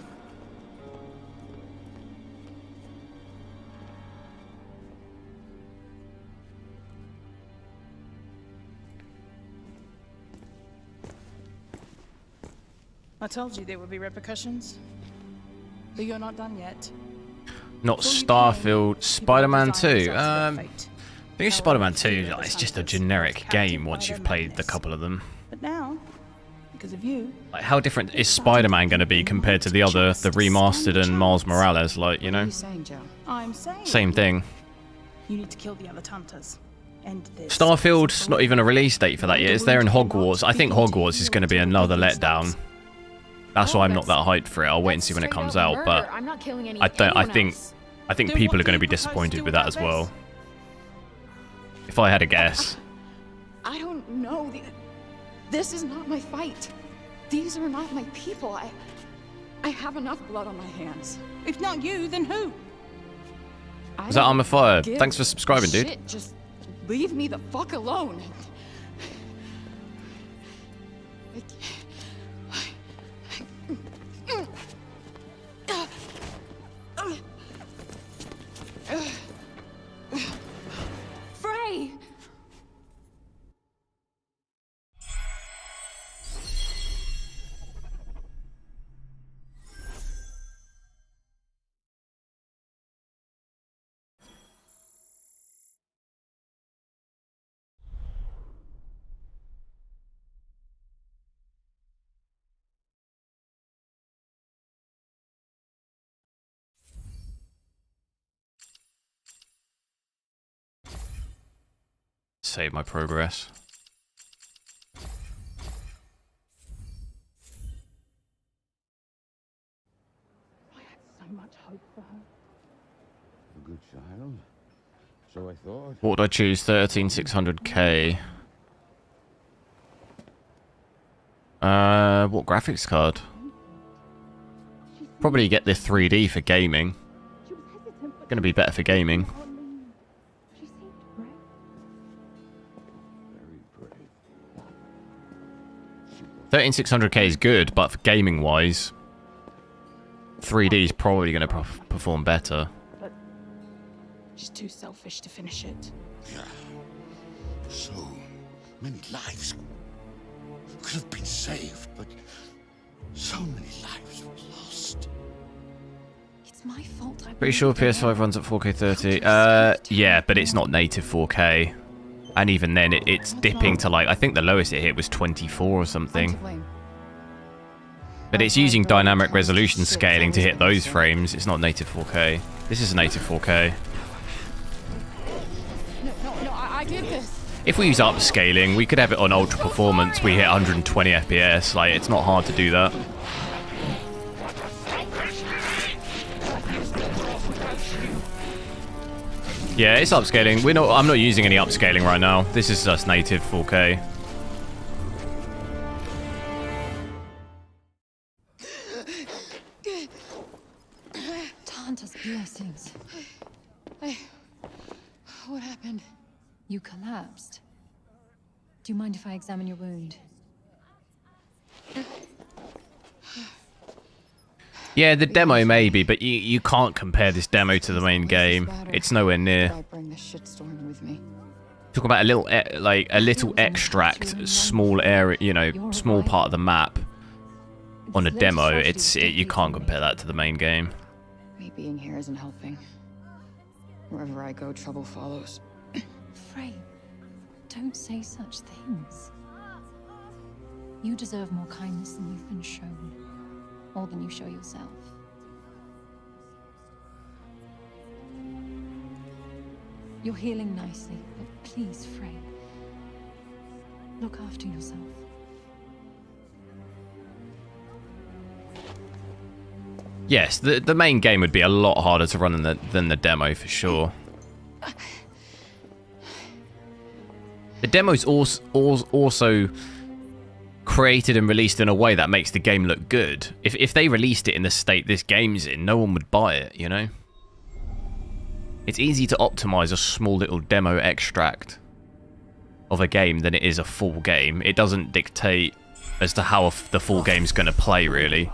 I told you there would be repercussions. But you're not done yet. Not Starfield, Spider-Man 2. I think Spider-Man 2 it's just a generic game once you've played a couple of them. But now, because of you, Like, how different is Spider-Man going to be compared to the remastered and Miles Morales? Like, you What are know, you saying, Joe? I'm saying same thing. you need to kill the other Tantas. End this. Starfield's not even a release date for that yet. It's there in Hogwarts. I think Hogwarts is going to be another letdown. That's why I'm not that hyped for it. I'll wait and see when it comes out. But I'm not killing any I think else. people are going to be disappointed with that as well. If I had a guess. I don't know. This is not my fight. These are not my people. I have enough blood on my hands. If not you, then who? Is that Armor Fire? Thanks for subscribing, dude. Shit, just leave me the fuck alone. Frey! save my progress. I had so much hope for her. A good child. So I thought. What would I choose? 13600K. What graphics card? Probably get the 3D for gaming. Gonna be better for gaming. 13600K is good, but for gaming wise, 3D is probably gonna perform better. But she's too selfish to finish it. Yeah. So many lives could have been saved, but so many lives were lost. It's my fault. Pretty sure PS5 runs at 4K 30. Yeah, but it's not native 4K. And even then, it's dipping to like, I think the lowest it hit was 24 or something. But it's using dynamic resolution scaling to hit those frames. It's not native 4K. This is native 4K. No, I did this. If we use upscaling, we could have it on ultra performance. We hit 120 FPS. Like, it's not hard to do that. Yeah, it's upscaling. I'm not using any upscaling right now. This is just native 4K. Tanta's blessings. Hey, what happened? You collapsed. Do you mind if I examine your wound? Yeah, the demo maybe, but you can't compare this demo to the main game. It's nowhere near. Talk about a little a little extract, small area, you know, small part of the map on a demo. You can't compare that to the main game. Me being here isn't helping. Wherever I go, trouble follows. Frey, don't say such things. You deserve more kindness than you've been shown. More than you show yourself. You're healing nicely, but please, Frey, look after yourself. Yes, the main game would be a lot harder to run than the demo for sure. The demo's also created and released in a way that makes the game look good. If they released it in the state this game's in, no one would buy it, you know? It's easy to optimize a small little demo extract of a game than it is a full game. It doesn't dictate as to how the full game's going to play, really.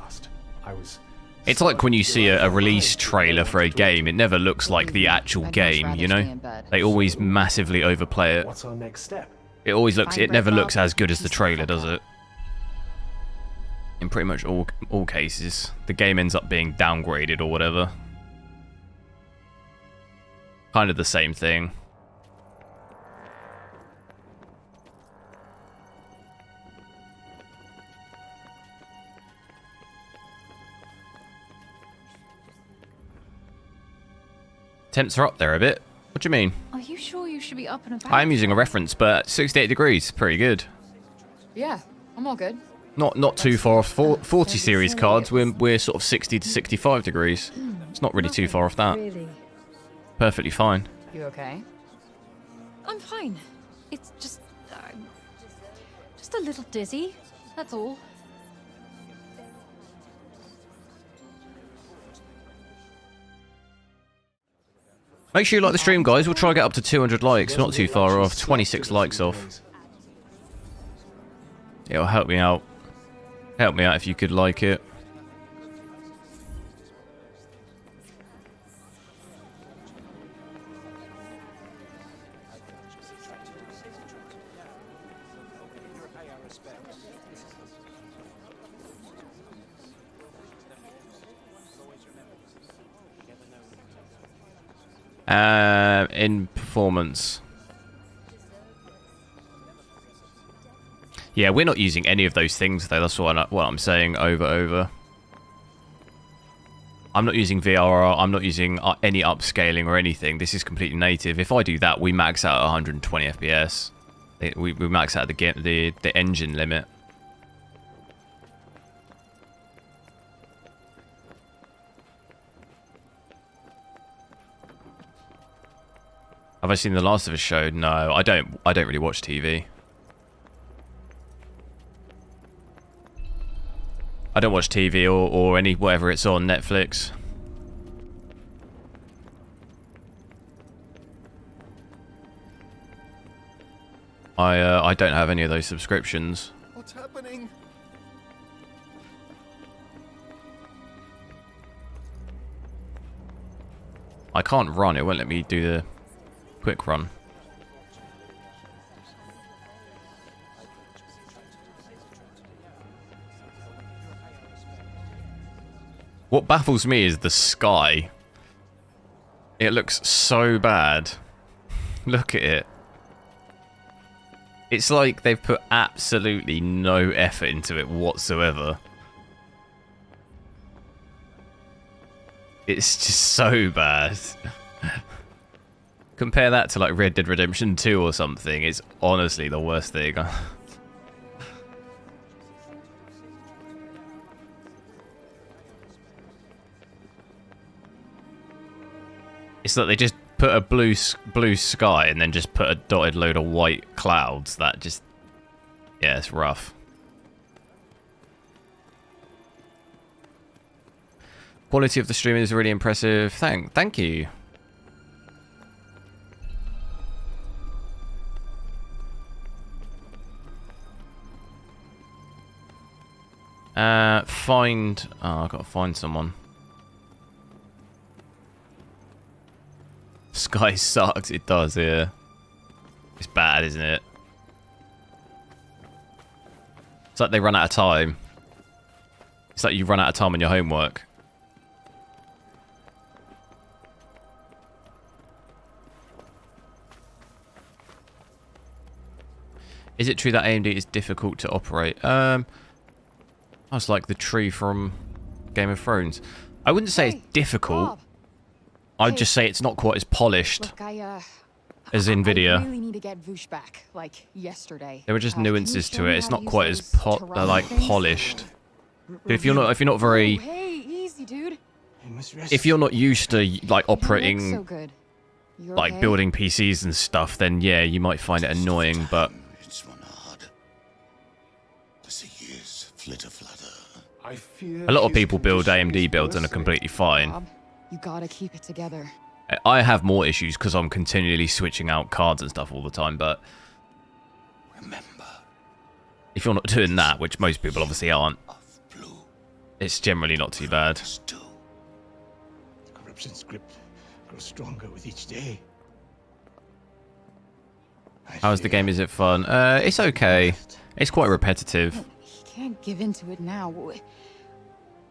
It's like when you see a release trailer for a game, it never looks like the actual game, you know? They always massively overplay it. What's our next step? It never looks as good as the trailer, does it? In pretty much all cases, the game ends up being downgraded or whatever. Kind of the same thing. Temps are up there a bit. What do you mean? Are you sure you should be up and about? I'm using a reference, but 68 degrees, pretty good. Yeah, I'm all good. Not too far off 40 series cards. We're sort of 60 to 65 degrees. It's not really too far off that. Perfectly fine. You okay? I'm fine. It's just a little dizzy. That's all. Make sure you like the stream, guys. We'll try to get up to 200 likes. Not too far off. 26 likes off. It'll help me out. Help me out if you could like it. In performance. Yeah, we're not using any of those things though. That's what I'm saying over. I'm not using VRR. I'm not using any upscaling or anything. This is completely native. If I do that, we max out at 120 FPS. We max out the engine limit. Have I seen The Last of Us show? No, I don't really watch TV. I don't watch TV or any whatever it's on Netflix. I don't have any of those subscriptions. What's happening? I can't run. It won't let me do the quick run. What baffles me is the sky. It looks so bad. Look at it. It's like they've put absolutely no effort into it whatsoever. It's just so bad. Compare that to like Red Dead Redemption 2 or something. It's honestly the worst thing. It's like they just put a blue sky and then just put a dotted load of white clouds. That just... yeah, it's rough. Quality of the stream is really impressive. Thank you. Find... oh, I've got to find someone. Sky sucks. It does, yeah. It's bad, isn't it? It's like they run out of time. It's like you run out of time on your homework. Is it true that AMD is difficult to operate? That's like the tree from Game of Thrones. I wouldn't say it's difficult. Bob. I'd just say it's not quite as polished Look, as nVidia. I really need to get Voosh back, like yesterday. There were just nuances can to you it. show It's me not how quite to as use those to like things? polished. If you're not very, Oh, hey, easy, dude. if you're not used to like You don't operating, look so good. You like okay? building PCs and stuff, then yeah, you might find it annoying. But It's one hard. As the years flitter-flutter. I fear a lot of his people build condition AMD is builds and are worsening. completely fine. Bob, you gotta keep it together. I have more issues because I'm continually switching out cards and stuff all the time. But Remember, if you're not doing that, which most people obviously aren't, it's generally not too bad. The corruption's grip grows stronger with each day. How's the game? Is it fun? It's okay. It's quite repetitive. He can't give in to it now.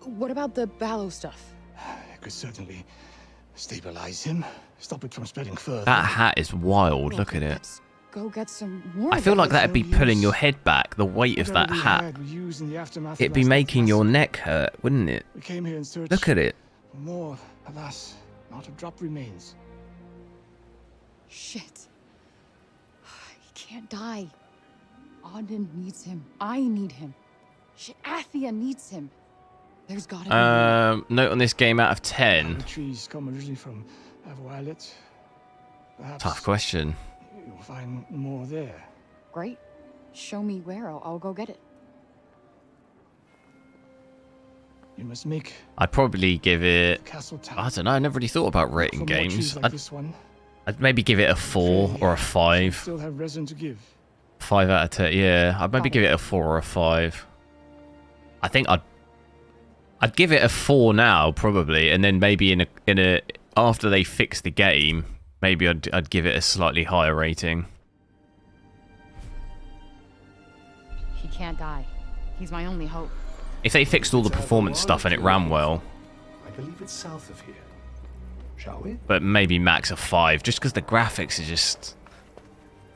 What about the Ballo stuff? I could certainly stabilize him, stop it from spreading further. That hat is wild. Look at it. Let's go get some more. I feel like Ballos. that'd be pulling your head back. The weight of that hat. It'd be making your neck hurt, wouldn't it? We came here in search Look at it. for more, alas, not a drop remains. Shit. He can't die. Auden needs him. I need him. Athia needs him. There's gotta be Note on this game out of 10. The trees come originally from Violet. Perhaps Tough question. you'll find more there. Great. Show me where. I'll go get it. You must make I'd probably give it... Castle Town. I don't know. I never really thought about rating for more trees games. like this one. I'd maybe give it a 4 or a 5. Still have resin to give. 5 out of 10. Yeah, I'd maybe give it a 4 or a 5. I think I'd give it a 4 now, probably, and then maybe in a after they fix the game, maybe I'd give it a slightly higher rating. He can't die. He's my only hope. If they fixed all the performance stuff and it ran well, I believe it's south of here. Shall we? but maybe max a 5, just because the graphics are just...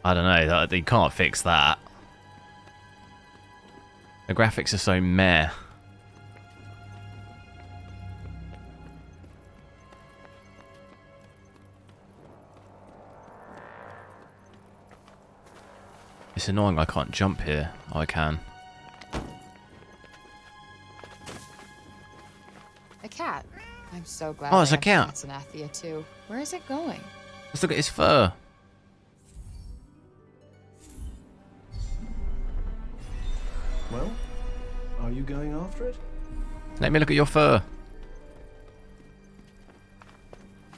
I don't know, you can't fix that. The graphics are so meh. It's annoying I can't jump here. Oh, I can. A cat. I'm so glad. Oh, it's they a have cat. Cats in Athia too. Where is it going? Let's look at his fur. Well, are you going after it? Let me look at your fur.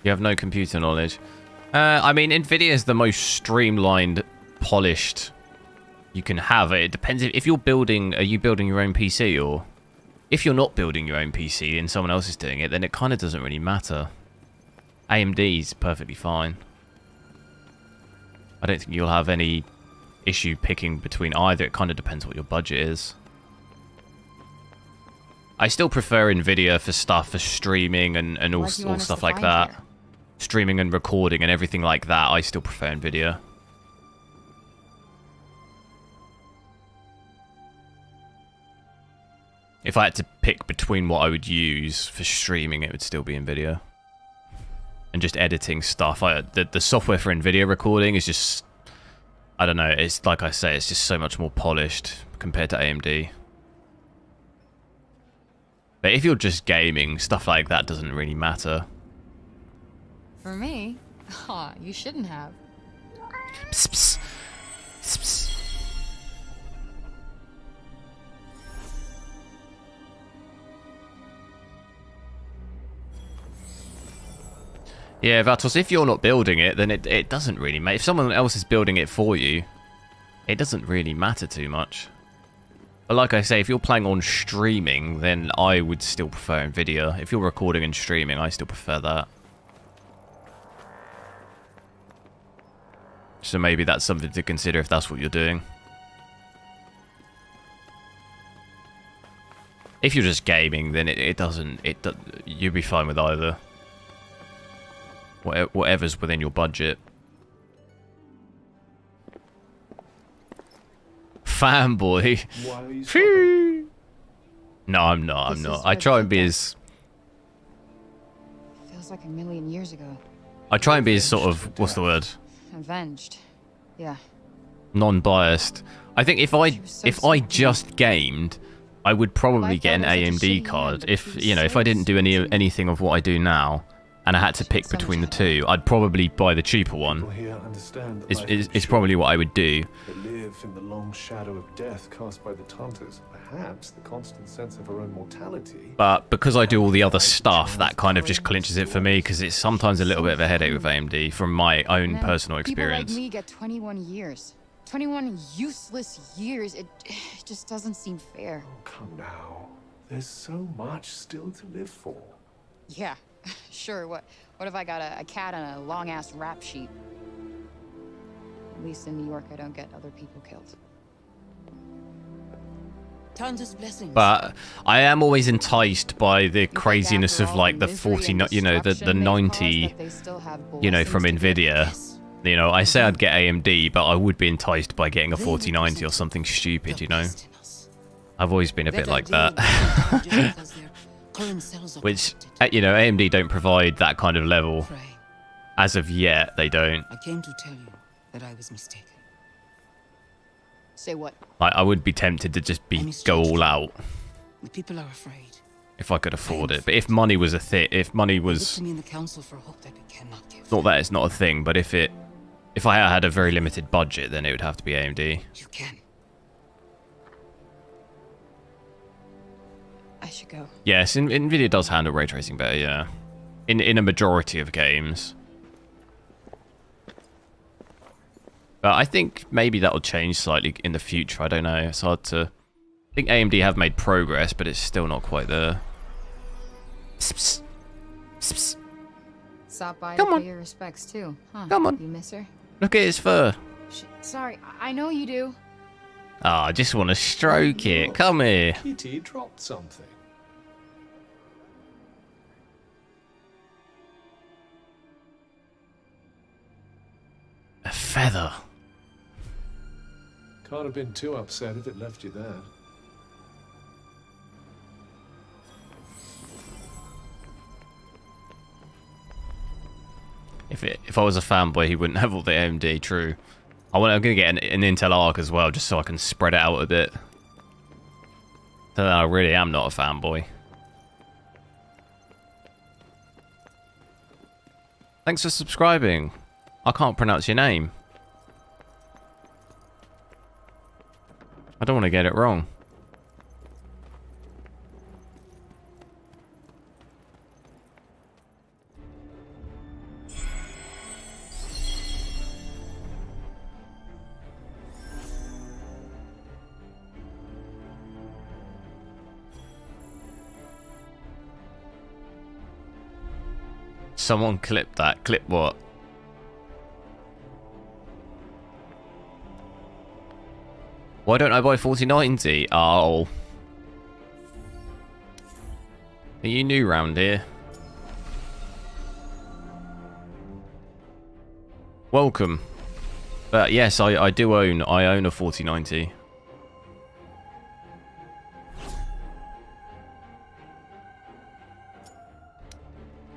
You have no computer knowledge. I mean, NVIDIA is the most streamlined, polished you can have. It depends if you're building. Are you building your own PC, or if you're not building your own PC and someone else is doing it, then it kind of doesn't really matter. AMD is perfectly fine. I don't think you'll have any issue picking between either. It kind of depends what your budget is. I still prefer NVIDIA for stuff for streaming and all stuff like that. Here? Streaming and recording and everything like that, I still prefer NVIDIA. If I had to pick between what I would use for streaming, it would still be NVIDIA. And just editing stuff. The software for NVIDIA recording is just... I don't know, it's like I say, it's just so much more polished compared to AMD. But if you're just gaming, stuff like that doesn't really matter. For me? Aw, you shouldn't have. Psst, psst. Psst, psst. Yeah, Vatos, if you're not building it, then it doesn't really matter. If someone else is building it for you, it doesn't really matter too much. But like I say, if you're playing on streaming, then I would still prefer NVIDIA. If you're recording and streaming, I still prefer that. So maybe that's something to consider if that's what you're doing. If you're just gaming, then you'll be fine with either. Whatever's within your budget. Fanboy. Why are you stopping? No, I'm not. I try and be as... Feels like a million years ago. I try and be as sort of... What's the word? Avenged. Yeah. Non-biased. I think if I just gamed, I would probably get an AMD card. If I didn't do anything of what I do now, and I had to pick between the two, I'd probably buy the cheaper one. It's probably what I would do. They live in the long shadow of death cast by the Taunters. Perhaps the constant sense of our own mortality. But because I do all the other stuff, that kind of just clinches it for me, because it's sometimes a little bit of a headache with AMD from my own personal experience. People like me get 21 years. 21 useless years. It just doesn't seem fair. Oh, come now. There's so much still to live for. Yeah, sure. What if I got a cat on a long-ass rap sheet? At least in New York, I don't get other people killed. Tons blessings. But I am always enticed by the craziness of like the 40, the 90, from NVIDIA. I say I'd get AMD, but I would be enticed by getting a 4090 or something stupid, I've always been a bit like that. Which, AMD don't provide that kind of level. As of yet, they don't. I came to tell you that I was mistaken. Say what? I would be tempted to just go all out. The people are afraid. If I could afford it. But if money was a thing, if money was... In the council for hope that we cannot give. Not that it's not a thing, but if I had a very limited budget, then it would have to be AMD. You can. I should go. Yes, NVIDIA does handle ray tracing better, yeah. In a majority of games. But I think maybe that'll change slightly in the future. I don't know. It's hard to... I think AMD have made progress, but it's still not quite there. Psst, psst, psst. Stop by to pay your respects, too. Huh? Come on. You miss her? Look at his fur. Sorry, I know you do. I just want to stroke it. Come here. Kitty dropped something. A feather. Can't have been too upset if it left you there. If I was a fanboy, he wouldn't have all the AMD. True. I'm going to get an Intel Arc as well, just so I can spread it out a bit. So that I really am not a fanboy. Thanks for subscribing. I can't pronounce your name. I don't want to get it wrong. Someone clip that. Clip what? Why don't I buy 4090? Oh. Are you new round here? Welcome. But yes, I do own a 4090.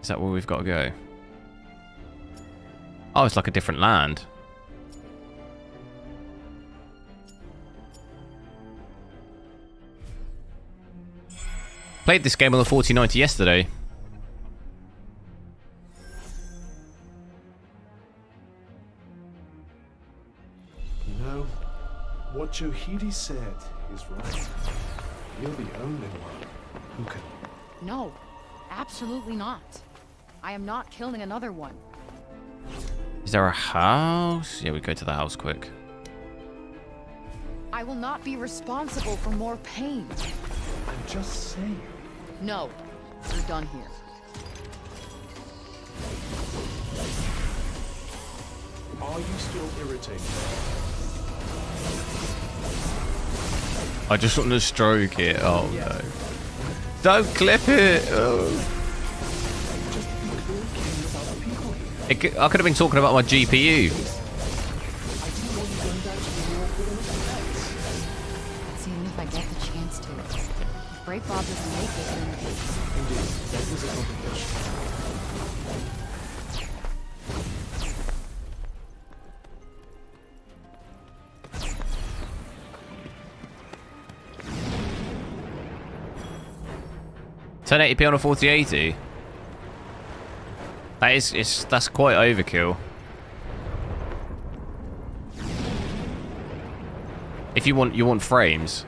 Is that where we've got to go? Oh, it's like a different land. Played this game on the 4090 yesterday. You know, what Johidi said is right. You're the only one who can... No, absolutely not. I am not killing another one. Is there a house? Yeah, we go to the house quick. I will not be responsible for more pain. I'm just saying. No, you're done here. Are you still irritated? I just want to stroke it. Oh no. Don't clip it. Oh. I could have been talking about my GPU. Seeing if I get the chance to. If Break Bob doesn't make it, then... Indeed, that is a complication. $1080p on a 4080. That's quite overkill. If you want frames,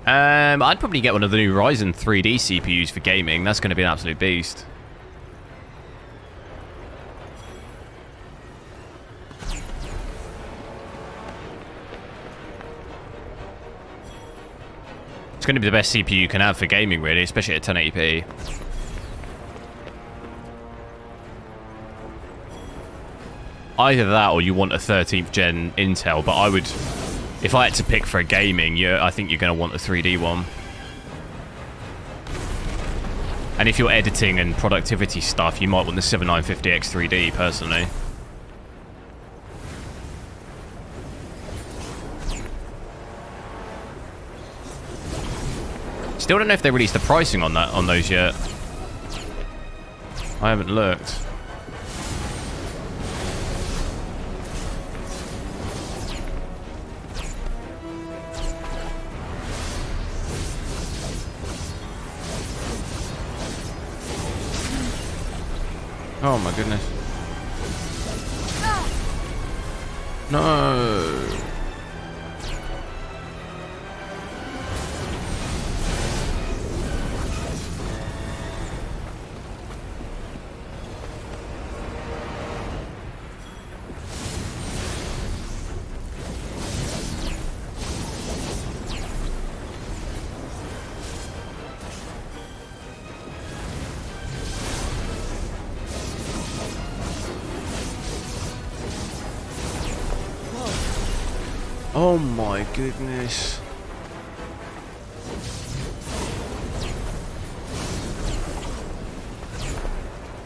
I'd probably get one of the new Ryzen 3D CPUs for gaming. That's going to be an absolute beast. It's going to be the best CPU you can have for gaming, really, especially at 1080p. Either that or you want a 13th gen Intel, but I would, if I had to pick for a gaming, I think you're going to want a 3D one. And if you're editing and productivity stuff, you might want the 7950X 3D, personally. Still don't know if they released the pricing on those yet. I haven't looked. Oh my goodness. No. Oh my goodness.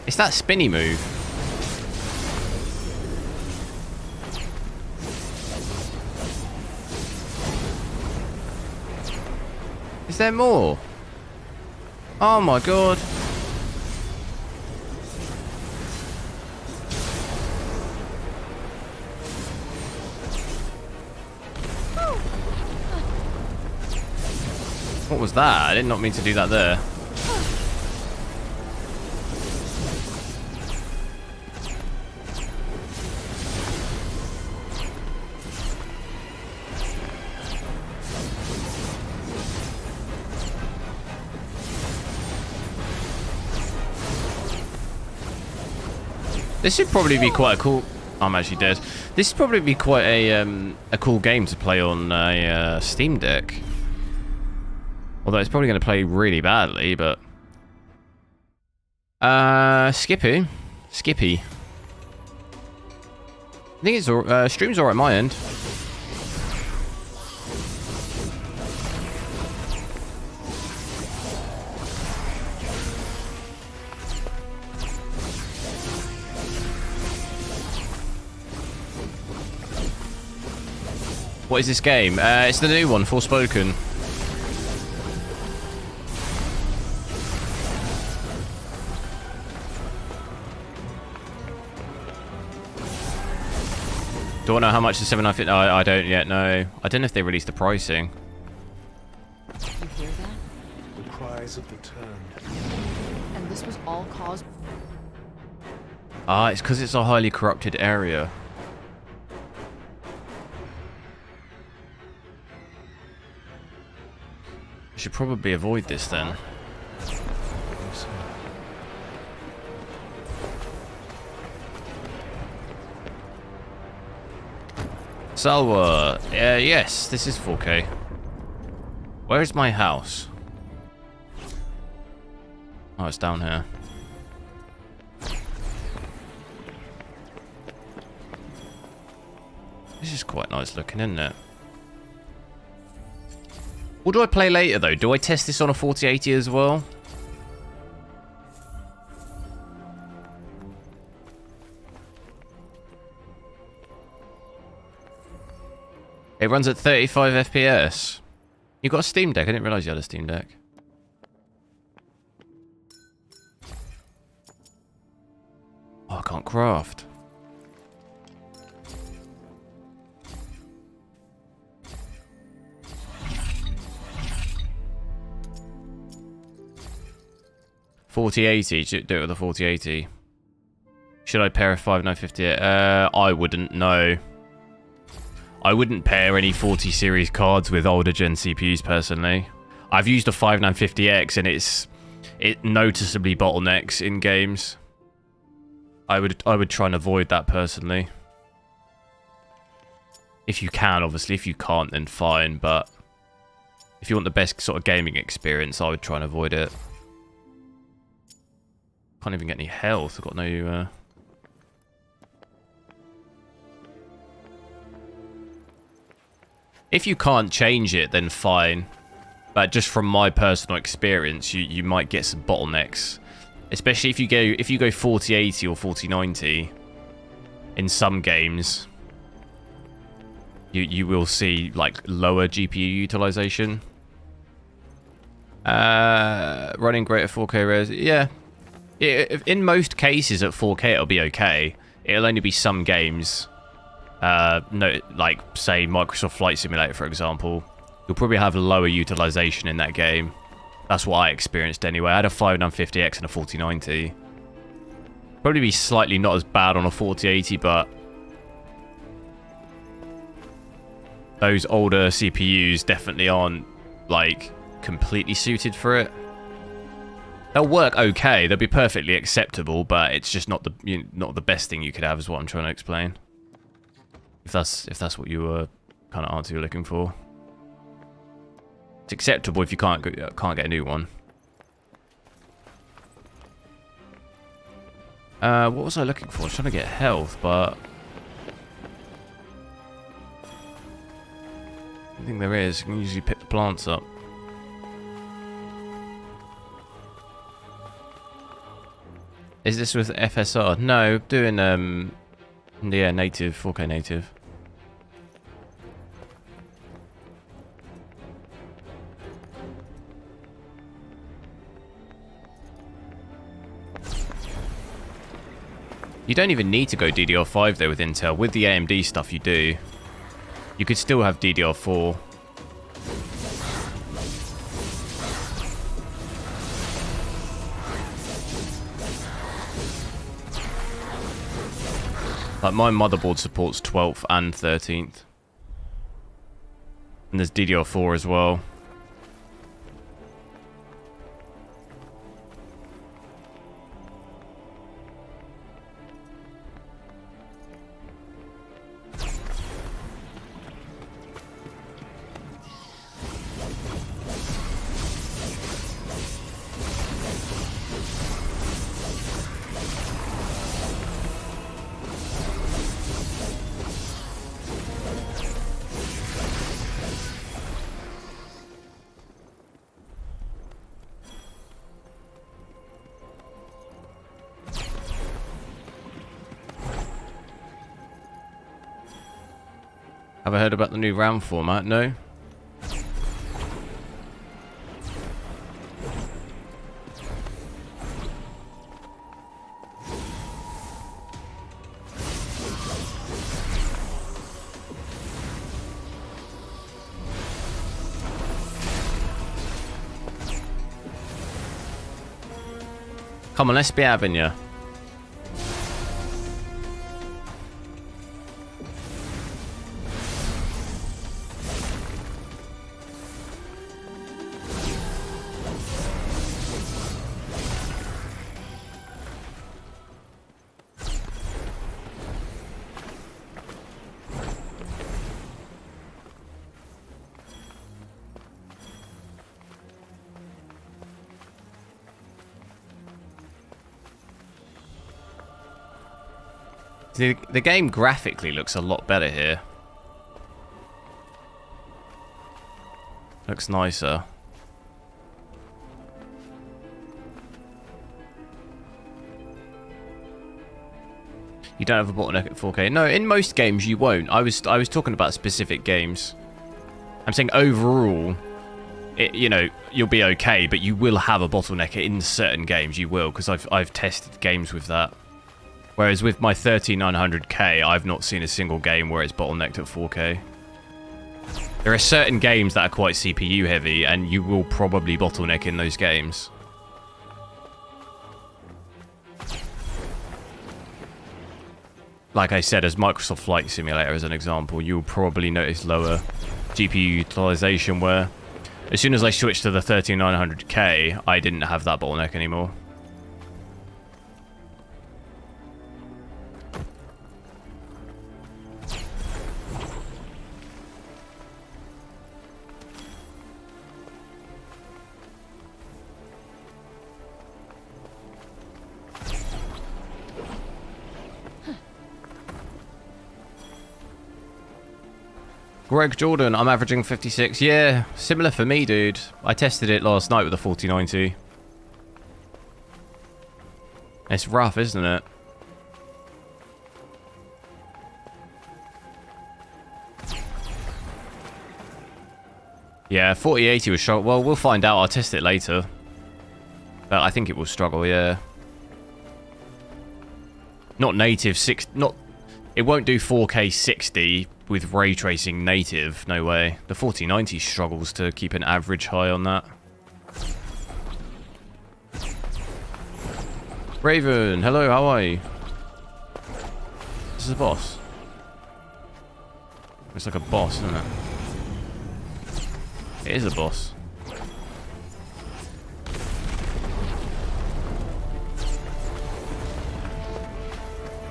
It's that spinny move. Is there more? Oh my god. What was that? I did not mean to do that there. This should probably be quite a cool... I'm actually dead. This would probably be quite a cool game to play on a Steam Deck. Although it's probably going to play really badly, but... Skippy. I think it's stream's alright on my end. What is this game? It's the new one, Forspoken. Do I know how much the 790? No, I don't yet know. I don't know if they released the pricing. You hear that? The cries of the turned. And this was all caused... Ah, it's because it's a highly corrupted area. I should probably avoid this then. Salwa, yes, this is 4K. Where is my house? Oh, it's down here. This is quite nice looking, isn't it? What do I play later, though? Do I test this on a 4080 as well? It runs at 35 FPS. You got a Steam Deck? I didn't realize you had a Steam Deck. Oh, I can't craft. $4080. Should do it with a 4080. Should I pair a 5950? I wouldn't know. I wouldn't pair any 40 series cards with older gen CPUs personally. I've used a 5950X and it noticeably bottlenecks in games. I would try and avoid that personally. If you can, obviously. If you can't, then fine. But if you want the best sort of gaming experience, I would try and avoid it. Can't even get any health. I've got no... If you can't change it, then fine. But just from my personal experience, you might get some bottlenecks. Especially if you go 4080 or 4090 in some games, you will see like lower GPU utilization. Running great at 4K res, yeah. In most cases at 4K it'll be okay. It'll only be some games. No, like say Microsoft Flight Simulator, for example. You'll probably have lower utilization in that game. That's what I experienced anyway. I had a 5950X and a 4090. Probably be slightly not as bad on a 4080, but those older CPUs definitely aren't like completely suited for it. They'll work okay. They'll be perfectly acceptable, but it's just not the best thing you could have, is what I'm trying to explain. If that's what you were kind of answer you're looking for. It's acceptable if you can't get a new one. What was I looking for? I was trying to get health, but I don't think there is. You can usually pick the plants up. Is this with FSR? No, doing yeah, native, 4K native. You don't even need to go DDR5 though with Intel. With the AMD stuff you do. You could still have DDR4. Like, my motherboard supports 12th and 13th. And there's DDR4 as well. Have I heard about the new RAM format? No. Come on, let's be having you. The game graphically looks a lot better here. Looks nicer. You don't have a bottleneck at 4K. No, in most games you won't. I was talking about specific games. I'm saying overall, you know, you'll be okay, but you will have a bottleneck in certain games. You will, because I've tested games with that. Whereas with my 3900K, I've not seen a single game where it's bottlenecked at 4K. There are certain games that are quite CPU heavy, and you will probably bottleneck in those games. Like I said, as Microsoft Flight Simulator as an example, you'll probably notice lower GPU utilization, where as soon as I switched to the 3900K, I didn't have that bottleneck anymore. Greg Jordan, I'm averaging 56. Yeah, similar for me, dude. I tested it last night with a 4090. It's rough, isn't it? Yeah, 4080 was struggle. Well, we'll find out. I'll test it later. But I think it will struggle, yeah. Not native 6. Not. It won't do 4K 60 with ray tracing native. No way. The 4090 struggles to keep an average high on that. Raven, hello, how are you? This is a boss. It's like a boss, isn't it? It is a boss.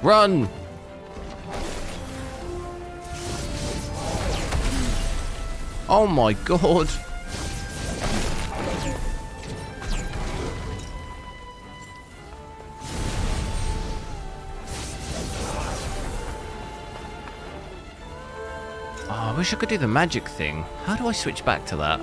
Run! Oh my god! Oh, I wish I could do the magic thing. How do I switch back to that?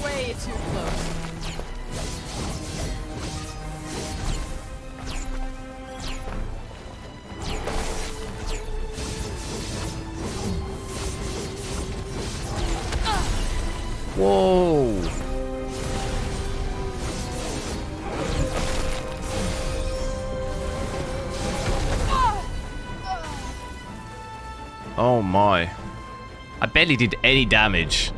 Way too close. Whoa! Oh my. I barely did any damage.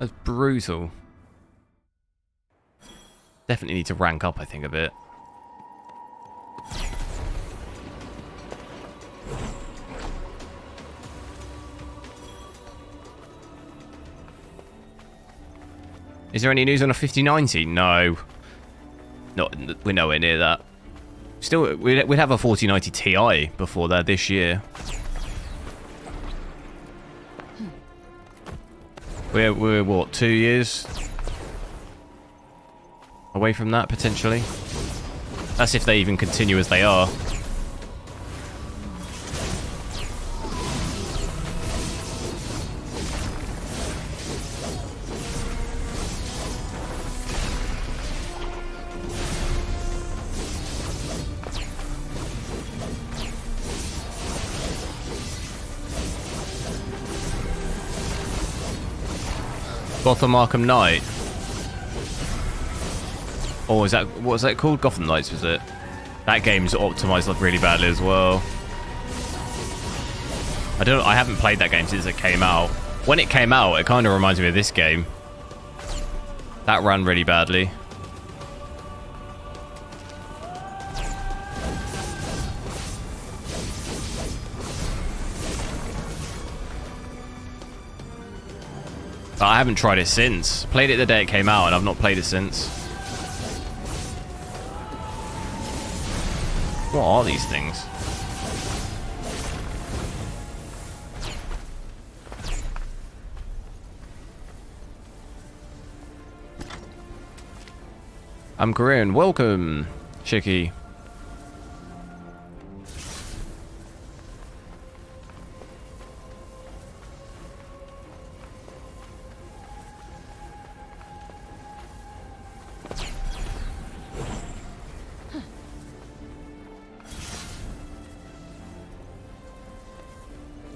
That's brutal. Definitely need to rank up, I think, a bit. Is there any news on a 5090? No. We're nowhere near that. Still, we'd have a 4090 Ti before that this year. We're what, 2 years away from that, potentially? That's if they even continue as they are. Gotham Arkham Knight. Or is that, what was that called? Gotham Knights, was it? That game's optimized like really badly as well. I haven't played that game since it came out. When it came out, it kind of reminds me of this game. That ran really badly. But I haven't tried it since. Played it the day it came out and I've not played it since. What are these things? I'm Korean. Welcome, Shiki.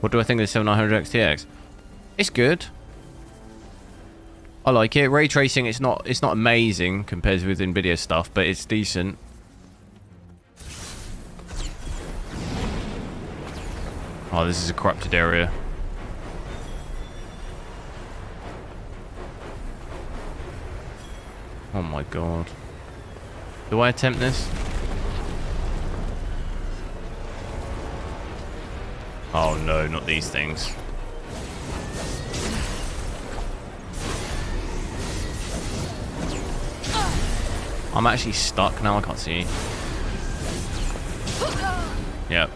What do I think of the 7900 XTX? It's good. I like it. Ray tracing, it's not amazing compared with nvidia stuff, but it's decent. Oh, this is a corrupted area. Oh my god. Do I attempt this? Oh no, not these things. I'm actually stuck now, I can't see. Yep.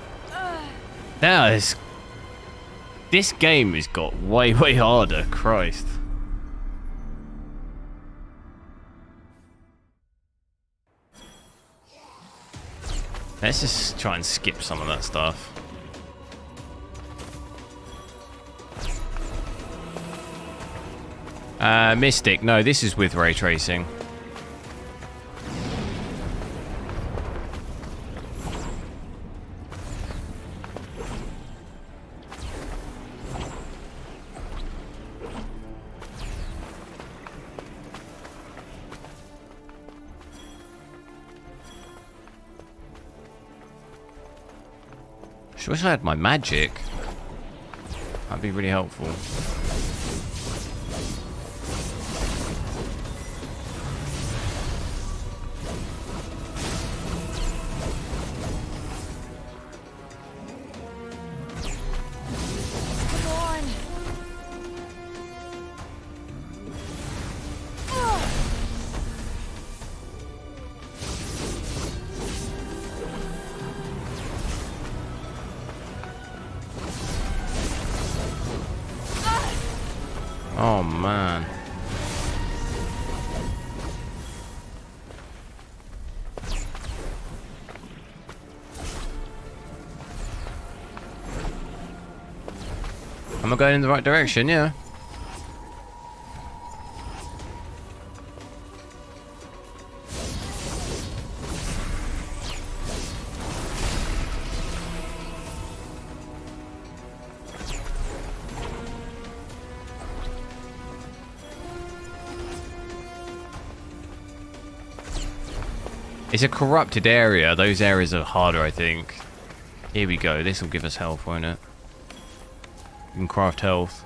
This game has got way harder, Christ. Let's just try and skip some of that stuff. Mystic, no, this is with ray tracing. I wish I had my magic. That'd be really helpful. Oh man. Am I going in the right direction? Yeah. It's a corrupted area. Those areas are harder, I think. Here we go. This will give us health, won't it? You can craft health.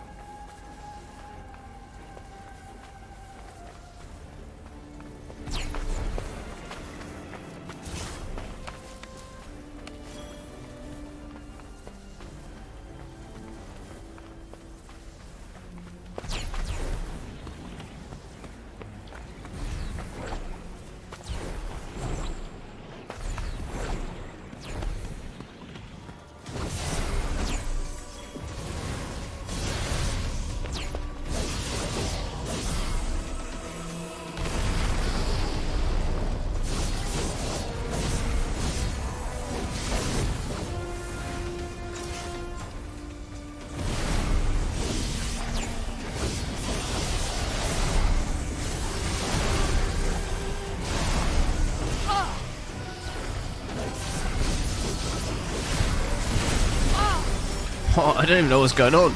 Oh, I don't even know what's going on.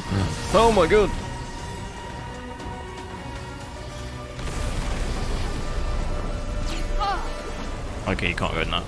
Oh my god. Okay, you can't go in that.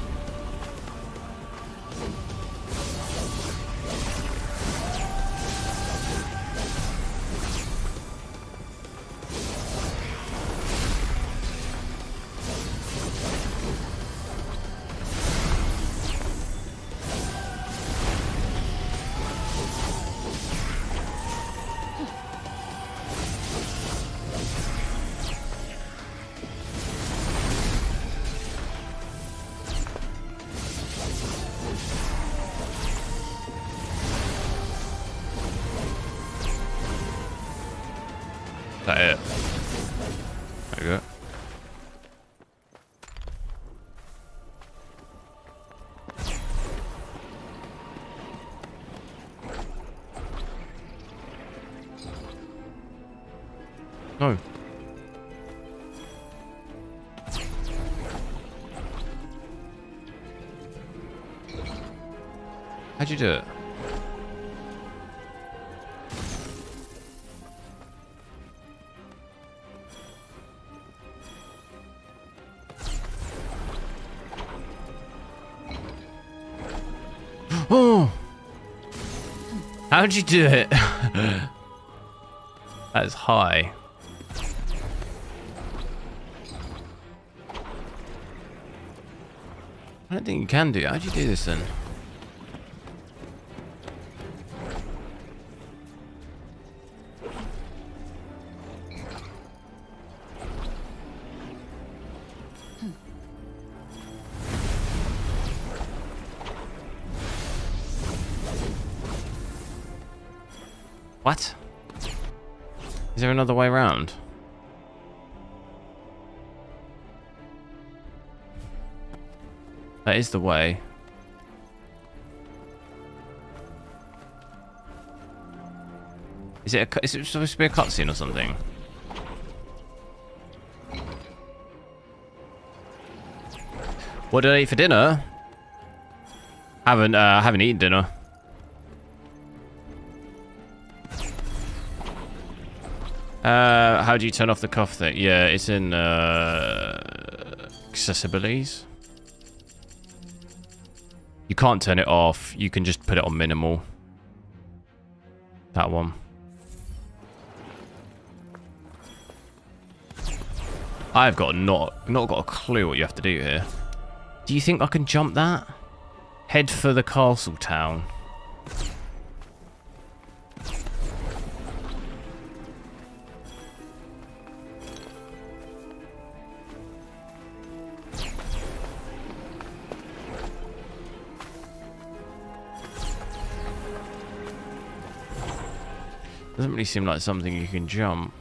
Is that it? There we go. No. How'd you do it? Oh! How'd you do it? That's high. I don't think you can do it. How'd you do this then? What? Is there another way around? That is the way. Is it supposed to be a cutscene or something? What did I eat for dinner? Haven't eaten dinner. How do you turn off the cough thing? Yeah, it's in accessibilities. You can't turn it off. You can just put it on minimal. That one. I've got not got a clue what you have to do here. Do you think I can jump that? Head for the castle town. Doesn't really seem like something you can jump.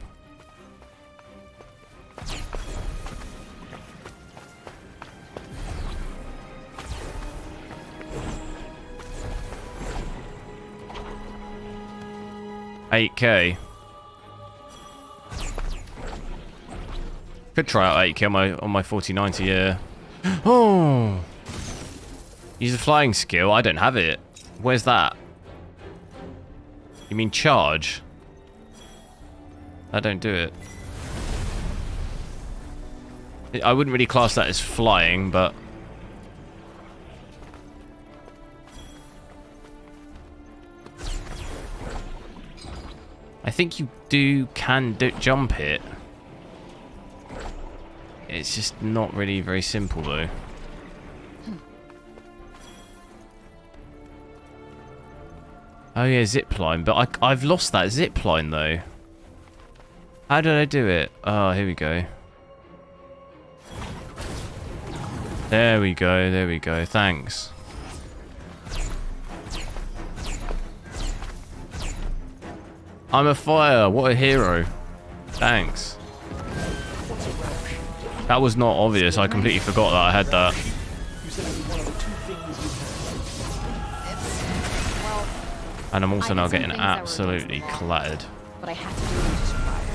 $8K. Could try out 8K on my 4090, yeah. Oh! Use the flying skill. I don't have it. Where's that? You mean charge? I don't do it. I wouldn't really class that as flying, but... think you can jump it. It's just not really very simple though. Oh yeah, zipline, but I've lost that zipline though. How did I do it? Oh, here we go. There we go, thanks. I'm a fire, what a hero. Thanks. That was not obvious, I completely forgot that I had that. And I'm also now getting absolutely clattered. But I had to do it to survive.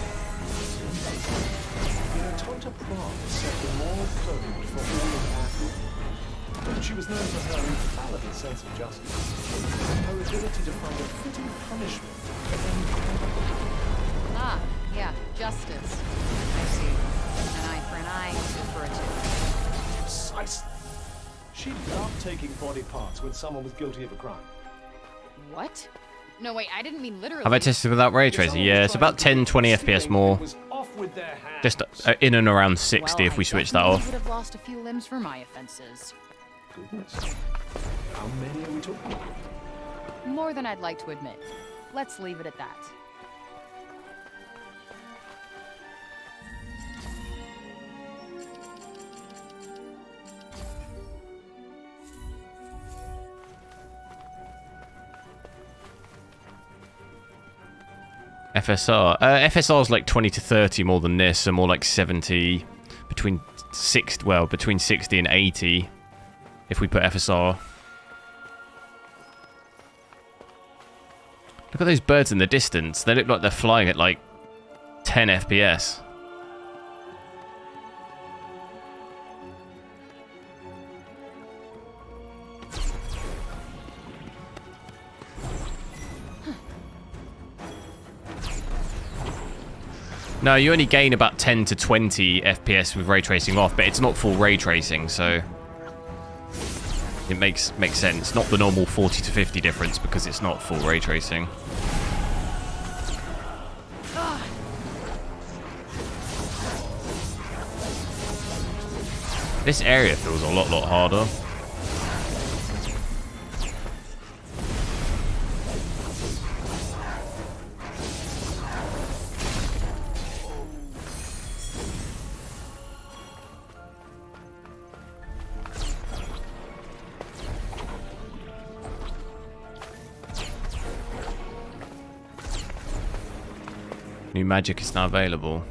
Tonta Prague set the moral code for all of Africa. She was known for her infallible sense of justice, and her ability to find a fitting punishment for any crime. Ah, yeah, justice. I see. An eye for an eye, tooth for a tooth. Precisely. She loved taking body parts when someone was guilty of a crime. What? No, wait, I didn't mean literally. Have I tested without ray tracing? Yeah, it's about 10-20 FPS more. Just in and around 60 if we switch that off. I would have lost a few limbs for my offenses. Goodness. How many are we talking about? More than I'd like to admit. Let's leave it at that. FSR. FSR is like 20 to 30 more than this, so more like 70, between 60 and 80 if we put FSR. Look at those birds in the distance. They look like they're flying at like 10 FPS. No, you only gain about 10 to 20 FPS with ray tracing off, but it's not full ray tracing, so it makes sense. Not the normal 40 to 50 difference because it's not full ray tracing. This area feels a lot harder. New magic is now available.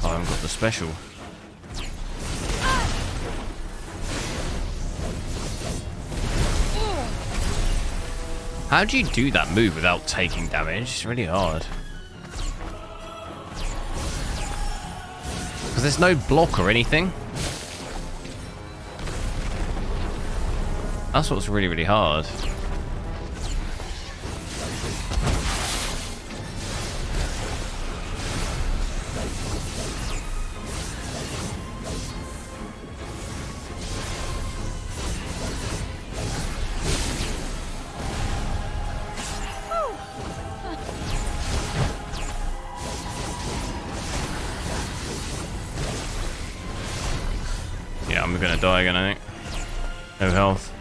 I haven't got the special. How do you do that move without taking damage? It's really hard. Because there's no block or anything. That's what's really hard. Yeah, I'm gonna die again, I think. No health.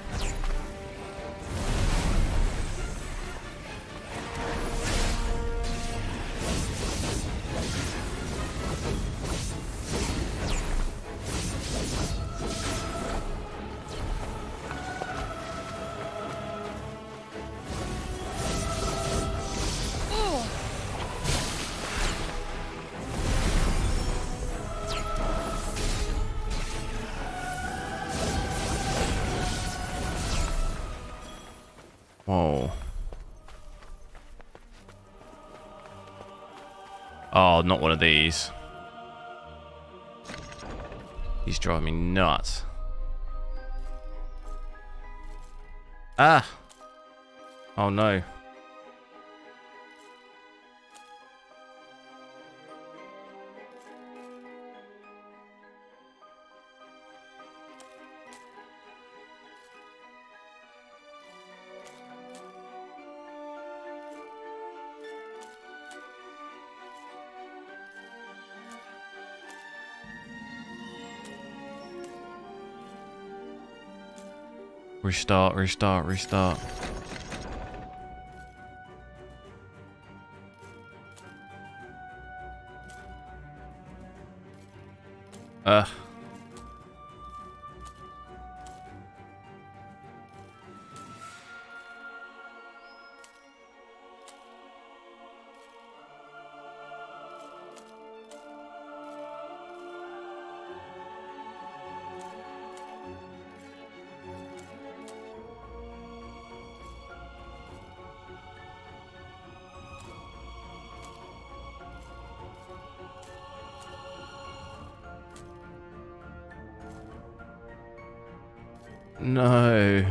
Whoa. Oh, not one of these. He's driving me nuts. Ah! Oh no. Restart, restart, restart. No.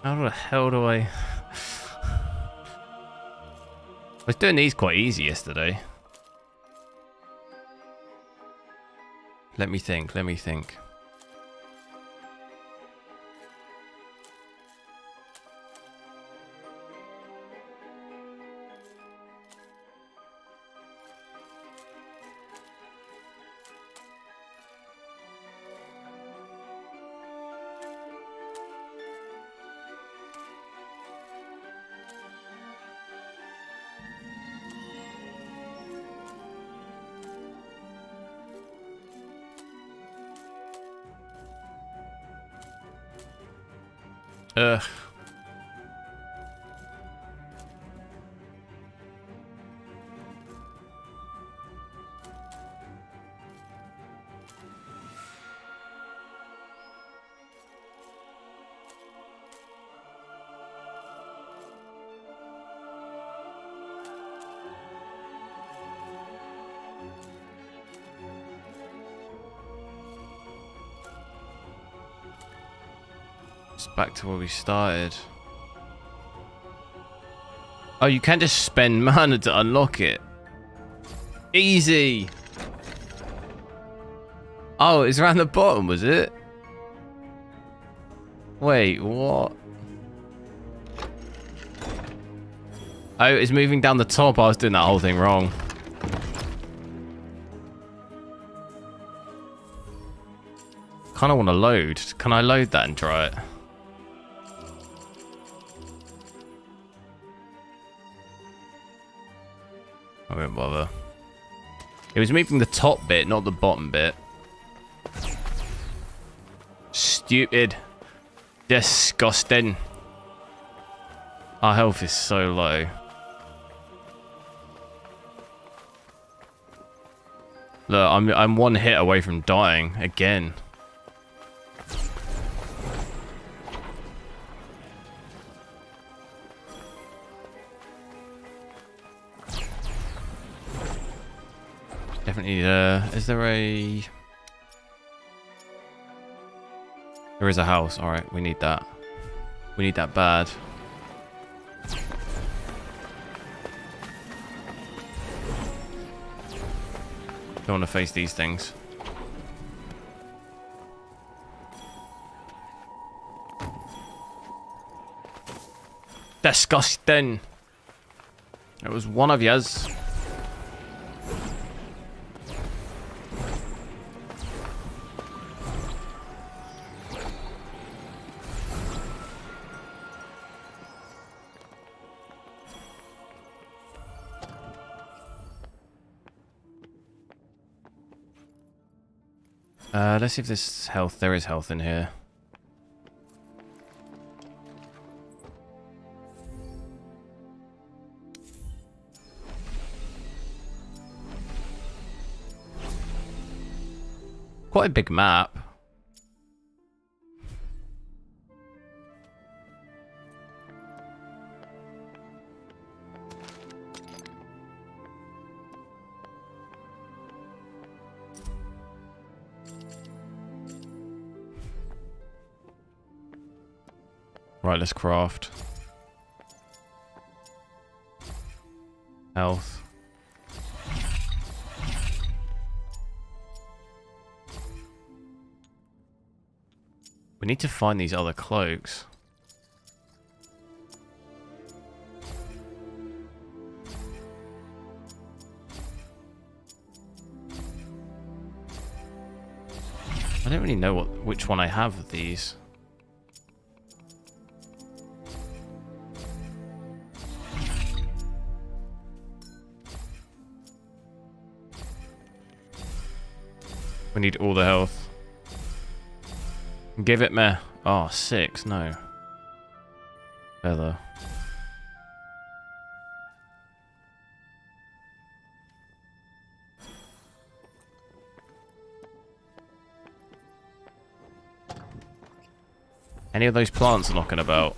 How the hell do I... I was doing these quite easy yesterday. Let me think, let me think. Ugh. It's back to where we started. Oh, you can just spend mana to unlock it. Easy. Oh, it's around the bottom, was it? Wait, what? Oh, it's moving down the top. I was doing that whole thing wrong. Kind of want to load. Can I load that and try it? I won't bother. It was moving the top bit, not the bottom bit. Stupid. Disgusting. Our health is so low. Look, I'm one hit away from dying again. Definitely, is there a... There is a house. Alright, we need that. We need that bad. Don't want to face these things. Disgusting. It was one of yous. Let's see if there's health. There is health in here. Quite a big map. Right, let's craft. Health. We need to find these other cloaks. I don't really know which one I have of these. We need all the health. Give it me. Oh, 6. No. Feather. Any of those plants knocking about?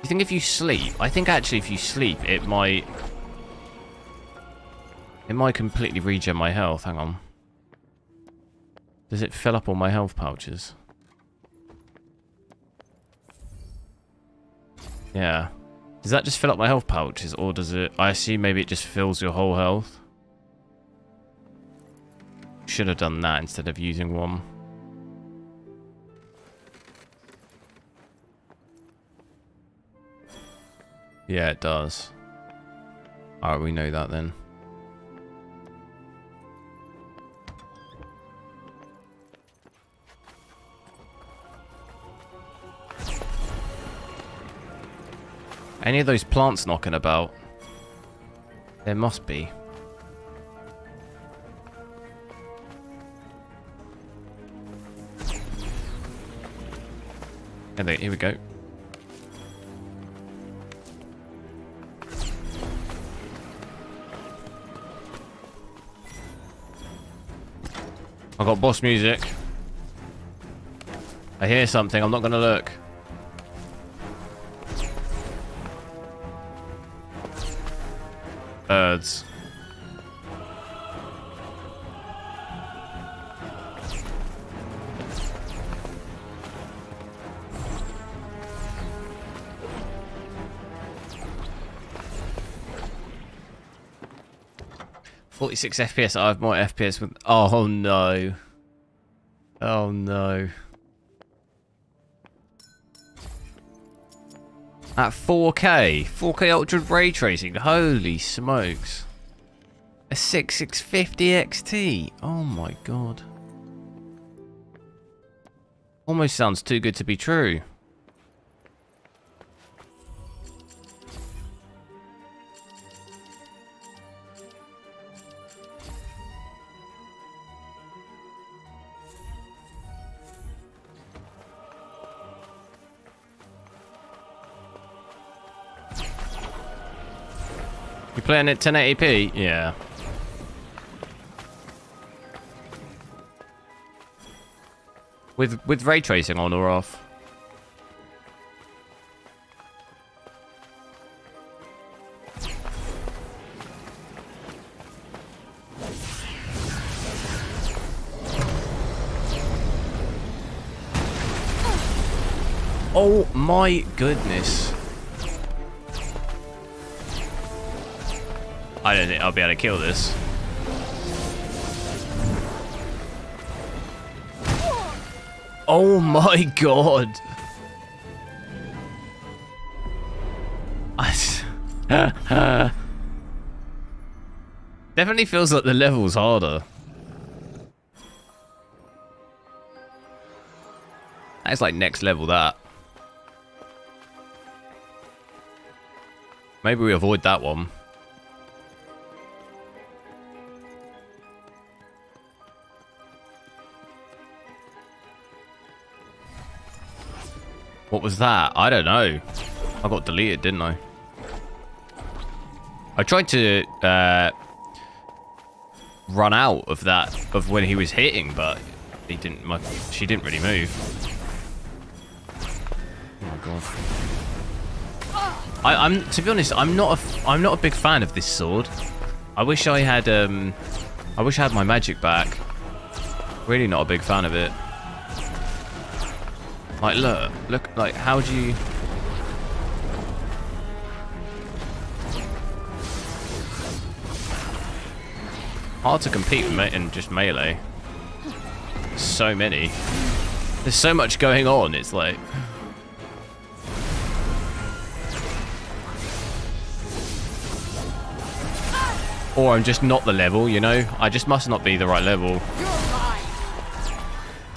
You think if you sleep? I think actually if you sleep, it might completely regen my health. Hang on. Does it fill up all my health pouches? Yeah. Does that just fill up my health pouches, or does it... I assume maybe it just fills your whole health. Should have done that instead of using one. Yeah, it does. Alright, we know that then. Any of those plants knocking about? There must be. Here we go. I got boss music. I hear something, I'm not gonna look. Birds. .46 FPS. I have more FPS with... Oh no. Oh no. At 4K. 4K Ultra Ray Tracing. Holy smokes. A 6650 XT. Oh my god. Almost sounds too good to be true. You playing at 1080p? Yeah. With ray tracing on or off? Oh my goodness. I don't think I'll be able to kill this. Oh my god. Definitely feels like the level's harder. That's like next level, that. Maybe we avoid that one. What was that? I don't know. I got deleted, didn't I? I tried to run out of that, of when he was hitting, but he didn't. She didn't really move. Oh my god. I'm to be honest, I'm not a big fan of this sword. I wish I had my magic back. Really not a big fan of it. Like look, like how do you? Hard to compete with in just melee. So many. There's so much going on. It's like. Or I'm just not the level, you know? I just must not be the right level.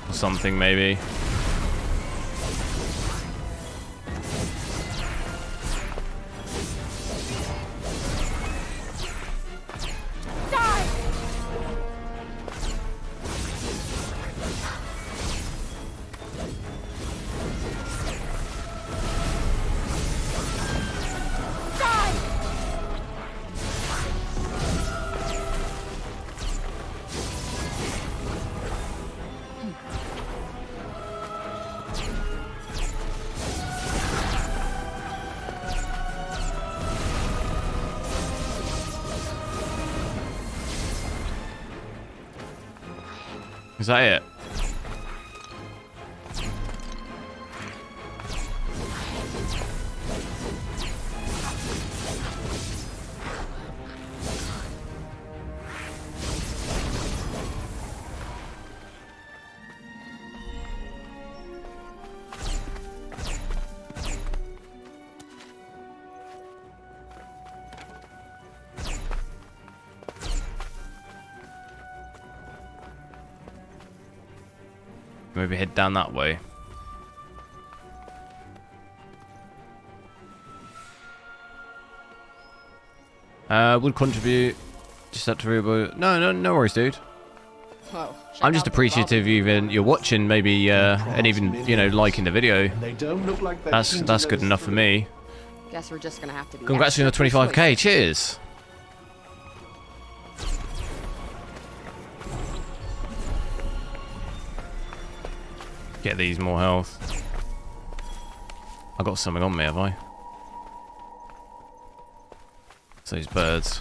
Or something, maybe. Is that it? Maybe head down that way. Would contribute. Just have to reboot. No worries, dude. Whoa, I'm just appreciative even you're watching, maybe, and even liking the video. That's good enough for me. Guess we're just gonna have to be. Congrats on the 25k. Cheers. Get these more health. I got something on me, have I? It's those birds.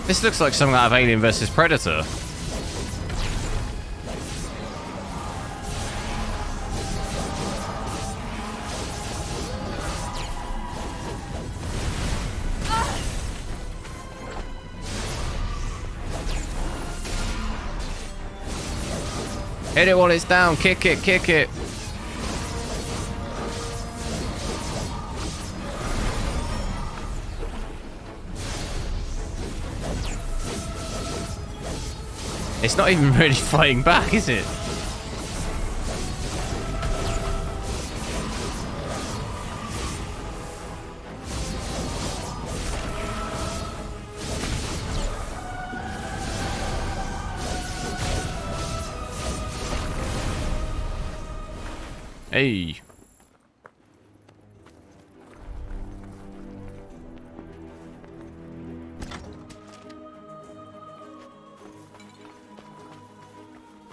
This looks like something out of Alien vs Predator. Hit it while it's down. Kick it, kick it. It's not even really fighting back, is it? Hey.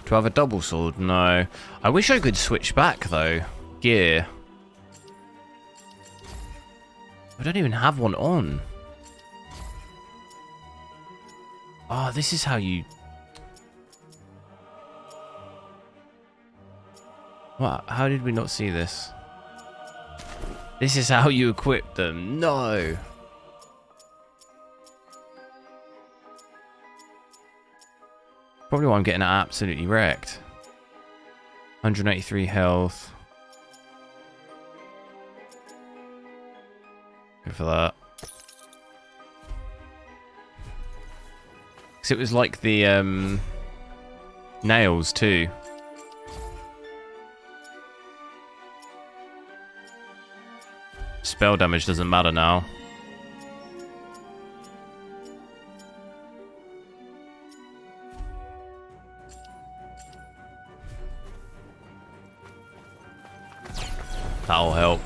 Do I have a double sword? No. I wish I could switch back though. Gear. I don't even have one on. Oh, this is how you... What? How did we not see this? This is how you equip them. No. Probably why I'm getting absolutely wrecked. 183 health. Go for that. Because it was like the nails too. Spell damage doesn't matter now. That'll help.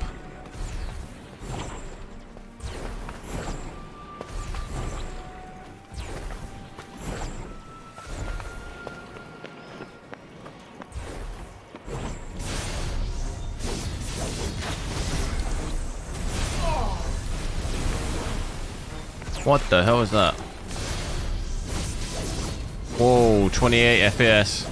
What the hell is that? Whoa, 28 FPS.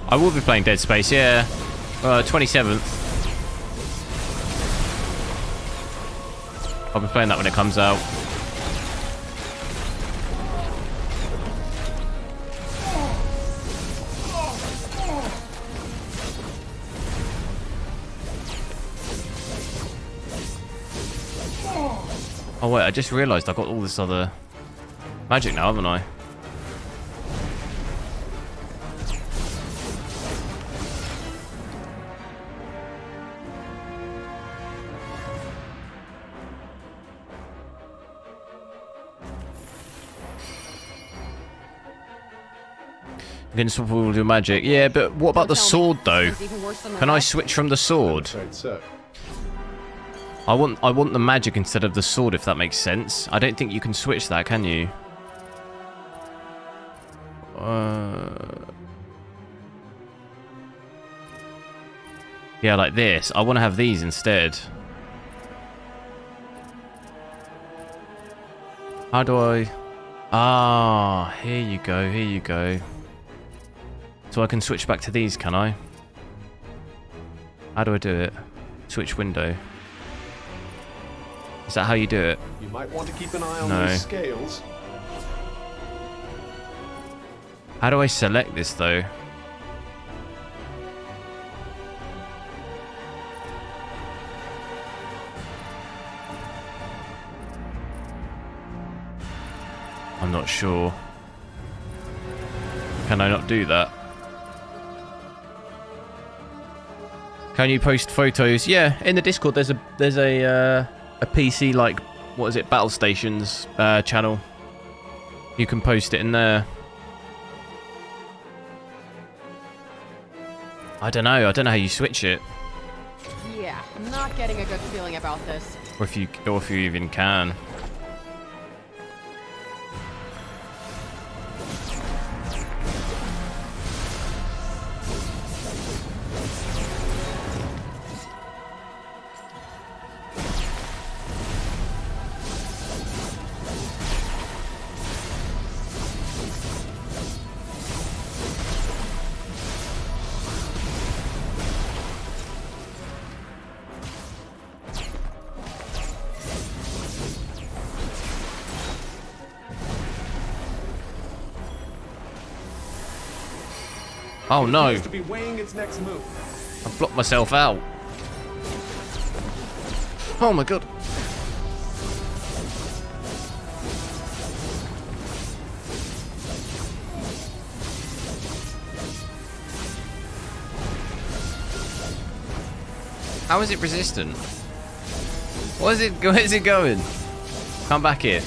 I will be playing Dead Space, yeah. 27th. I'll be playing that when it comes out. Oh wait, I just realised I got all this other magic now, haven't I? You can swap all your magic. Yeah, but what about the sword though? Can I switch from the sword? I want the magic instead of the sword, if that makes sense. I don't think you can switch that, can you? Yeah, like this. I want to have these instead. How do I... Ah, here you go, here you go. So I can switch back to these, can I? How do I do it? Switch window. Is that how you do it? You might want to keep an eye on these scales. How do I select this though? I'm not sure. Can I not do that? Can you post photos? Yeah, in the Discord there's a PC like, what is it, Battle Stations channel. You can post it in there. I don't know how you switch it. Yeah, I'm not getting a good feeling about this. Or if you even can. Oh no! To be weighing its next move. I've blocked myself out. Oh my god! How is it resistant? Where's it going? Come back here.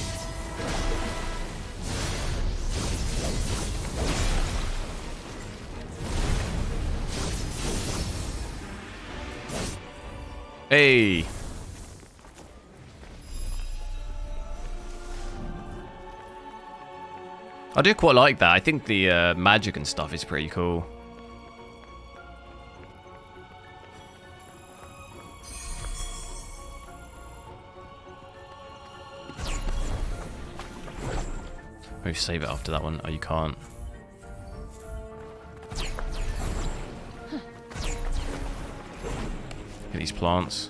Hey. I do quite like that. I think the magic and stuff is pretty cool. Maybe save it after that one. Oh, you can't. Get these plants.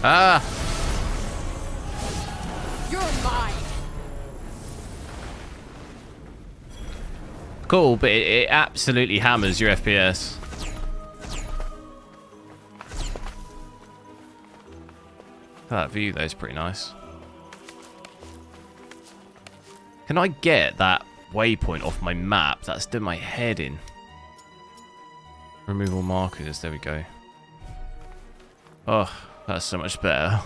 Ah! You're mine. Cool, but it absolutely hammers your FPS. That view though is pretty nice. Can I get that waypoint off my map? That's doing my head in. Remove all markers. There we go. Oh, that's so much better.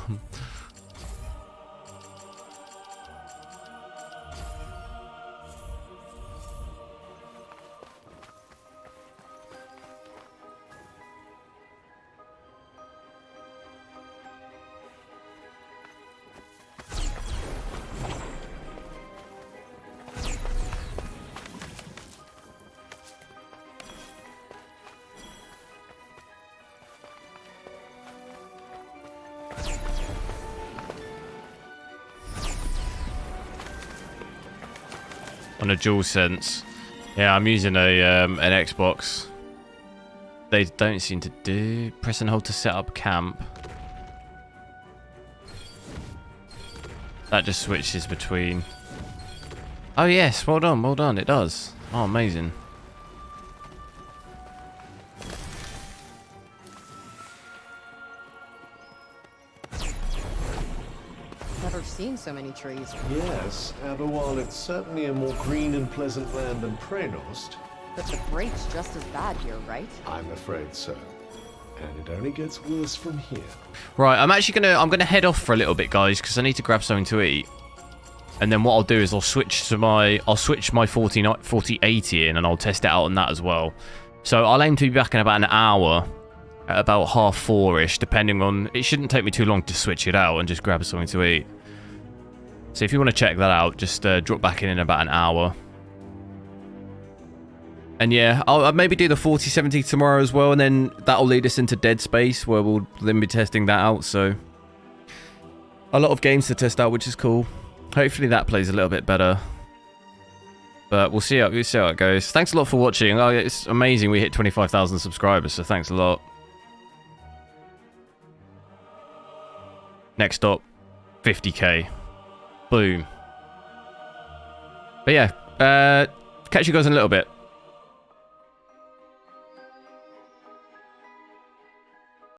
On a DualSense. Yeah, I'm using a an Xbox. They don't seem to do. Press and hold to set up camp. That just switches between. Oh yes, well done, it does. Oh, amazing. Never seen so many trees. Yes, but while it's certainly a more green and pleasant land than Prenost, But the break's just as bad here, right? I'm afraid so. And it only gets worse from here. Right, I'm gonna head off for a little bit, guys, because I need to grab something to eat. And then what I'll do is I'll switch my 4080 in, and I'll test it out on that as well. So I'll aim to be back in about an hour, at about 4:30ish, depending on. It shouldn't take me too long to switch it out and just grab something to eat. So if you want to check that out, just drop back in about an hour. And yeah, I'll maybe do the 4070 tomorrow as well, and then that'll lead us into Dead Space, where we'll then be testing that out. So a lot of games to test out, which is cool. Hopefully that plays a little bit better. But we'll see how it goes. Thanks a lot for watching. Oh, it's amazing we hit 25,000 subscribers, so thanks a lot. Next stop, 50k. Boom. But yeah, catch you guys in a little bit.